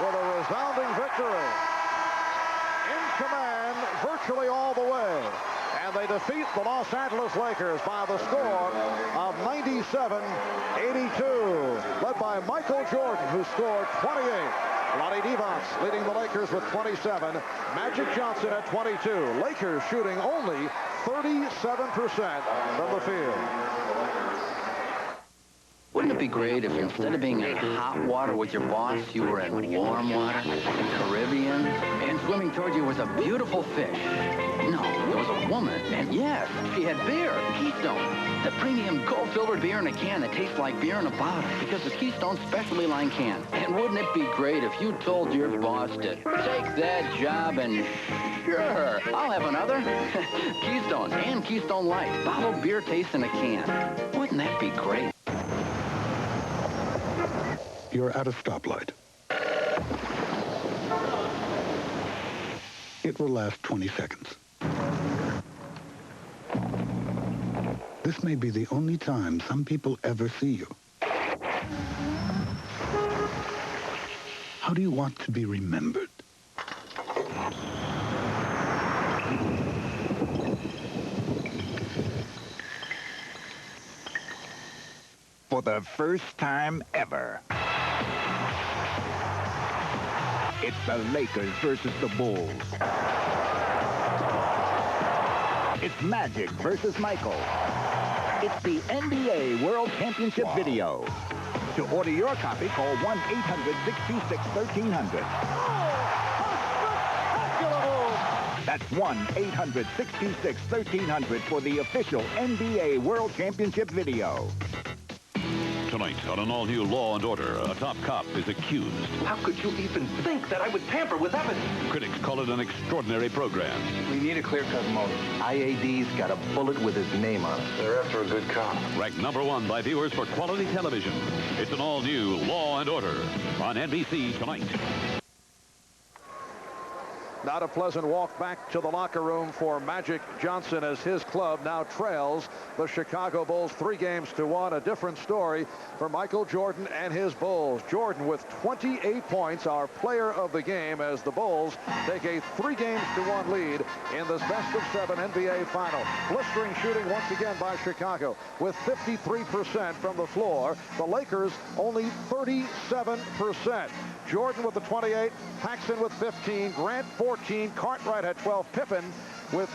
with a resounding victory. In command virtually all the way. And they defeat the Los Angeles Lakers by the score of 97-82. Led by Michael Jordan, who scored 28. Lonnie Divac leading the Lakers with 27. Magic Johnson at 22. Lakers shooting only 37% from the field. Wouldn't it be great if instead of being in hot water with your boss, you were in warm water, the Caribbean, and swimming toward you was a beautiful fish? No. There was a woman, and yes, she had beer, Keystone. The premium gold-filtered beer in a can that tastes like beer in a bottle because it's Keystone's specialty line can. And wouldn't it be great if you told your boss to take that job and sure, I'll have another. Keystone and Keystone Light, bottled beer taste in a can. Wouldn't that be great? You're at a stoplight. It will last 20 seconds. This may be the only time some people ever see you. How do you want to be remembered? For the first time ever, it's the Lakers versus the Bulls. It's Magic versus Michael. It's the NBA World Championship video. To order your copy, call 1-800-626-1300. That's 1-800-626-1300 for the official NBA World Championship video. Tonight on an all-new Law & Order, a top cop is accused. How could you even think that I would tamper with evidence? Critics call it an extraordinary program. We need a clear-cut motive. IAD's got a bullet with his name on it. They're after a good cop. Ranked #1 by viewers for quality television. It's an all-new Law & Order on NBC tonight. Not a pleasant walk back to the locker room for Magic Johnson as his club now trails the Chicago Bulls 3-1. A different story for Michael Jordan and his Bulls. Jordan with 28 points, our player of the game, as the Bulls take a 3-1 lead in this best-of-7 NBA final. Blistering shooting once again by Chicago with 53% from the floor. The Lakers only 37%. Jordan with the 28, Paxson with 15, Grant 14, Cartwright had 12, Pippen with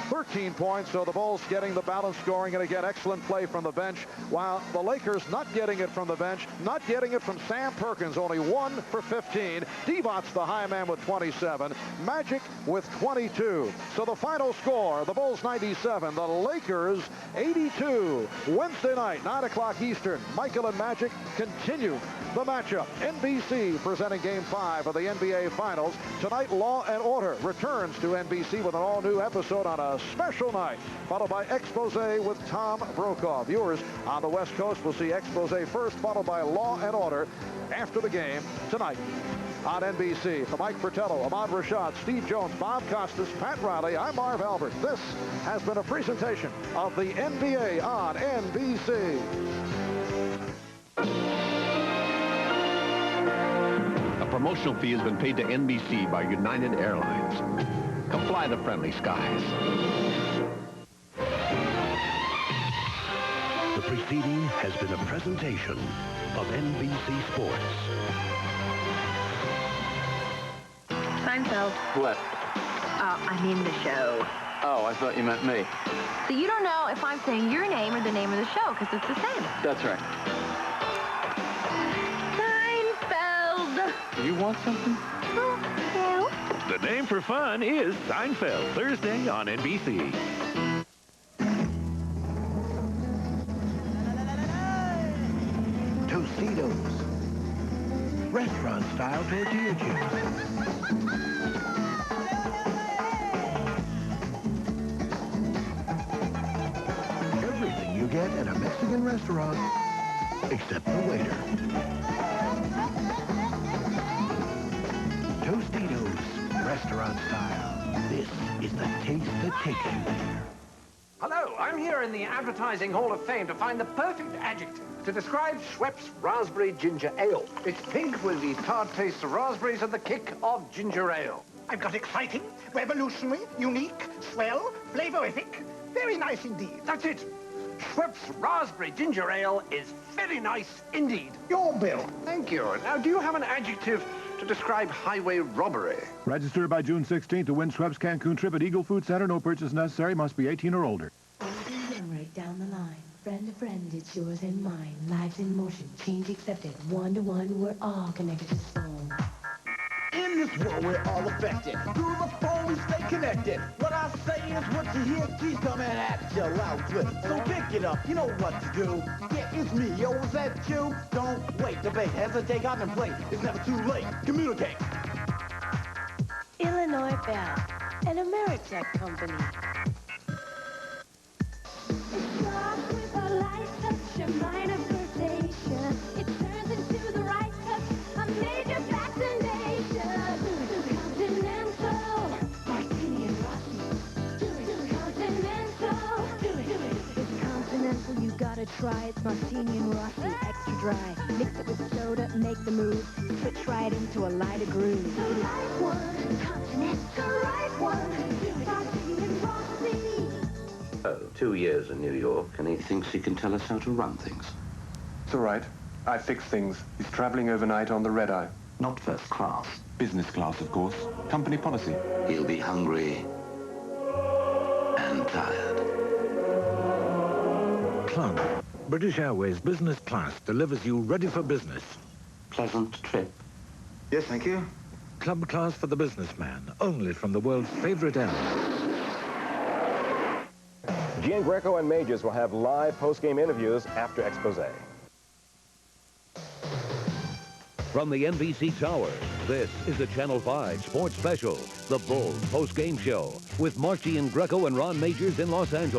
13 points. So the Bulls getting the balance scoring, and again, excellent play from the bench, while the Lakers not getting it from the bench, not getting it from Sam Perkins, only 1 for 15. Devon's the high man with 27, Magic with 22. So the final score, the Bulls 97, the Lakers 82. Wednesday night, 9 o'clock Eastern, Michael and Magic continue the matchup. NBC presenting Game 5 of the NBA Finals. Tonight, Law & Order returns to NBC with an all-new episode on a special night, followed by Expose with Tom Brokaw. Viewers on the West Coast will see Expose first, followed by Law & Order after the game tonight on NBC. For Mike Fratello, Ahmad Rashad, Steve Jones, Bob Costas, Pat Riley, I'm Marv Albert. This has been a presentation of the NBA on NBC. A promotional fee has been paid to NBC by United Airlines. Come fly the friendly skies. The preceding has been a presentation of NBC Sports. Seinfeld. What? I mean the show. Oh, I thought you meant me. So you don't know if I'm saying your name or the name of the show, because it's the same. That's right. Seinfeld. You want something? Oh, no. The name for fun is Seinfeld, Thursday on NBC. Tostitos. Restaurant-style tortilla chips. Everything you get at a Mexican restaurant, except the waiter. Tostitos, restaurant style. This is the taste that takes you there. Hello, I'm here in the Advertising Hall of Fame to find the perfect adjective to describe Schweppes Raspberry Ginger Ale. It's pink with the tart taste of raspberries and the kick of ginger ale. I've got exciting, revolutionary, unique, swell, flavorific. Very nice indeed. That's it. Schweppes Raspberry Ginger Ale is very nice indeed. Your bill. Thank you. Now, do you have an adjective to describe highway robbery? Register by June 16th to win Schweppes Cancun trip at Eagle Food Center. No purchase necessary. Must be 18 or older. Right down the line. Friend to friend, it's yours and mine. Lives in motion, change accepted. One to one, we're all connected to soul. In this world, we're all affected. Through the phone we stay connected. What I say is what you hear, she's coming at you loud with. So pick it up, you know what to do. Yeah, it's me, yo, is that you? Don't wait, debate, hesitate, contemplate. It's never too late. Communicate. Illinois Bell, an Ameritech company. It's rock with a light touch, a minor flirtation. It turns into the right touch, a major fascination. Continental, Martini and Rossi. Continental, It's continental, you gotta try. It's Martini and Rossi, extra dry. Mix it with soda, make the move. Switch right into a lighter groove. the right one. Continental, right one. Martini and Rossi. Oh, 2 years in New York, and he thinks he can tell us how to run things. It's all right. I fix things. He's traveling overnight on the red eye. Not first class. Business class, of course. Company policy. He'll be hungry and tired. Club. British Airways business class delivers you ready for business. Pleasant trip. Yes, thank you. Club class for the businessman, only from the world's favorite airline. Gian Greco and Majors will have live post-game interviews after expose. From the NBC Tower, this is the Channel 5 Sports Special, The Bulls Post-Game Show, with Mark Gian Greco and Ron Majors in Los Angeles.